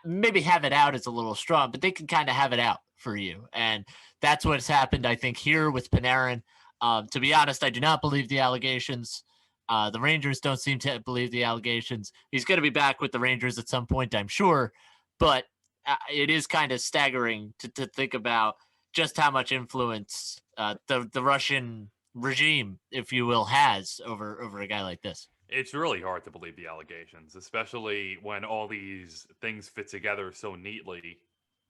maybe have it out is a little strong, but they can kind of have it out for you. And that's what's happened, I think, here with Panarin. To be honest, I do not believe the allegations. The Rangers don't seem to believe the allegations. He's going to be back with the Rangers at some point, I'm sure. But it is kind of staggering to think about just how much influence the Russian regime, if you will, has over a guy like this. It's really hard to believe the allegations, especially when all these things fit together so neatly,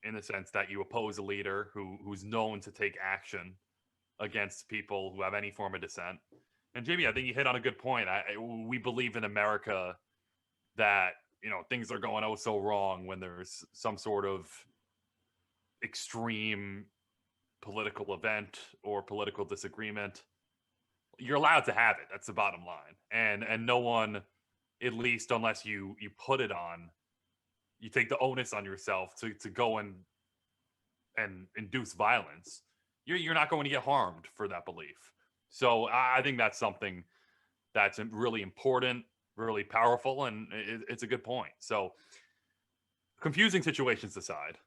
in the sense that you oppose a leader who's known to take action against people who have any form of dissent. And Jimmy, I think you hit on a good point. We believe in America that, things are going oh so wrong when there's some sort of extreme political event or political disagreement. You're allowed to have it. That's the bottom line. And no one, at least unless you put it on, you take the onus on yourself to go and induce violence. You're not going to get harmed for that belief. So I think that's something that's really important, really powerful, and it's a good point. So confusing situations aside,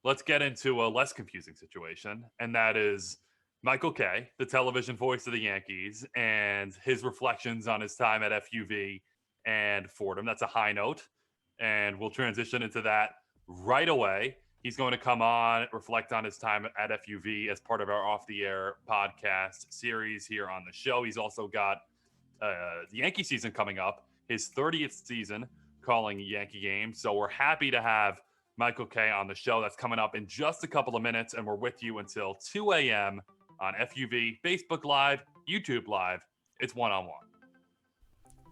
let's get into a less confusing situation, and that is Michael Kay, the television voice of the Yankees, and his reflections on his time at FUV and Fordham. That's a high note, and we'll transition into that right away. He's going to come on, reflect on his time at FUV as part of our Off the Air podcast series here on the show. He's also got the Yankee season coming up, his 30th season calling Yankee games. So we're happy to have Michael Kay on the show. That's coming up in just a couple of minutes, and we're with you until 2 a.m. on FUV, Facebook Live, YouTube Live. It's one-on-one.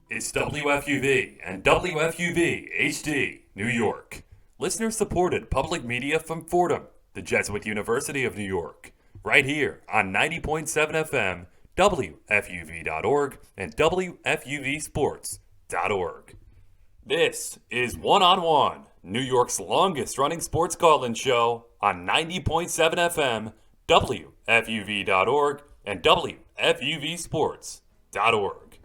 It's WFUV and WFUV HD, New York. Listener-supported public media from Fordham, the Jesuit University of New York. Right here on 90.7 FM, WFUV.org, and WFUVSports.org. This is One-on-One, New York's longest-running sports call-in show on 90.7 FM, WFUV.org, and WFUVSports.org.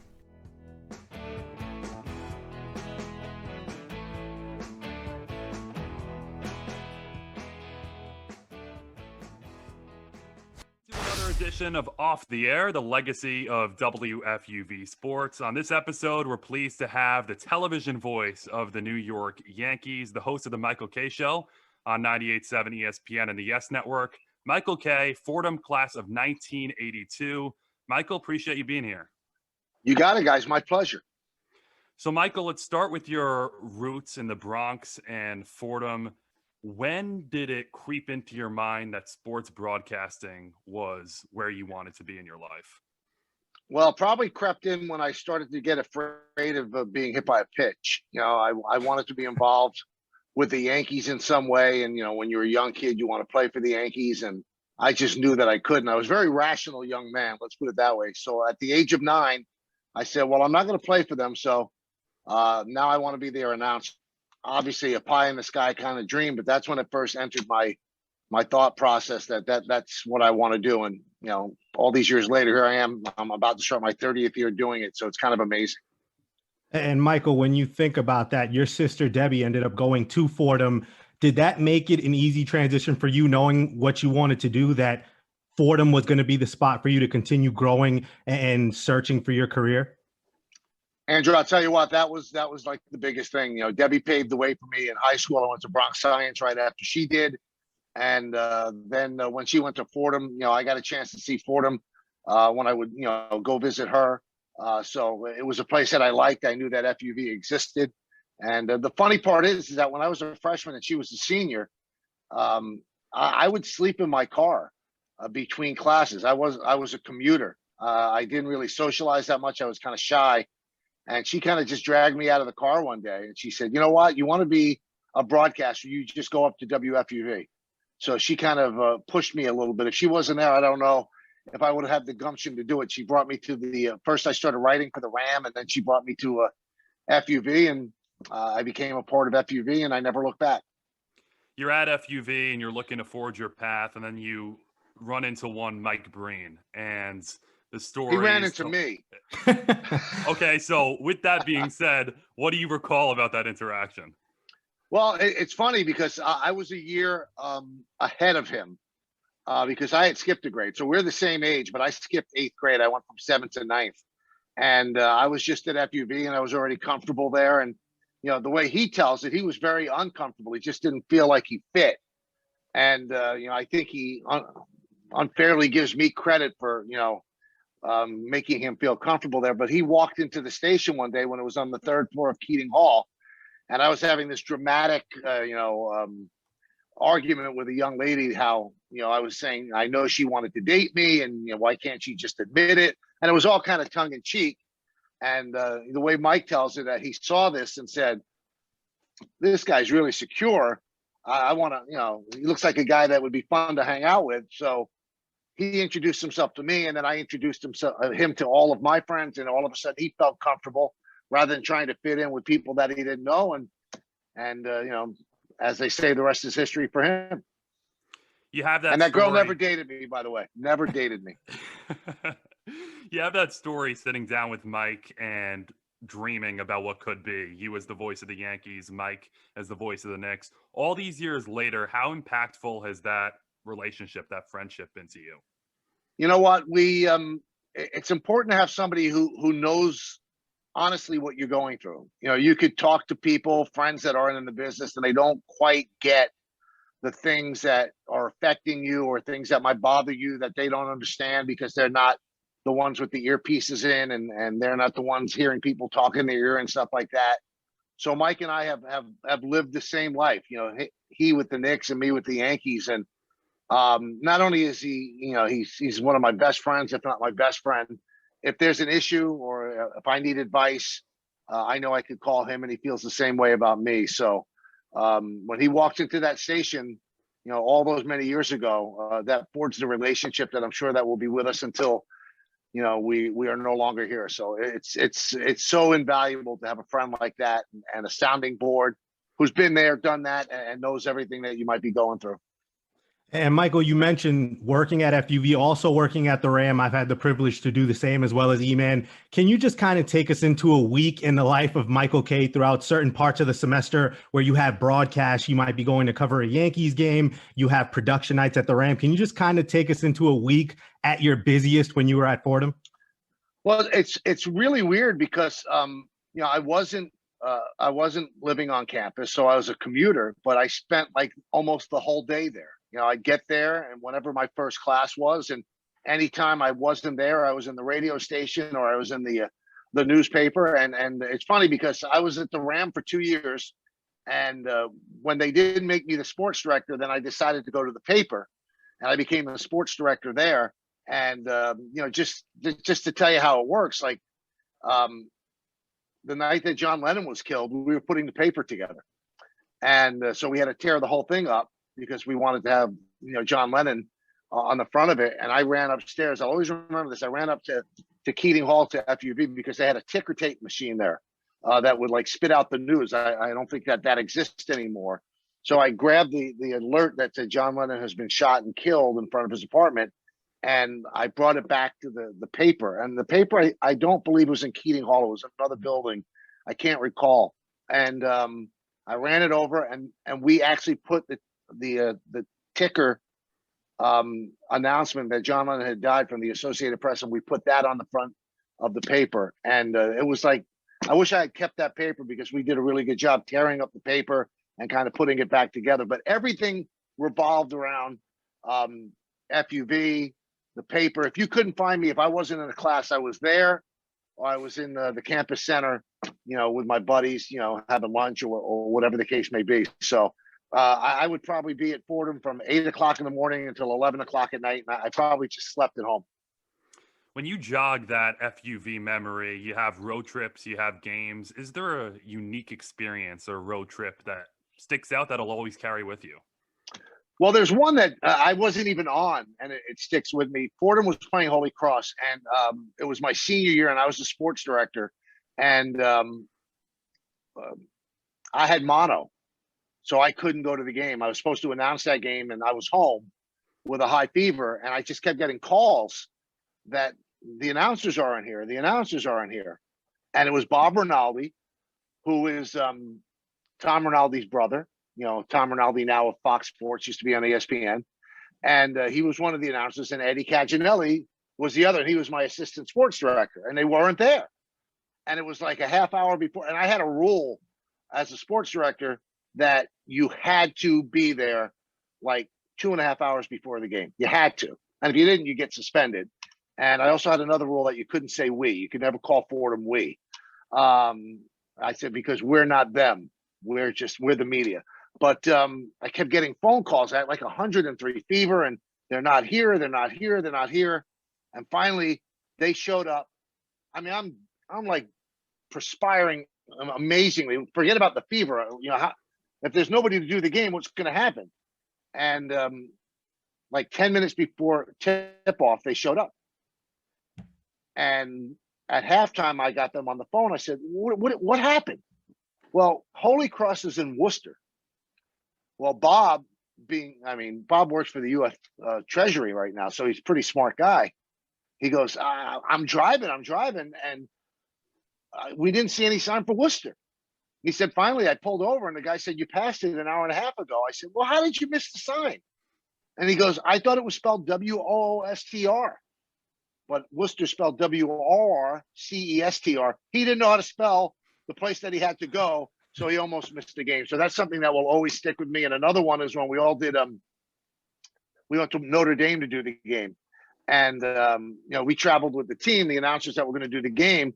Edition of Off the Air, the legacy of WFUV Sports. On this episode, we're pleased to have the television voice of the New York Yankees, the host of the Michael Kay Show on 98.7 ESPN and the Yes Network. Michael Kay, Fordham class of 1982. Michael, appreciate you being here. You got it, guys. My pleasure. So, Michael, let's start with your roots in the Bronx and Fordham. When did it creep into your mind that sports broadcasting was where you wanted to be in your life? Well, probably crept in when I started to get afraid of being hit by a pitch. I wanted to be involved with the Yankees in some way. And, when you're a young kid, you want to play for the Yankees. And I just knew that I couldn't. I was a very rational young man, let's put it that way. So at the age of 9, I said, well, I'm not going to play for them. So now I want to be their announcer. Obviously a pie in the sky kind of dream, but that's when it first entered my thought process that's what I want to do. And, all these years later, here I am, I'm about to start my 30th year doing it. So it's kind of amazing. And Michael, when you think about that, your sister Debbie ended up going to Fordham. Did that make it an easy transition for you, knowing what you wanted to do, that Fordham was going to be the spot for you to continue growing and searching for your career? Andrew, I'll tell you what, that was like the biggest thing. Debbie paved the way for me in high school. I went to Bronx Science right after she did. And then when she went to Fordham, I got a chance to see Fordham when I would, go visit her. So it was a place that I liked. I knew that FUV existed. And the funny part is that when I was a freshman and she was a senior, I would sleep in my car between classes. I was a commuter. I didn't really socialize that much. I was kind of shy. And she kind of just dragged me out of the car one day. And she said, you know what? You want to be a broadcaster, you just go up to WFUV. So she kind of pushed me a little bit. If she wasn't there, I don't know if I would have had the gumption to do it. She brought me to the first I started writing for the Ram, and then she brought me to FUV, and I became a part of FUV, and I never looked back. You're at FUV, and you're looking to forge your path, and then you run into one Mike Breen, and the story. He ran into me. Okay, so with that being said, what do you recall about that interaction? Well, it's funny because I was a year ahead of him because I had skipped a grade. So we're the same age, but I skipped 8th grade. I went from 7th to 9th. And I was just at FUV, and I was already comfortable there. And, the way he tells it, he was very uncomfortable. He just didn't feel like he fit. And, I think he unfairly gives me credit for, making him feel comfortable there. But he walked into the station one day when it was on the 3rd floor of Keating Hall, and I was having this dramatic argument with a young lady, how I was saying I know she wanted to date me, and why can't she just admit it? And it was all kind of tongue in cheek. And the way Mike tells it, that he saw this and said, this guy's really secure. I want to, he looks like a guy that would be fun to hang out with. So he introduced himself to me, and then I introduced him to all of my friends, and all of a sudden he felt comfortable rather than trying to fit in with people that he didn't know. And as they say, the rest is history for him. You have that, and that story. Girl never dated me, by the way. Never dated me. You have that story sitting down with Mike and dreaming about what could be. You as the voice of the Yankees, Mike as the voice of the Knicks. All these years later, how impactful has that relationship, that friendship been to you? You know what? It's important to have somebody who knows honestly what you're going through. You could talk to people, friends that aren't in the business, and they don't quite get the things that are affecting you or things that might bother you that they don't understand because they're not the ones with the earpieces in, and they're not the ones hearing people talk in their ear and stuff like that. So Mike and I have lived the same life. He with the Knicks and me with the Yankees. And not only is he, he's one of my best friends, if not my best friend. If there's an issue or if I need advice, I know I could call him, and he feels the same way about me. So when he walked into that station, all those many years ago, that forged a relationship that I'm sure that will be with us until we are no longer here. So it's so invaluable to have a friend like that and a sounding board who's been there, done that, and knows everything that you might be going through. And Michael, you mentioned working at FUV, also working at the Ram. I've had the privilege to do the same, as well as E-Man. Can you just kind of take us into a week in the life of Michael Kay throughout certain parts of the semester where you have broadcasts, you might be going to cover a Yankees game, you have production nights at the Ram. Can you just kind of take us into a week at your busiest when you were at Fordham? Well, it's really weird because I wasn't living on campus, so I was a commuter, but I spent like almost the whole day there. I'd get there, and whenever my first class was, and anytime I wasn't there, I was in the radio station or I was in the newspaper. And it's funny because I was at the Ram for 2 years, and when they didn't make me the sports director, then I decided to go to the paper, and I became the sports director there. And just to tell you how it works, like the night that John Lennon was killed, we were putting the paper together, and so we had to tear the whole thing up because we wanted to have John Lennon on the front of it. And I ran upstairs. I'll always remember this. I ran up to Keating Hall to FUV because they had a ticker tape machine there that would like spit out the news. I don't think that exists anymore. So I grabbed the alert that said John Lennon has been shot and killed in front of his apartment, and I brought it back to the paper. And the paper, I don't believe was in Keating Hall. It was another building. I can't recall. And I ran it over, and we actually put the ticker announcement that John Lennon had died from the Associated Press, and we put that on the front of the paper. And it was like, I wish I had kept that paper because we did a really good job tearing up the paper and kind of putting it back together. But everything revolved around FUV, the paper. If you couldn't find me, if I wasn't in a class, I was there, or I was in the campus center, with my buddies, having lunch or whatever the case may be. So I would probably be at Fordham from 8 o'clock in the morning until 11 o'clock at night. And I probably just slept at home. When you jog that FUV memory, you have road trips, you have games. Is there a unique experience or road trip that sticks out that'll always carry with you? Well, there's one that I wasn't even on, and it sticks with me. Fordham was playing Holy Cross, and it was my senior year, and I was the sports director. And I had mono, so I couldn't go to the game. I was supposed to announce that game, and I was home with a high fever, and I just kept getting calls that the announcers aren't here. The announcers aren't here. And it was Bob Rinaldi, who is Tom Rinaldi's brother. Tom Rinaldi, now of Fox Sports, used to be on ESPN. And he was one of the announcers, and Eddie Caginelli was the other. And he was my assistant sports director, and they weren't there. And it was like a half hour before. And I had a rule as a sports director that you had to be there like 2.5 hours before the game. You had to. And if you didn't, you get suspended. And I also had another rule that you couldn't say we. You could never call Fordham we. I said, because we're not them. We're the media. But I kept getting phone calls. I had like 103 fever, and they're not here. They're not here. They're not here. And finally, they showed up. I mean, I'm like perspiring amazingly. Forget about the fever. If there's nobody to do the game, what's going to happen? And like 10 minutes before tip-off, they showed up. And at halftime, I got them on the phone. I said, what happened? Well, Holy Cross is in Worcester. Well, Bob works for the U.S. Treasury right now, so he's a pretty smart guy. He goes, I'm driving, and we didn't see any sign for Worcester. He said, finally, I pulled over, and the guy said, you passed it an hour and a half ago. I said, well, how did you miss the sign? And he goes, I thought it was spelled W-O-O-S-T-R, but Worcester spelled W-O-R-C-E-S-T-R. He didn't know how to spell the place that he had to go, so he almost missed the game. So that's something that will always stick with me. And another one is when we all did, we went to Notre Dame to do the game. And, we traveled with the team, the announcers that were going to do the game.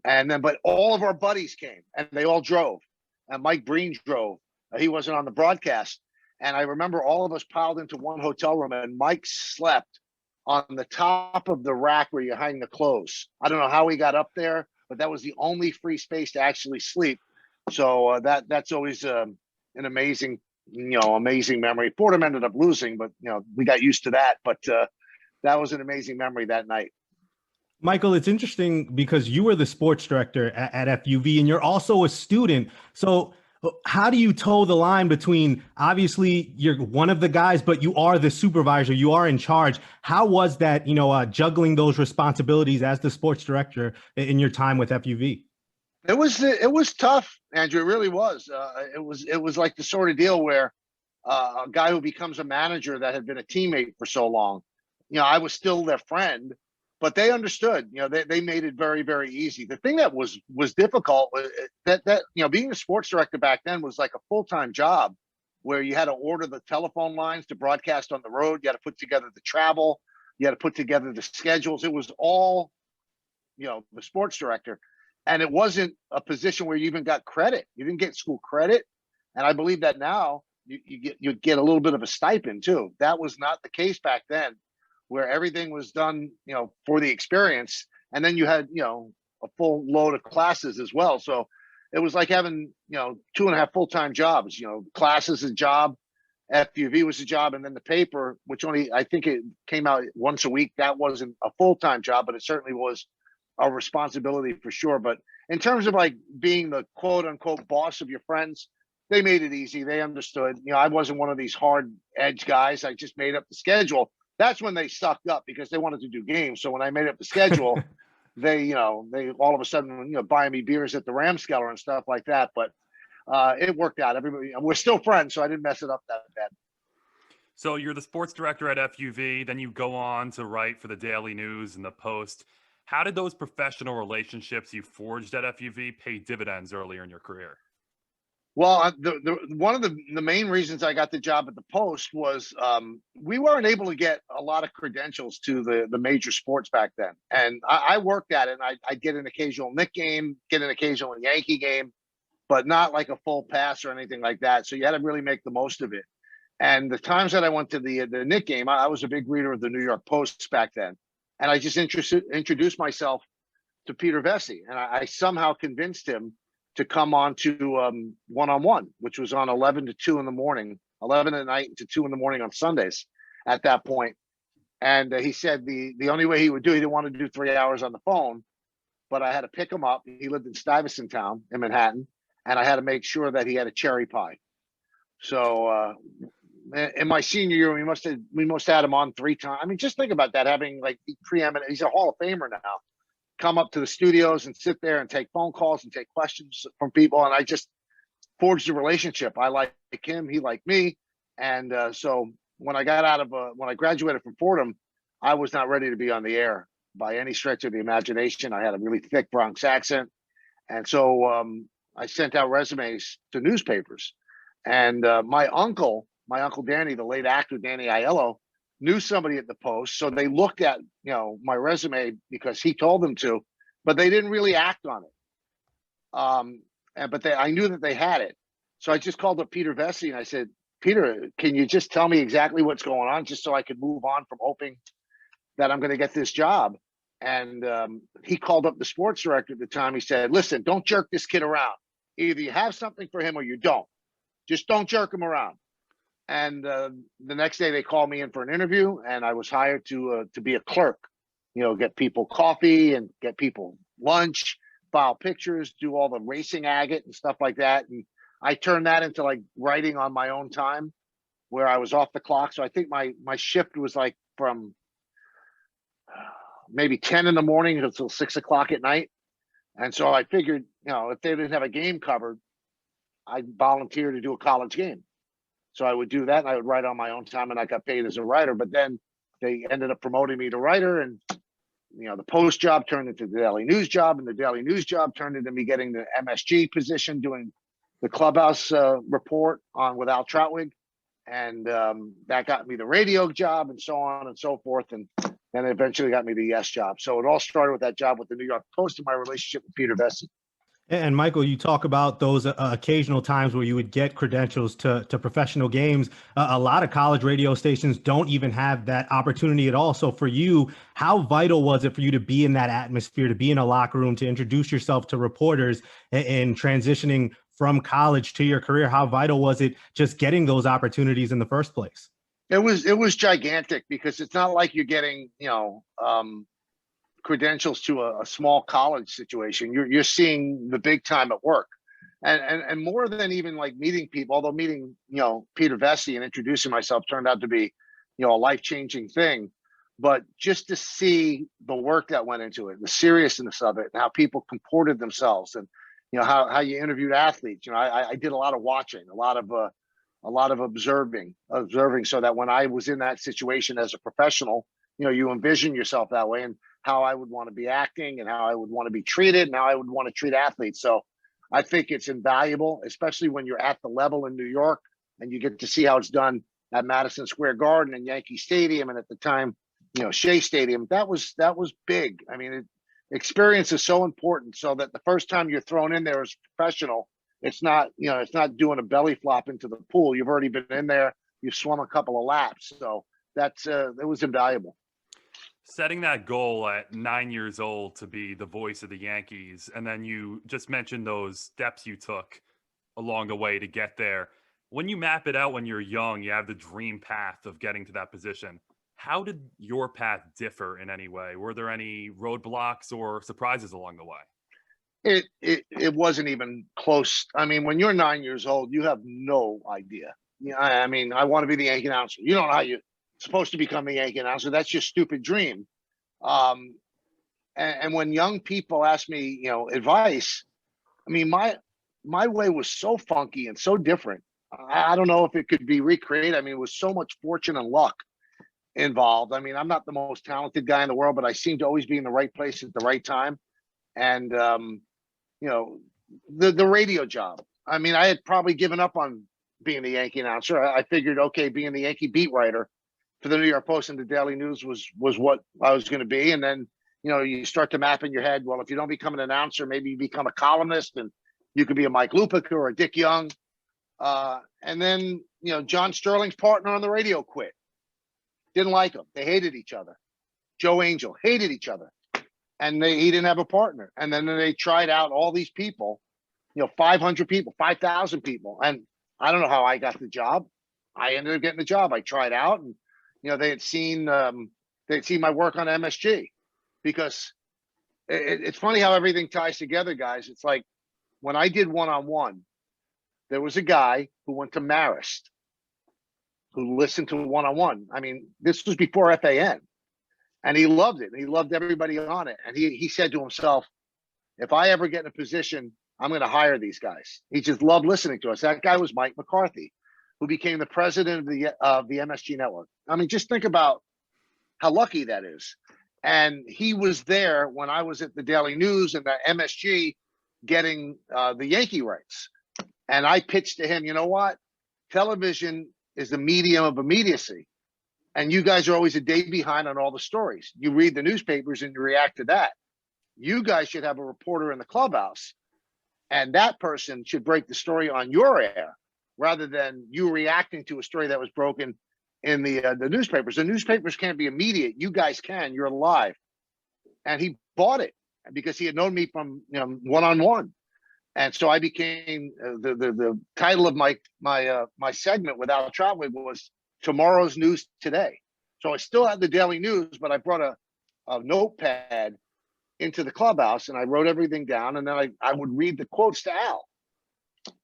And then, but all of our buddies came, and they all drove. and Mike Breen drove. He wasn't on the broadcast. And I remember all of us piled into one hotel room, and Mike slept on the top of the rack where you hang the clothes. I don't know how he got up there, but that was the only free space to actually sleep. So that's always an amazing memory. Fordham ended up losing, but we got used to that. But that was an amazing memory that night. Michael, it's interesting because you were the sports director at FUV, and you're also a student. So how do you toe the line between, obviously you're one of the guys, but you are the supervisor, you are in charge. How was that, juggling those responsibilities as the sports director in your time with FUV? It was tough, Andrew. It really was. It was like the sort of deal where a guy who becomes a manager that had been a teammate for so long, I was still their friend, but they understood. They made it very, very easy. The thing that was difficult was that being a sports director back then was like a full-time job, where you had to order the telephone lines to broadcast on the road. You had to put together the travel. You had to put together the schedules. It was all, the sports director. And it wasn't a position where you even got credit. You didn't get school credit. And I believe that now you get a little bit of a stipend too. That was not the case back then, where everything was done, for the experience. And then you had, a full load of classes as well. So it was like having, 2.5 full-time jobs. Classes a job, FUV was a job, and then the paper, which I think it came out once a week. That wasn't a full-time job, but it certainly was a responsibility for sure. But in terms of like being the quote unquote boss of your friends, they made it easy. They understood. I wasn't one of these hard edge guys. I just made up the schedule. That's when they sucked up, because they wanted to do games. So when I made up the schedule, they all of a sudden, buying me beers at the Ramskeller and stuff like that. But it worked out. We're still friends, so I didn't mess it up that bad. So you're the sports director at FUV, then you go on to write for the Daily News and the Post. How did those professional relationships you forged at FUV pay dividends earlier in your career? Well, one of the main reasons I got the job at the Post was we weren't able to get a lot of credentials to the major sports back then. And I worked at it, and I'd get an occasional Knick game, get an occasional Yankee game, but not like a full pass or anything like that. So you had to really make the most of it. And the times that I went to the Knick game, I was a big reader of the New York Post back then. And I just introduced myself to Peter Vesey, and I somehow convinced him to come on to one-on-one, which was on 11 to 2 in the morning, 11 at night to 2 in the morning on Sundays at that point. And he said the only way he would do, he didn't want to do 3 hours on the phone, but I had to pick him up. He lived in Stuyvesant Town in Manhattan, and I had to make sure that he had a cherry pie. So in my senior year, we must have had him on 3 times. I mean, just think about that, having like preeminent, he's a Hall of Famer now, come up to the studios and sit there and take phone calls and take questions from people. And I just forged a relationship. I like him, he liked me. And so when I graduated from Fordham, I was not ready to be on the air by any stretch of the imagination. I had a really thick Bronx accent. And so I sent out resumes to newspapers. And my uncle Danny, the late actor Danny Aiello, knew somebody at the Post. So they looked at, my resume because he told them to, but they didn't really act on it. But I knew that they had it. So I just called up Peter Vesey and I said, Peter, can you just tell me exactly what's going on, just so I could move on from hoping that I'm going to get this job? And he called up the sports director at the time. He said, listen, don't jerk this kid around. Either you have something for him or you don't. Just don't jerk him around. And the next day they called me in for an interview, and I was hired to be a clerk, get people coffee and get people lunch, file pictures, do all the racing agate and stuff like that. And I turned that into like writing on my own time, where I was off the clock. So I think my shift was like from maybe 10 in the morning until 6 o'clock at night. And so I figured, if they didn't have a game covered, I'd volunteer to do a college game. So I would do that, and I would write on my own time, and I got paid as a writer. But then they ended up promoting me to writer, and the Post job turned into the Daily News job, and the Daily News job turned into me getting the MSG position, doing the clubhouse report on with Al Troutwig, and that got me the radio job, and so on and so forth, and then it eventually got me the Yes job. So it all started with that job with the New York Post and my relationship with Peter Vesey. And Michael, you talk about those occasional times where you would get credentials to professional games. A lot of college radio stations don't even have that opportunity at all. So for you, how vital was it for you to be in that atmosphere, to be in a locker room, to introduce yourself to reporters and transitioning from college to your career? How vital was it just getting those opportunities in the first place? It was gigantic because it's not like you're getting, credentials to a small college situation. You're seeing the big time at work, and more than even like meeting people. Although meeting Peter Vesey and introducing myself turned out to be a life-changing thing, but just to see the work that went into it, the seriousness of it, and how people comported themselves, and how you interviewed athletes. I did a lot of watching, a lot of observing, so that when I was in that situation as a professional, you envision yourself that way, and how I would want to be acting and how I would want to be treated and how I would want to treat athletes. So I think it's invaluable, especially when you're at the level in New York and you get to see how it's done at Madison Square Garden and Yankee Stadium. And at the time, Shea Stadium, that was big. I mean, experience is so important, so that the first time you're thrown in there as a professional, it's not doing a belly flop into the pool. You've already been in there. You've swum a couple of laps. So it was invaluable. Setting that goal at 9 years old to be the voice of the Yankees, and then you just mentioned those steps you took along the way to get there. When you map it out when you're young, you have the dream path of getting to that position. How did your path differ in any way? Were there any roadblocks or surprises along the way? It wasn't even close. I mean, when you're 9 years old, you have no idea. I mean, I want to be the Yankee announcer. You don't know how you're supposed to become a Yankee announcer. That's your stupid dream. And when young people ask me, advice, I mean, my way was so funky and so different. I don't know if it could be recreated. I mean, it was so much fortune and luck involved. I mean, I'm not the most talented guy in the world, but I seem to always be in the right place at the right time. And, the radio job. I mean, I had probably given up on being the Yankee announcer. I figured, okay, being the Yankee beat writer for the New York Post and the Daily News was what I was going to be. And then, you start to map in your head, well, if you don't become an announcer, maybe you become a columnist, and you could be a Mike Lupica or a Dick Young. And then, John Sterling's partner on the radio quit. Didn't like him. They hated each other. Joe Angel hated each other. And he didn't have a partner. And then they tried out all these people, 500 people, 5,000 people. And I don't know how I got the job. I ended up getting the job. I tried out, and they had seen my work on MSG, because it's funny how everything ties together, guys. It's like when I did one-on-one, there was a guy who went to Marist who listened to one-on-one. I mean, this was before FAN, and he loved it. And he loved everybody on it. And he said to himself, if I ever get in a position, I'm going to hire these guys. He just loved listening to us. That guy was Mike McCarthy, who became the president of the MSG network. I mean, just think about how lucky that is. And he was there when I was at the Daily News and the MSG getting the Yankee rights. And I pitched to him, you know what? Television is the medium of immediacy. And you guys are always a day behind on all the stories. You read the newspapers and you react to that. You guys should have a reporter in the clubhouse, and that person should break the story on your air, rather than you reacting to a story that was broken in the newspapers. The newspapers can't be immediate. You guys can. You're alive. And he bought it because he had known me from one-on-one. And so I became the title of my segment without traveling was Tomorrow's News Today. So I still had the Daily News, but I brought a notepad into the clubhouse, and I wrote everything down, and then I would read the quotes to Al.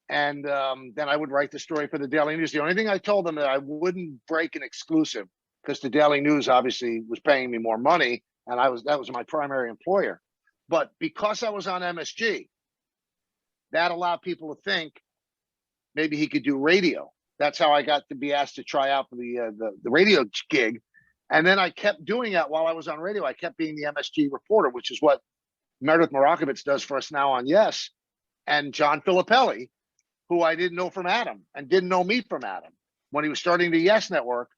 And then I would write the story for the Daily News. The only thing I told them that I wouldn't break an exclusive, because the Daily News obviously was paying me more money, and that was my primary employer. But because I was on MSG, that allowed people to think maybe he could do radio. That's how I got to be asked to try out for the radio gig. And then I kept doing that while I was on radio. I kept being the MSG reporter, which is what Meredith Marakovitz does for us now on Yes. And John Filippelli, who I didn't know from Adam and didn't know me from Adam, when he was starting the Yes Network,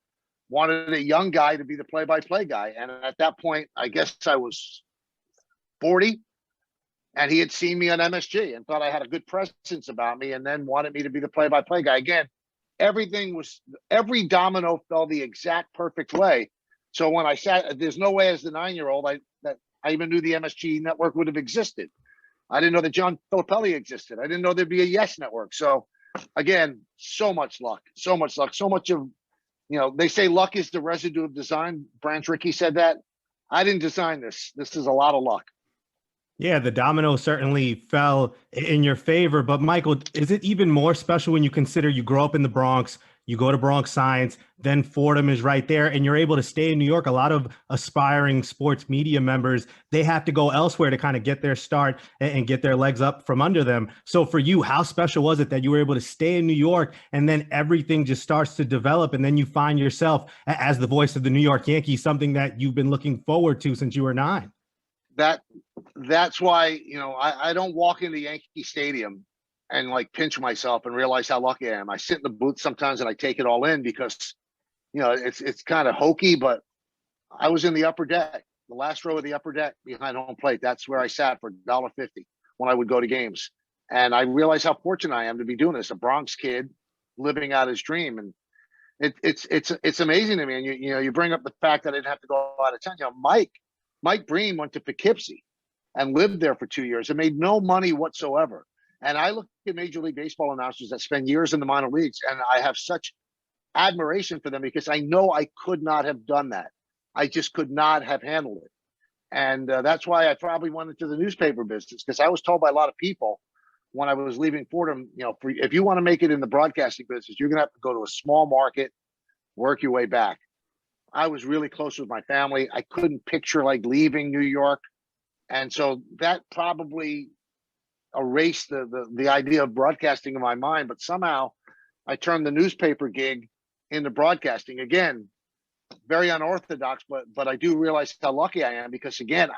wanted a young guy to be the play-by-play guy. And at that point, I guess I was 40. And he had seen me on MSG and thought I had a good presence about me, and then wanted me to be the play-by-play guy. Again, every domino fell the exact perfect way. So when I sat, there's no way as the 9-year-old that I even knew the MSG network would have existed. I didn't know that John Filippelli existed. I didn't know there'd be a Yes network. So again, so much luck, so much of, they say luck is the residue of design. Branch Rickey said that. I didn't design this. This is a lot of luck. Yeah, the domino certainly fell in your favor. But Michael, is it even more special when you consider you grow up in the Bronx, you go to Bronx Science, then Fordham is right there, and you're able to stay in New York? A lot of aspiring sports media members, they have to go elsewhere to kind of get their start and get their legs up from under them. So for you, how special was it that you were able to stay in New York and then everything just starts to develop and then you find yourself as the voice of the New York Yankees, something that you've been looking forward to since you were 9? That's why, I don't walk into Yankee Stadium and like pinch myself and realize how lucky I am. I sit in the booth sometimes and I take it all in because, it's kind of hokey, but I was in the upper deck, the last row of the upper deck behind home plate. That's where I sat for $1.50 when I would go to games. And I realized how fortunate I am to be doing this, a Bronx kid living out his dream. And it's amazing to me. And you bring up the fact that I didn't have to go out of town. Mike Breen went to Poughkeepsie and lived there for 2 years and made no money whatsoever. And I look at Major League Baseball announcers that spend years in the minor leagues, and I have such admiration for them because I know I could not have done that. I just could not have handled it. And that's why I probably went into the newspaper business, because I was told by a lot of people when I was leaving Fordham, if you want to make it in the broadcasting business, you're going to have to go to a small market, work your way back. I was really close with my family. I couldn't picture like leaving New York. And so that probably erased the idea of broadcasting in my mind. But somehow I turned the newspaper gig into broadcasting. Again, very unorthodox, but I do realize how lucky I am because, again,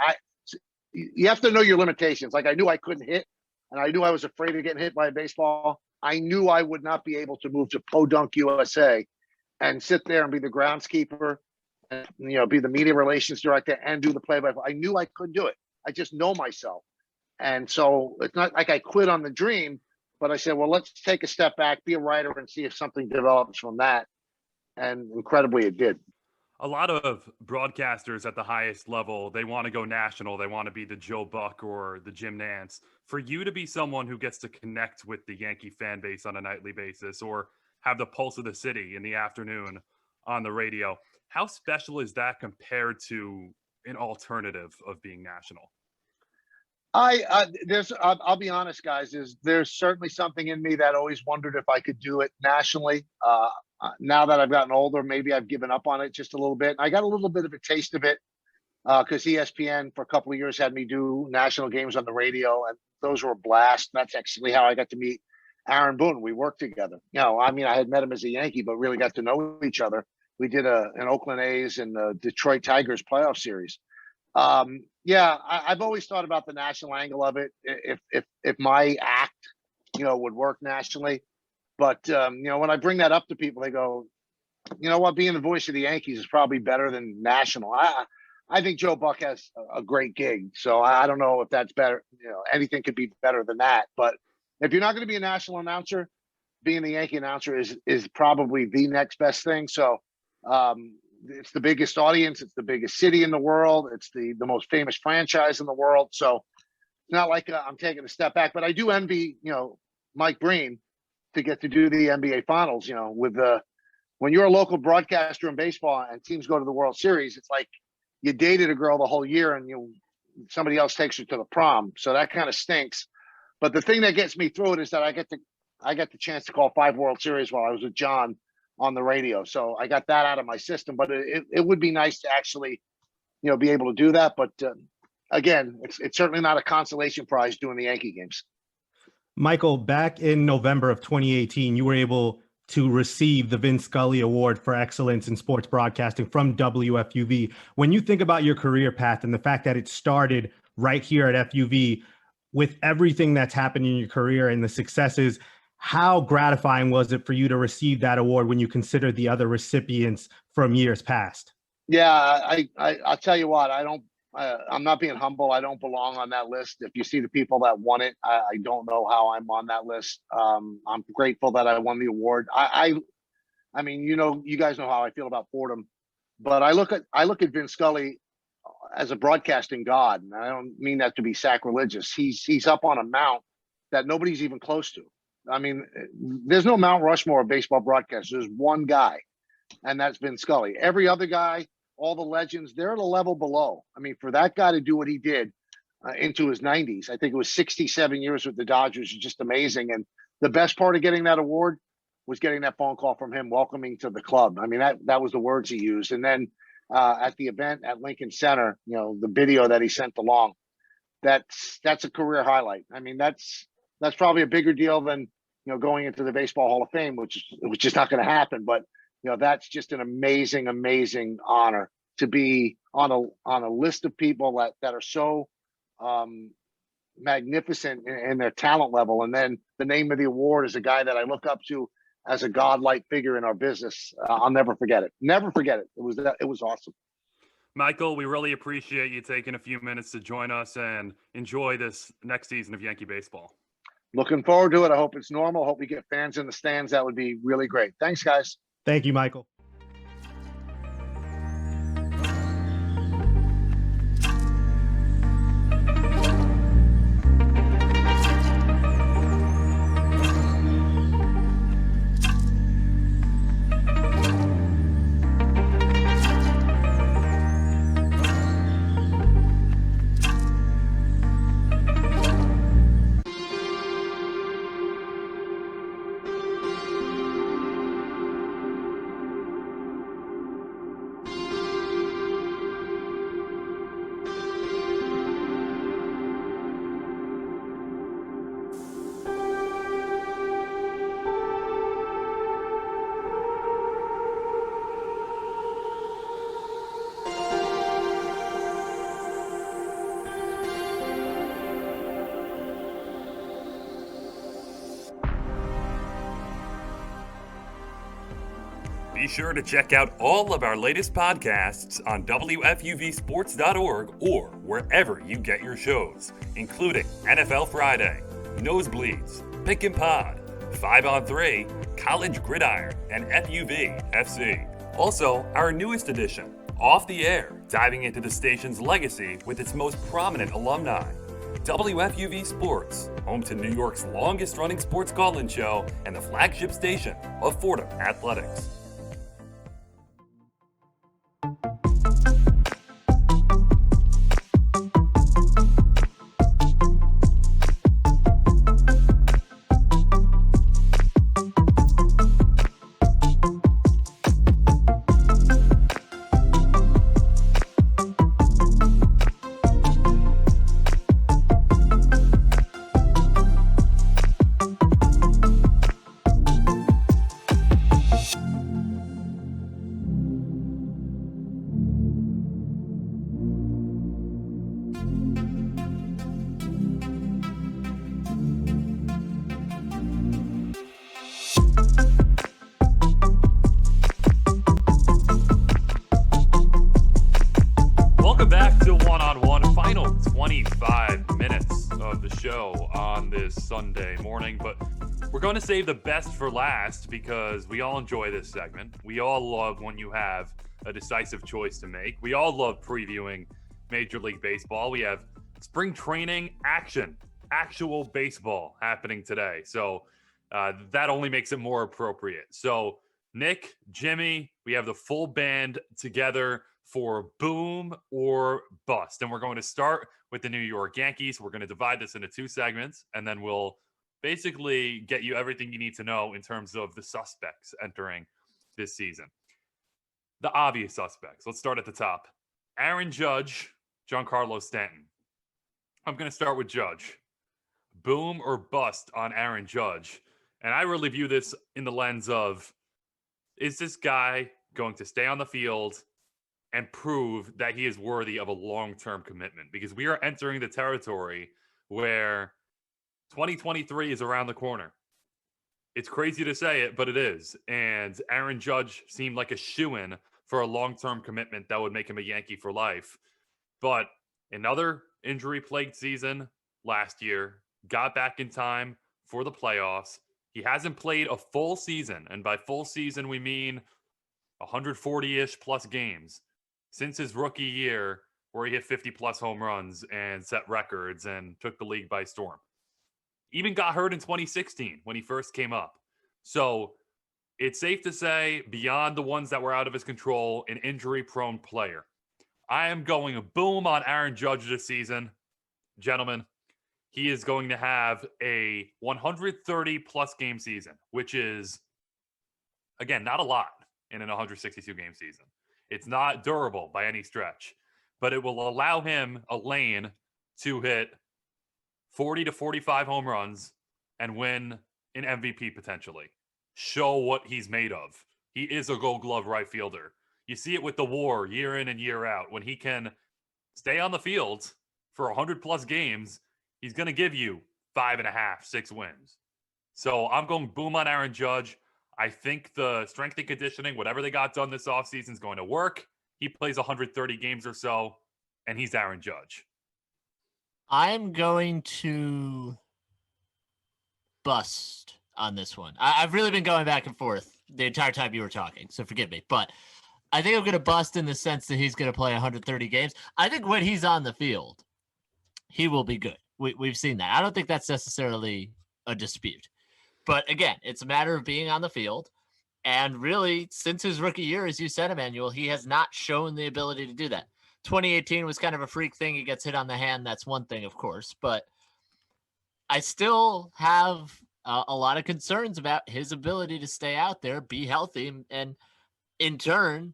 you have to know your limitations. Like I knew I couldn't hit, and I knew I was afraid of getting hit by a baseball. I knew I would not be able to move to Podunk, USA and sit there and be the groundskeeper and, be the media relations director and do the play-by-play. I knew I couldn't do it. I just know myself. And so it's not like I quit on the dream, but I said, well, let's take a step back, be a writer, and see if something develops from that. And incredibly, it did. A lot of broadcasters at the highest level, they want to go national. They want to be the Joe Buck or the Jim Nance. For you to be someone who gets to connect with the Yankee fan base on a nightly basis or have the pulse of the city in the afternoon on the radio, how special is that compared to an alternative of being national? I'll be honest, guys, there's certainly something in me that always wondered if I could do it nationally. Now that I've gotten older, maybe I've given up on it just a little bit. I got a little bit of a taste of it because ESPN for a couple of years had me do national games on the radio, and those were a blast. That's actually how I got to meet Aaron Boone. We worked together. I had met him as a Yankee, but really got to know each other. We did an Oakland A's and the Detroit Tigers playoff series. I've always thought about the national angle of it. If my act, would work nationally. But, when I bring that up to people, they go, you know what, being the voice of the Yankees is probably better than national. I think Joe Buck has a great gig. So I don't know if that's better. Anything could be better than that. But if you're not going to be a national announcer, being the Yankee announcer is probably the next best thing. So it's the biggest audience. It's the biggest city in the world. It's the most famous franchise in the world. So it's not like I'm taking a step back. But I do envy, Mike Breen to get to do the NBA Finals, when you're a local broadcaster in baseball and teams go to the World Series, it's like you dated a girl the whole year and somebody else takes her to the prom. So that kind of stinks. But the thing that gets me through it is that I get the chance to call 5 World Series while I was with John on the radio. So I got that out of my system, but it would be nice to actually, be able to do that. But again, it's certainly not a consolation prize doing the Yankee games. Michael, back in November of 2018, you were able to receive the Vin Scully Award for Excellence in Sports Broadcasting from WFUV. When you think about your career path and the fact that it started right here at FUV, with everything that's happened in your career and the successes, how gratifying was it for you to receive that award when you consider the other recipients from years past? Yeah, I'll tell you what, I'm not being humble. I don't belong on that list. If you see the people that won it, I don't know how I'm on that list. I'm grateful that I won the award. I mean, you guys know how I feel about Fordham, but I look at Vin Scully as a broadcasting god, and I don't mean that to be sacrilegious. He's up on a mount that nobody's even close to. I mean, there's no Mount Rushmore of baseball broadcasters. There's one guy, and that's Vin Scully. Every other guy, all the legends, they're at a level below. I mean, for that guy to do what he did into his 90s, I think it was 67 years with the Dodgers, is just amazing. And the best part of getting that award was getting that phone call from him welcoming to the club. I mean, that was the words he used. And then at the event at Lincoln Center, the video that he sent along, that's a career highlight. I mean, that's probably a bigger deal than going into the Baseball Hall of Fame, which is not going to happen. But that's just an amazing, amazing honor to be on a list of people that are so magnificent in their talent level. And then the name of the award is a guy that I look up to as a godlike figure in our business. I'll never forget it. Never forget it. It was awesome. Michael, we really appreciate you taking a few minutes to join us and enjoy this next season of Yankee baseball. Looking forward to it. I hope it's normal. Hope we get fans in the stands. That would be really great. Thanks, guys. Thank you, Michael. Be sure to check out all of our latest podcasts on WFUVsports.org or wherever you get your shows, including NFL Friday, Nosebleeds, Pick and Pod, 5 on 3, College Gridiron, and FUV FC. Also, our newest edition, Off the Air, diving into the station's legacy with its most prominent alumni. WFUV Sports, home to New York's longest-running sports call-in show and the flagship station of Fordham Athletics. Back to one-on-one, final 25 minutes of the show on this Sunday morning, but we're going to save the best for last because we all enjoy this segment. We all love when you have a decisive choice to make. We all love previewing Major League Baseball. We have spring training action, actual baseball happening today. So that only makes it more appropriate. So Nick, Jimmy, we have the full band together for boom or bust. And we're going to start with the New York Yankees. We're going to divide this into two segments, and then we'll basically get you everything you need to know in terms of the suspects entering this season. The obvious suspects. Let's start at the top. Aaron Judge, Giancarlo Stanton. I'm going to start with Judge. Boom or bust on Aaron Judge. And I really view this in the lens of, is this guy going to stay on the field and prove that he is worthy of a long-term commitment? Because we are entering the territory where 2023 is around the corner. It's crazy to say it, but it is. And Aaron Judge seemed like a shoo-in for a long-term commitment that would make him a Yankee for life. But Another injury-plagued season last year, got back in time for the playoffs. He hasn't played a full season, and by full season, we mean 140-ish plus games since his rookie year, where he hit 50-plus home runs and set records and took the league by storm. Even got hurt in 2016 when he first came up. So it's safe to say, beyond the ones that were out of his control, an injury-prone player. I am going boom on Aaron Judge this season. Gentlemen, he is going to have a 130-plus game season, which is, again, not a lot in an 162-game season. It's not durable by any stretch, but it will allow him a lane to hit 40 to 45 home runs and win an MVP potentially. Show what he's made of. He is a Gold Glove right fielder. You see it with the WAR year in and year out. When he can stay on the field for 100-plus games, he's going to give you 5.5, 6 wins. So I'm going boom on Aaron Judge. I think the strength and conditioning, whatever they got done this offseason, is going to work. He plays 130 games or so, and he's Aaron Judge. I'm going to bust on this one. I've really been going back and forth the entire time you were talking, so forgive me. But I think I'm going to bust in the sense that he's going to play 130 games. I think when he's on the field, he will be good. We've seen that. I don't think that's necessarily a dispute. But again, it's a matter of being on the field. And really, since his rookie year, as you said, Emmanuel, he has not shown the ability to do that. 2018 was kind of a freak thing. He gets hit on the hand. That's one thing, of course. But I still have a lot of concerns about his ability to stay out there, be healthy, and in turn,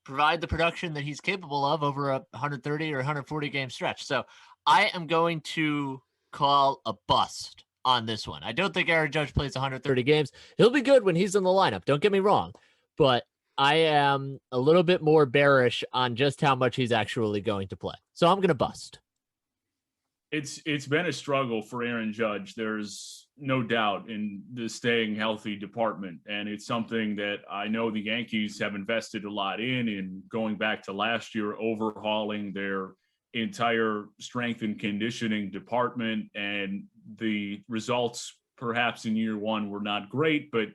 provide the production that he's capable of over a 130 or 140 game stretch. So I am going to call a bust on this one. I don't think Aaron Judge plays 130 games. He'll be good when he's in the lineup. Don't get me wrong. But I am a little bit more bearish on just how much he's actually going to play. So I'm going to bust. It's been a struggle for Aaron Judge. There's no doubt in the staying healthy department. And it's something that I know the Yankees have invested a lot in going back to last year, overhauling their entire strength and conditioning department. And the results perhaps in year one were not great, but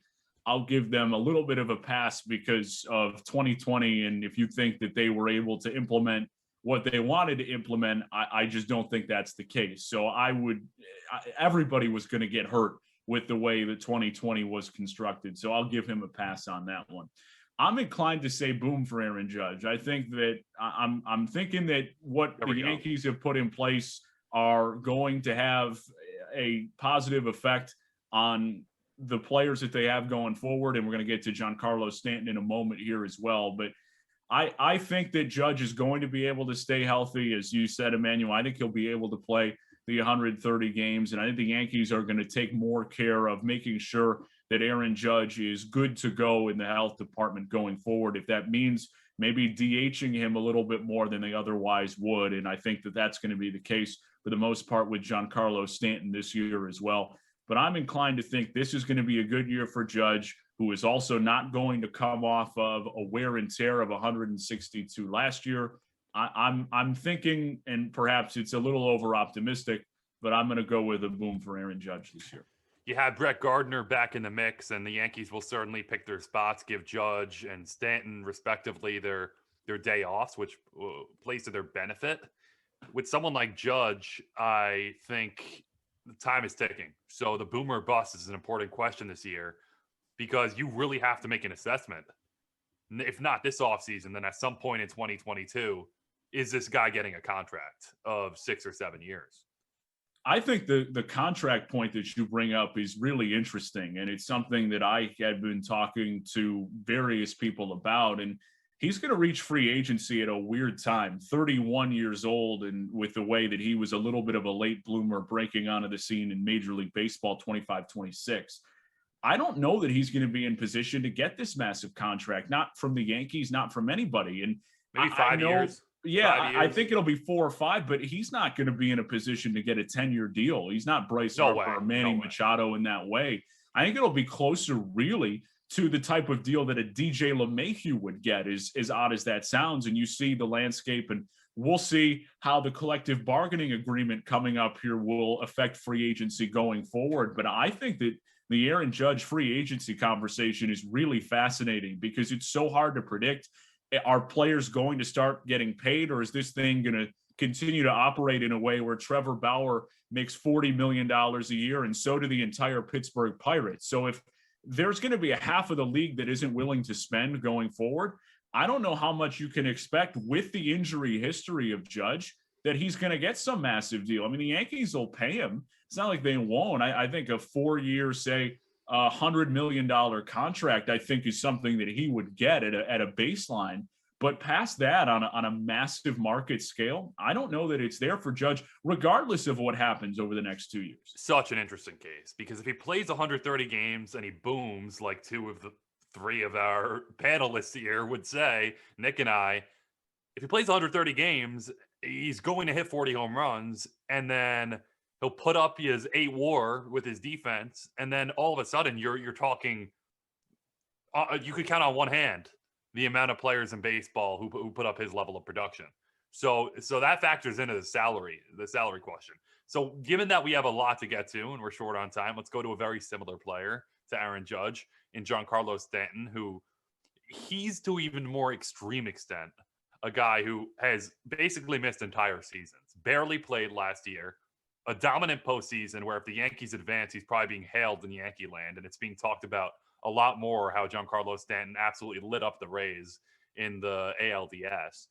I'll give them a little bit of a pass because of 2020. And if you think that they were able to implement what they wanted to implement, I just don't think that's the case. So everybody was going to get hurt with the way that 2020 was constructed. So I'll give him a pass on that one. I'm inclined to say boom for Aaron Judge. I think that I'm thinking that what the Yankees have put in place are going to have a positive effect on the players that they have going forward. And we're going to get to Giancarlo Stanton in a moment here as well. But I think that Judge is going to be able to stay healthy. As you said, Emmanuel, I think he'll be able to play the 130 games. And I think the Yankees are going to take more care of making sure that Aaron Judge is good to go in the health department going forward. If that means maybe DHing him a little bit more than they otherwise would. And I think that that's going to be the case for the most part with Giancarlo Stanton this year as well. But I'm inclined to think this is going to be a good year for Judge, who is also not going to come off of a wear and tear of 162 last year. I'm thinking, and perhaps it's a little over optimistic, but I'm going to go with a boom for Aaron Judge this year. You have Brett Gardner back in the mix, and the Yankees will certainly pick their spots, give Judge and Stanton, respectively, their day offs, which plays to their benefit. With someone like Judge, I think the time is ticking. So the boom or bust is an important question this year, because you really have to make an assessment. If not this offseason, then at some point in 2022, is this guy getting a contract of 6 or 7 years? I think the contract point that you bring up is really interesting. And it's something that I had been talking to various people about. And he's going to reach free agency at a weird time, 31 years old. And with the way that he was a little bit of a late bloomer breaking onto the scene in Major League Baseball, 25-26. I don't know that he's going to be in position to get this massive contract, not from the Yankees, not from anybody. And maybe 5 years. Yeah, I think it'll be 4 or 5, but he's not going to be in a position to get a 10-year deal. He's not Bryce Harper or Manny Machado in that way. I think it'll be closer really to the type of deal that a DJ LeMahieu would get, as odd as that sounds. And you see the landscape and we'll see how the collective bargaining agreement coming up here will affect free agency going forward. But I think that the Aaron Judge free agency conversation is really fascinating because it's so hard to predict. Are players going to start getting paid, or is this thing going to continue to operate in a way where Trevor Bauer makes $40 million a year and so do the entire Pittsburgh Pirates? So if there's going to be a half of the league that isn't willing to spend going forward, I don't know how much you can expect with the injury history of Judge that he's going to get some massive deal. I mean, the Yankees will pay him. It's not like they won't. I think a 4-year, say, $100 million contract, I think is something that he would get at a baseline. But past that, on a massive market scale, I don't know that it's there for Judge, regardless of what happens over the next 2 years. Such an interesting case, because if he plays 130 games and he booms like 2 of the 3 of our panelists here would say, Nick and I, if he plays 130 games, he's going to hit 40 home runs, and then he'll put up his 8 WAR with his defense, and then all of a sudden you're talking. You could count on one hand the amount of players in baseball who put up his level of production. So that factors into the salary question. So given that we have a lot to get to and we're short on time, let's go to a very similar player to Aaron Judge in Giancarlo Stanton, who he's to even more extreme extent a guy who has basically missed entire seasons, barely played last year, a dominant postseason where if the Yankees advance, he's probably being hailed in Yankee land. And it's being talked about a lot more how Giancarlo Stanton absolutely lit up the Rays in the ALDS.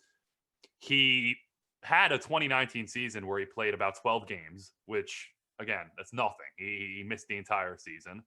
He had a 2019 season where he played about 12 games, which, again, that's nothing. He missed the entire season,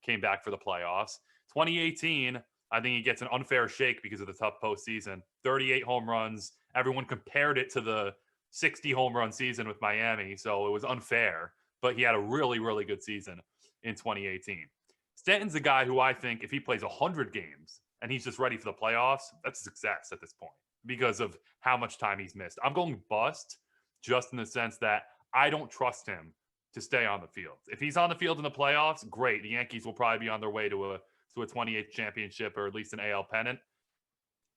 came back for the playoffs. 2018, I think he gets an unfair shake because of the tough postseason. 38 home runs. Everyone compared it to the 60 home run season with Miami, so it was unfair. But he had a really, really good season in 2018. Stanton's a guy who I think if he plays 100 games and he's just ready for the playoffs, that's a success at this point because of how much time he's missed. I'm going bust just in the sense that I don't trust him to stay on the field. If he's on the field in the playoffs, great. The Yankees will probably be on their way to a 28th championship or at least an AL pennant.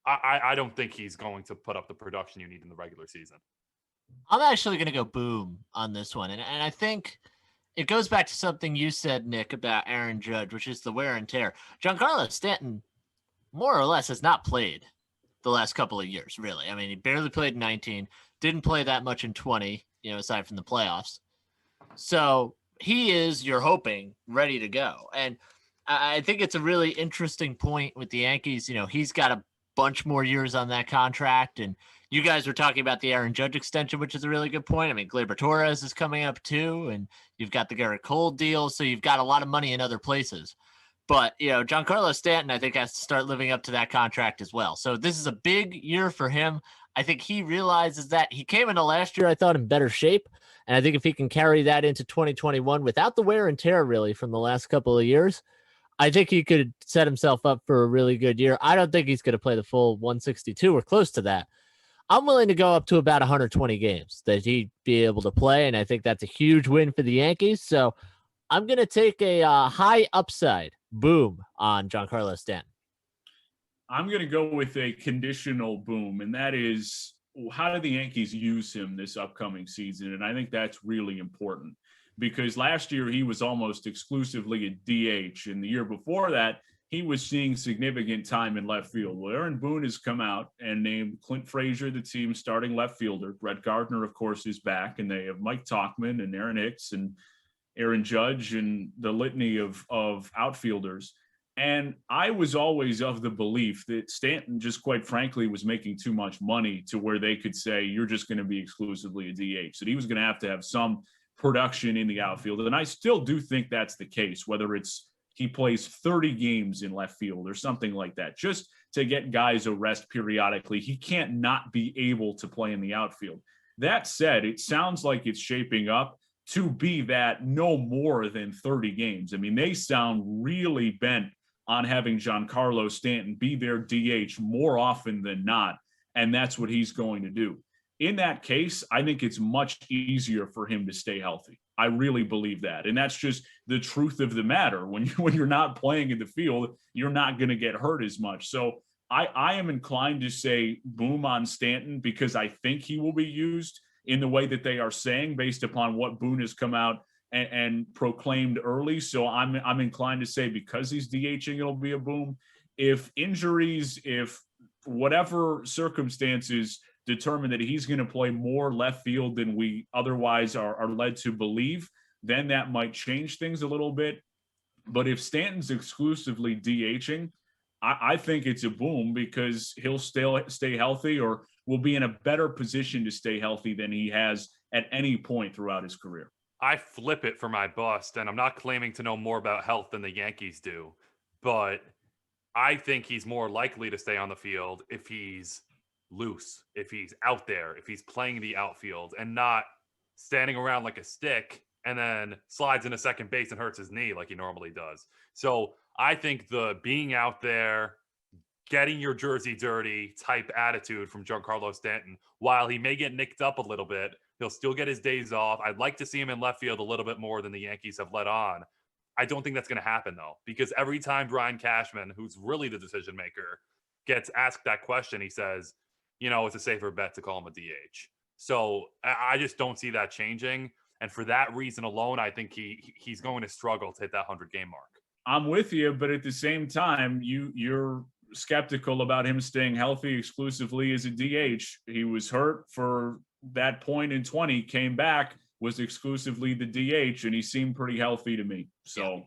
I don't think he's going to put up the production you need in the regular season. I'm actually going to go boom on this one. And I think it goes back to something you said, Nick, about Aaron Judge, which is the wear and tear. Giancarlo Stanton, more or less, has not played the last couple of years, really. I mean, he barely played in 19, didn't play that much in 20, aside from the playoffs. So he is, you're hoping, ready to go. And I think it's a really interesting point with the Yankees. He's got a bunch more years on that contract. And you guys were talking about the Aaron Judge extension, which is a really good point. I mean, Gleyber Torres is coming up too, and you've got the Garrett Cole deal. So you've got a lot of money in other places. But, Giancarlo Stanton, I think, has to start living up to that contract as well. So this is a big year for him. I think he realizes that. He came into last year, I thought, in better shape. And I think if he can carry that into 2021 without the wear and tear, really, from the last couple of years, I think he could set himself up for a really good year. I don't think he's going to play the full 162 or close to that. I'm willing to go up to about 120 games that he'd be able to play, and I think that's a huge win for the Yankees. So I'm going to take a high upside boom on Giancarlo Stanton. I'm going to go with a conditional boom, and that is, how do the Yankees use him this upcoming season? And I think that's really important because last year he was almost exclusively a DH, and the year before that, he was seeing significant time in left field. Well, Aaron Boone has come out and named Clint Frazier the team's starting left fielder. Brett Gardner, of course, is back, and they have Mike Tauchman and Aaron Hicks and Aaron Judge and the litany of outfielders. And I was always of the belief that Stanton just quite frankly was making too much money to where they could say, you're just going to be exclusively a DH. So he was going to have some production in the outfield. And I still do think that's the case, whether it's he plays 30 games in left field or something like that, just to get guys a rest periodically. He can't not be able to play in the outfield. That said, it sounds like it's shaping up to be that no more than 30 games. I mean, they sound really bent on having Giancarlo Stanton be their DH more often than not, and that's what he's going to do. In that case, I think it's much easier for him to stay healthy. I really believe that. And that's just the truth of the matter. When you're not playing in the field, you're not going to get hurt as much. So I am inclined to say boom on Stanton because I think he will be used in the way that they are saying based upon what Boone has come out and proclaimed early. So I'm inclined to say because he's DHing, it'll be a boom. If injuries, if whatever circumstances determine that he's going to play more left field than we otherwise are led to believe, then that might change things a little bit. But if Stanton's exclusively DHing, I think it's a boom because he'll still stay healthy or will be in a better position to stay healthy than he has at any point throughout his career. I flip it for my bust, and I'm not claiming to know more about health than the Yankees do, but I think he's more likely to stay on the field if he's loose, if he's out there, if he's playing the outfield and not standing around like a stick and then slides into second base and hurts his knee like he normally does. So I think the being out there, getting your jersey dirty type attitude from Giancarlo Stanton, while he may get nicked up a little bit, he'll still get his days off. I'd like to see him in left field a little bit more than the Yankees have let on. I don't think that's going to happen, though, because every time Brian Cashman, who's really the decision maker, gets asked that question, he says, it's a safer bet to call him a DH. So I just don't see that changing. And for that reason alone, I think he's going to struggle to hit that 100-game mark. I'm with you, but at the same time, you're skeptical about him staying healthy exclusively as a DH. He was hurt for that point in 20, came back, was exclusively the DH, and he seemed pretty healthy to me. So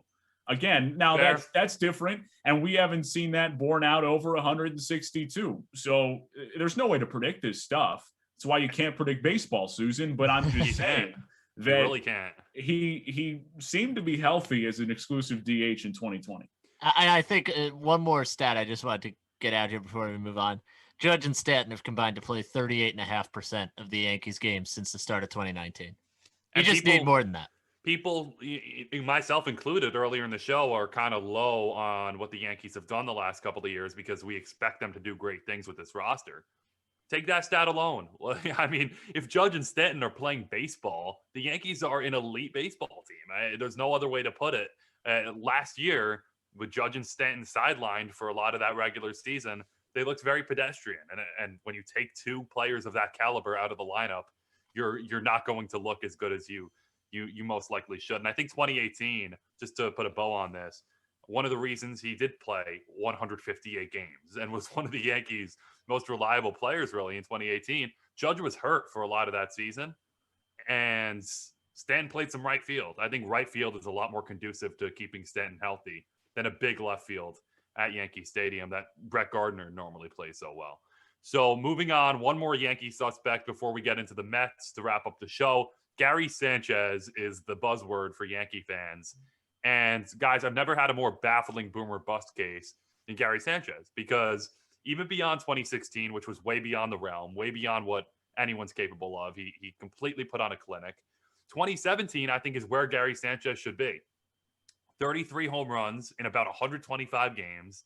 again, now that's different, and we haven't seen that borne out over 162. So there's no way to predict this stuff. That's why you can't predict baseball, Susan. But I'm just saying that you really can't. He seemed to be healthy as an exclusive DH in 2020. I think one more stat I just wanted to get out here before we move on. Judge and Stanton have combined to play 38.5% of the Yankees games since the start of 2019. You just need more than that. People, myself included, earlier in the show are kind of low on what the Yankees have done the last couple of years because we expect them to do great things with this roster. Take that stat alone. I mean, if Judge and Stanton are playing baseball, the Yankees are an elite baseball team. There's no other way to put it. Last year, with Judge and Stanton sidelined for a lot of that regular season, they looked very pedestrian. And when you take two players of that caliber out of the lineup, you're not going to look as good as you most likely should. And I think 2018, just to put a bow on this, one of the reasons he did play 158 games and was one of the Yankees' most reliable players really in 2018. Judge was hurt for a lot of that season, and Stanton played some right field. I think right field is a lot more conducive to keeping Stanton healthy than a big left field at Yankee Stadium that Brett Gardner normally plays so well. So moving on, one more Yankee suspect before we get into the Mets to wrap up the show. Gary Sanchez is the buzzword for Yankee fans. And guys, I've never had a more baffling boomer bust case than Gary Sanchez, because even beyond 2016, which was way beyond the realm, way beyond what anyone's capable of, he completely put on a clinic. 2017, I think, is where Gary Sanchez should be. 33 home runs in about 125 games.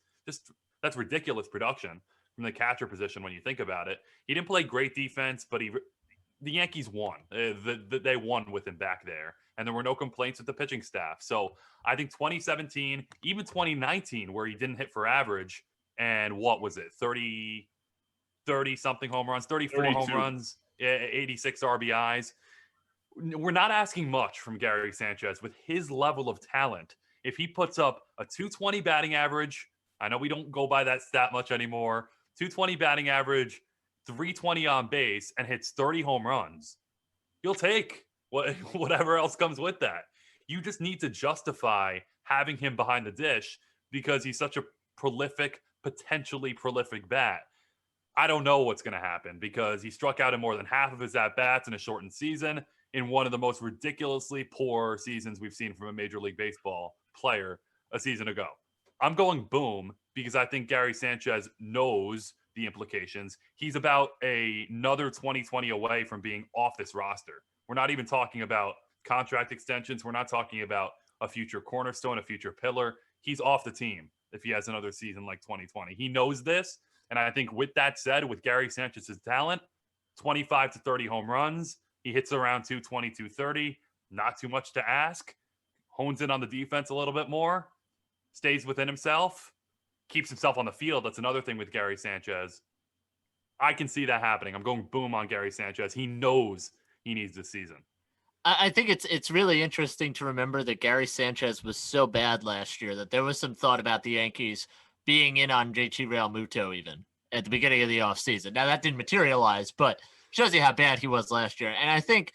That's ridiculous production from the catcher position when you think about it. He didn't play great defense, but the Yankees won. They won with him back there, and there were no complaints with the pitching staff. So I think 2017, even 2019, where he didn't hit for average, and what was it, 30 something home runs, 34 32 home runs, 86 RBIs. We're not asking much from Gary Sanchez with his level of talent. If he puts up a 220 batting average, I know we don't go by that stat much anymore, 220 batting average, 320 on base, and hits 30 home runs, you'll take whatever else comes with that. You just need to justify having him behind the dish because he's such a potentially prolific bat. I don't know what's going to happen because he struck out in more than half of his at-bats in a shortened season in one of the most ridiculously poor seasons we've seen from a Major League Baseball player a season ago. I'm going boom because I think Gary Sanchez knows the implications. He's about another 2020 away from being off this roster. We're not even talking about contract extensions. We're not talking about a future cornerstone, a future pillar. He's off the team if he has another season like 2020. He knows this. And I think with that said, with Gary Sanchez's talent, 25 to 30 home runs, he hits around 220, 230, not too much to ask, hones in on the defense a little bit more, stays within himself, keeps himself on the field. That's another thing with Gary Sanchez. I can see that happening. I'm going boom on Gary Sanchez. He knows he needs this season. I think it's really interesting to remember that Gary Sanchez was so bad last year that there was some thought about the Yankees being in on JT Realmuto even at the beginning of the offseason. Now, that didn't materialize, but shows you how bad he was last year. And I think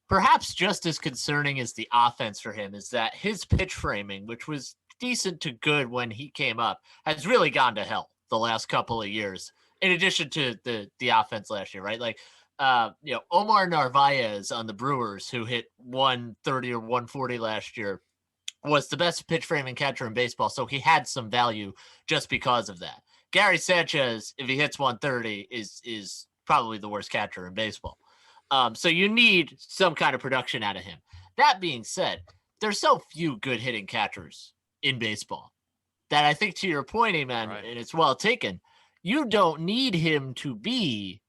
perhaps just as concerning as the offense for him is that his pitch framing, which was decent to good when he came up, has really gone to hell the last couple of years, in addition to the offense last year, right? Like, Omar Narvaez on the Brewers, who hit 130 or 140 last year, was the best pitch framing catcher in baseball. So he had some value just because of that. Gary Sanchez, if he hits 130, is probably the worst catcher in baseball. So you need some kind of production out of him. That being said, there's so few good hitting catchers in baseball that I think, to your point, Amen, Right. and it's well taken, you don't need him to be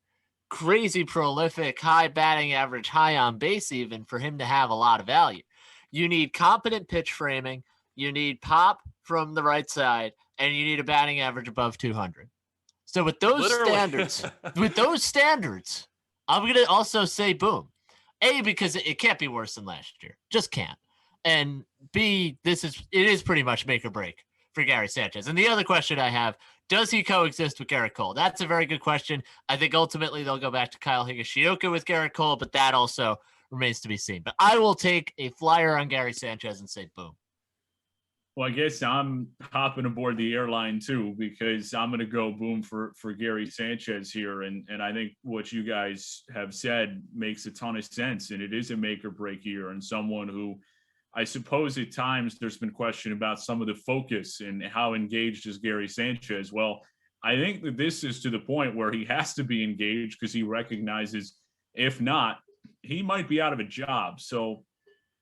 crazy prolific, high batting average, high on base even for him to have a lot of value. You need competent pitch framing, you need pop from the right side, and you need a batting average above 200. So with those standards, I'm going to also say boom. A, because it can't be worse than last year. Just can't. And B, it is pretty much make or break for Gary Sanchez. And the other question I have, does he coexist with Garrett Cole? That's a very good question. I think ultimately they'll go back to Kyle Higashioka with Garrett Cole, but that also remains to be seen. But I will take a flyer on Gary Sanchez and say boom. Well, I guess I'm hopping aboard the airline too, because I'm going to go boom for Gary Sanchez here. And I think what you guys have said makes a ton of sense. And it is a make or break year, and someone who I suppose at times there's been question about some of the focus and how engaged is Gary Sanchez. Well, I think that this is to the point where he has to be engaged because he recognizes, if not, he might be out of a job. So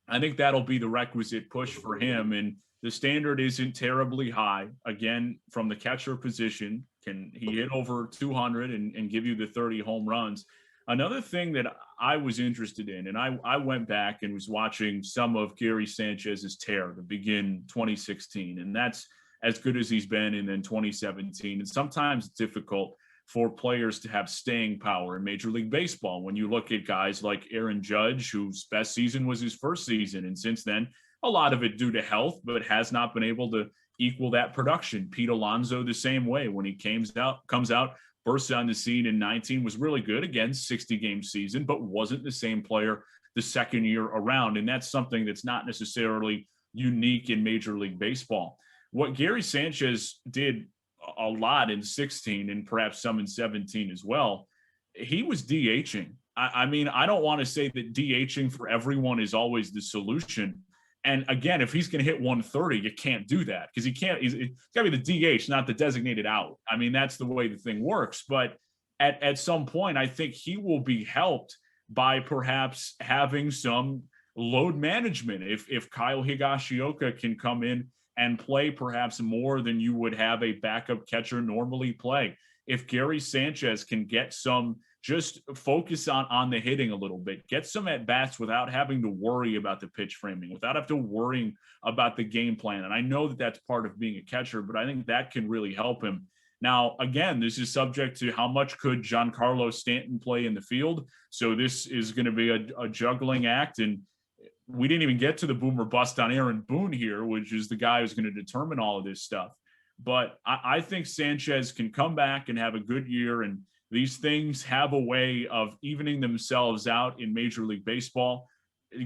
I think that'll be the requisite push for him. And the standard isn't terribly high. Again, from the catcher position, can he hit over 200 and give you the 30 home runs? Another thing that I was interested in, and I went back and was watching some of Gary Sanchez's tear to begin 2016, and that's as good as he's been, and then 2017. And sometimes it's difficult for players to have staying power in Major League Baseball. When you look at guys like Aaron Judge, whose best season was his first season, and since then, a lot of it due to health, but has not been able to equal that production. Pete Alonso the same way. When he comes out, burst on the scene in 19, was really good, again, 60-game season, but wasn't the same player the second year around. And that's something that's not necessarily unique in Major League Baseball. What Gary Sanchez did a lot in 16 and perhaps some in 17 as well, he was DHing. I mean, I don't want to say that DHing for everyone is always the solution. And again, if he's going to hit 130, you can't do that because he's got to be the DH, not the designated out. I mean, that's the way the thing works. But at some point, I think he will be helped by perhaps having some load management. If Kyle Higashioka can come in and play perhaps more than you would have a backup catcher normally play. If Gary Sanchez can get some, just focus on the hitting a little bit, get some at-bats without having to worry about the pitch framing, without having to worrying about the game plan. And I know that that's part of being a catcher, but I think that can really help him. Now, again, this is subject to how much could Giancarlo Stanton play in the field. So this is going to be a juggling act. And we didn't even get to the boom or bust on Aaron Boone here, which is the guy who's going to determine all of this stuff. But I think Sanchez can come back and have a good year, and these things have a way of evening themselves out in Major League Baseball.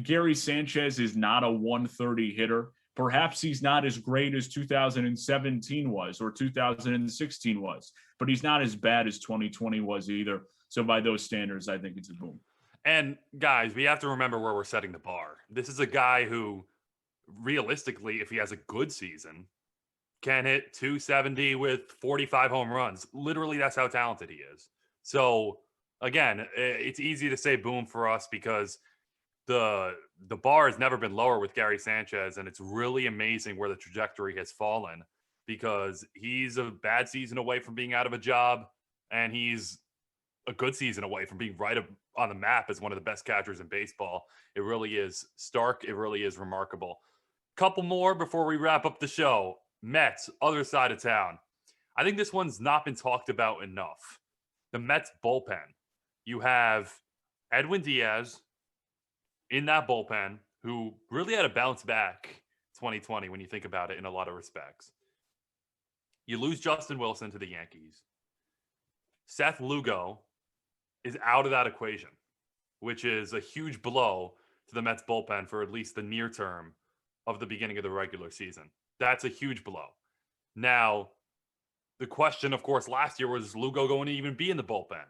Gary Sanchez is not a 130 hitter. Perhaps he's not as great as 2017 was or 2016 was, but he's not as bad as 2020 was either. So by those standards, I think it's a boom. And guys, we have to remember where we're setting the bar. This is a guy who, realistically, if he has a good season, can hit 270 with 45 home runs. Literally, that's how talented he is. So, again, it's easy to say boom for us because the bar has never been lower with Gary Sanchez, and it's really amazing where the trajectory has fallen because he's a bad season away from being out of a job, and he's a good season away from being right on the map as one of the best catchers in baseball. It really is stark. It really is remarkable. Couple more before we wrap up the show. Mets, other side of town. I think this one's not been talked about enough. The Mets bullpen. You have Edwin Diaz in that bullpen who really had a bounce back 2020 when you think about it in a lot of respects. You lose Justin Wilson to the Yankees. Seth Lugo is out of that equation, which is a huge blow to the Mets bullpen for at least the near term of the beginning of the regular season. That's a huge blow. Now, the question, of course, last year was Lugo going to even be in the bullpen?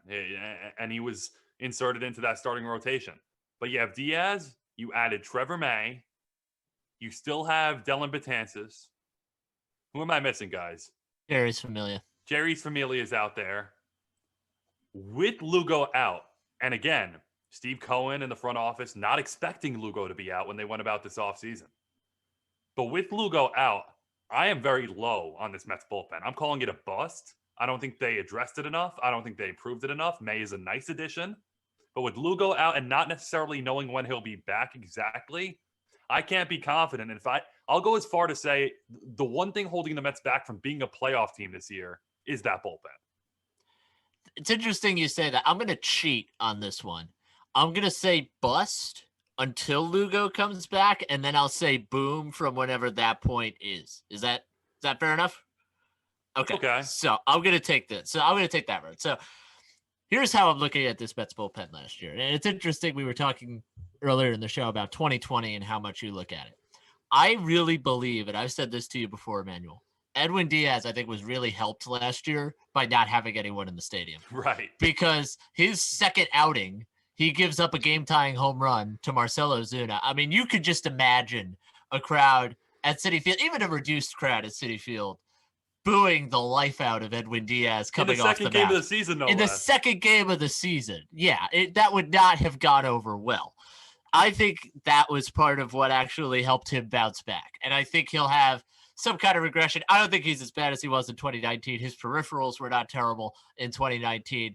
And he was inserted into that starting rotation. But you have Diaz, you added Trevor May, you still have Dellin Betances. Who am I missing, guys? Jerry's Familia. Jerry's Familia is out there. With Lugo out, and again, Steve Cohen in the front office not expecting Lugo to be out when they went about this offseason. But with Lugo out, I am very low on this Mets bullpen. I'm calling it a bust. I don't think they addressed it enough. I don't think they improved it enough. May is a nice addition. But with Lugo out and not necessarily knowing when he'll be back exactly, I can't be confident. In fact, I'll go as far to say the one thing holding the Mets back from being a playoff team this year is that bullpen. It's interesting you say that. I'm going to cheat on this one. I'm going to say bust until Lugo comes back, and then I'll say boom from whenever that point is. Is that fair enough? Okay. So I'm going to take this. So I'm going to take that road. So here's how I'm looking at this Mets bullpen last year. And it's interesting. We were talking earlier in the show about 2020 and how much you look at it. I really believe, and I've said this to you before, Emmanuel, Edwin Diaz, I think, was really helped last year by not having anyone in the stadium. Right. Because his second outing, he gives up a game-tying home run to Marcelo Zuna. I mean, you could just imagine a crowd at Citi Field, even a reduced crowd at Citi Field, booing the life out of Edwin Diaz coming off the mound. In the second game of the season, no less. In the second game of the season. Yeah, that would not have gone over well. I think that was part of what actually helped him bounce back. And I think he'll have some kind of regression. I don't think he's as bad as he was in 2019. His peripherals were not terrible in 2019.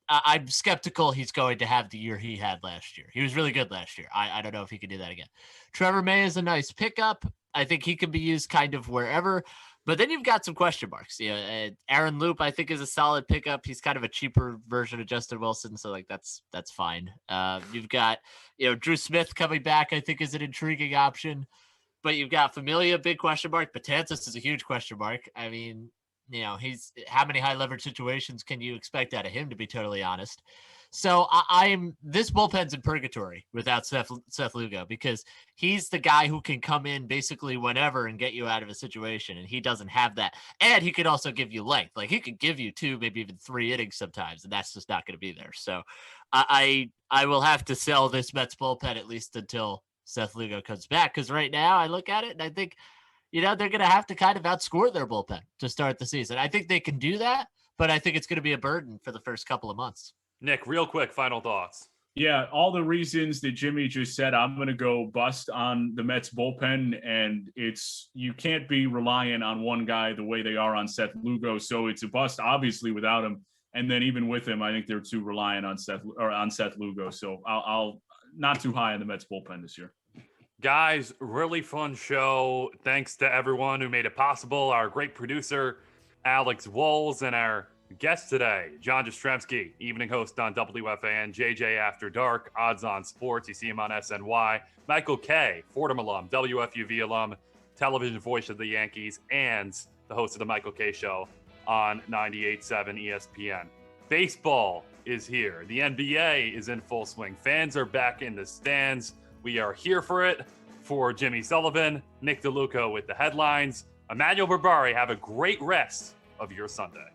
I'm skeptical he's going to have the year he had last year. He was really good last year. I don't know if he can do that again. Trevor May is a nice pickup. I think he can be used kind of wherever. But then you've got some question marks. Aaron Loop, I think, is a solid pickup. He's kind of a cheaper version of Justin Wilson, so that's fine. You've got Drew Smith coming back, I think, is an intriguing option. But you've got Familia, big question mark. Betances is a huge question mark. I mean, he's how many high leverage situations can you expect out of him, to be totally honest? So this bullpen's in purgatory without Seth Lugo, because he's the guy who can come in basically whenever and get you out of a situation, and he doesn't have that. And he could also give you length. Like, he could give you 2, maybe even 3 innings sometimes, and that's just not going to be there. So I will have to sell this Mets bullpen at least until Seth Lugo comes back, because right now I look at it and I think, they're going to have to kind of outscore their bullpen to start the season. I think they can do that, but I think it's going to be a burden for the first couple of months. Nick, real quick, final thoughts. Yeah, all the reasons that Jimmy just said, I'm going to go bust on the Mets bullpen, and you can't be relying on one guy the way they are on Seth Lugo. So it's a bust, obviously, without him. And then even with him, I think they're too reliant on Seth Lugo. So I'll not too high on the Mets bullpen this year. Guys, really fun show. Thanks to everyone who made it possible. Our great producer, Alex Wolz, and our guest today, John Jastremski, evening host on WFAN, JJ After Dark, Odds on Sports. You see him on SNY. Michael K., Fordham alum, WFUV alum, television voice of the Yankees, and the host of the Michael K. Show on 98.7 ESPN. Baseball is here. The NBA is in full swing. Fans are back in the stands. We are here for it. For Jimmy Sullivan, Nick DeLuca with the headlines. Emmanuel Berbari, have a great rest of your Sunday.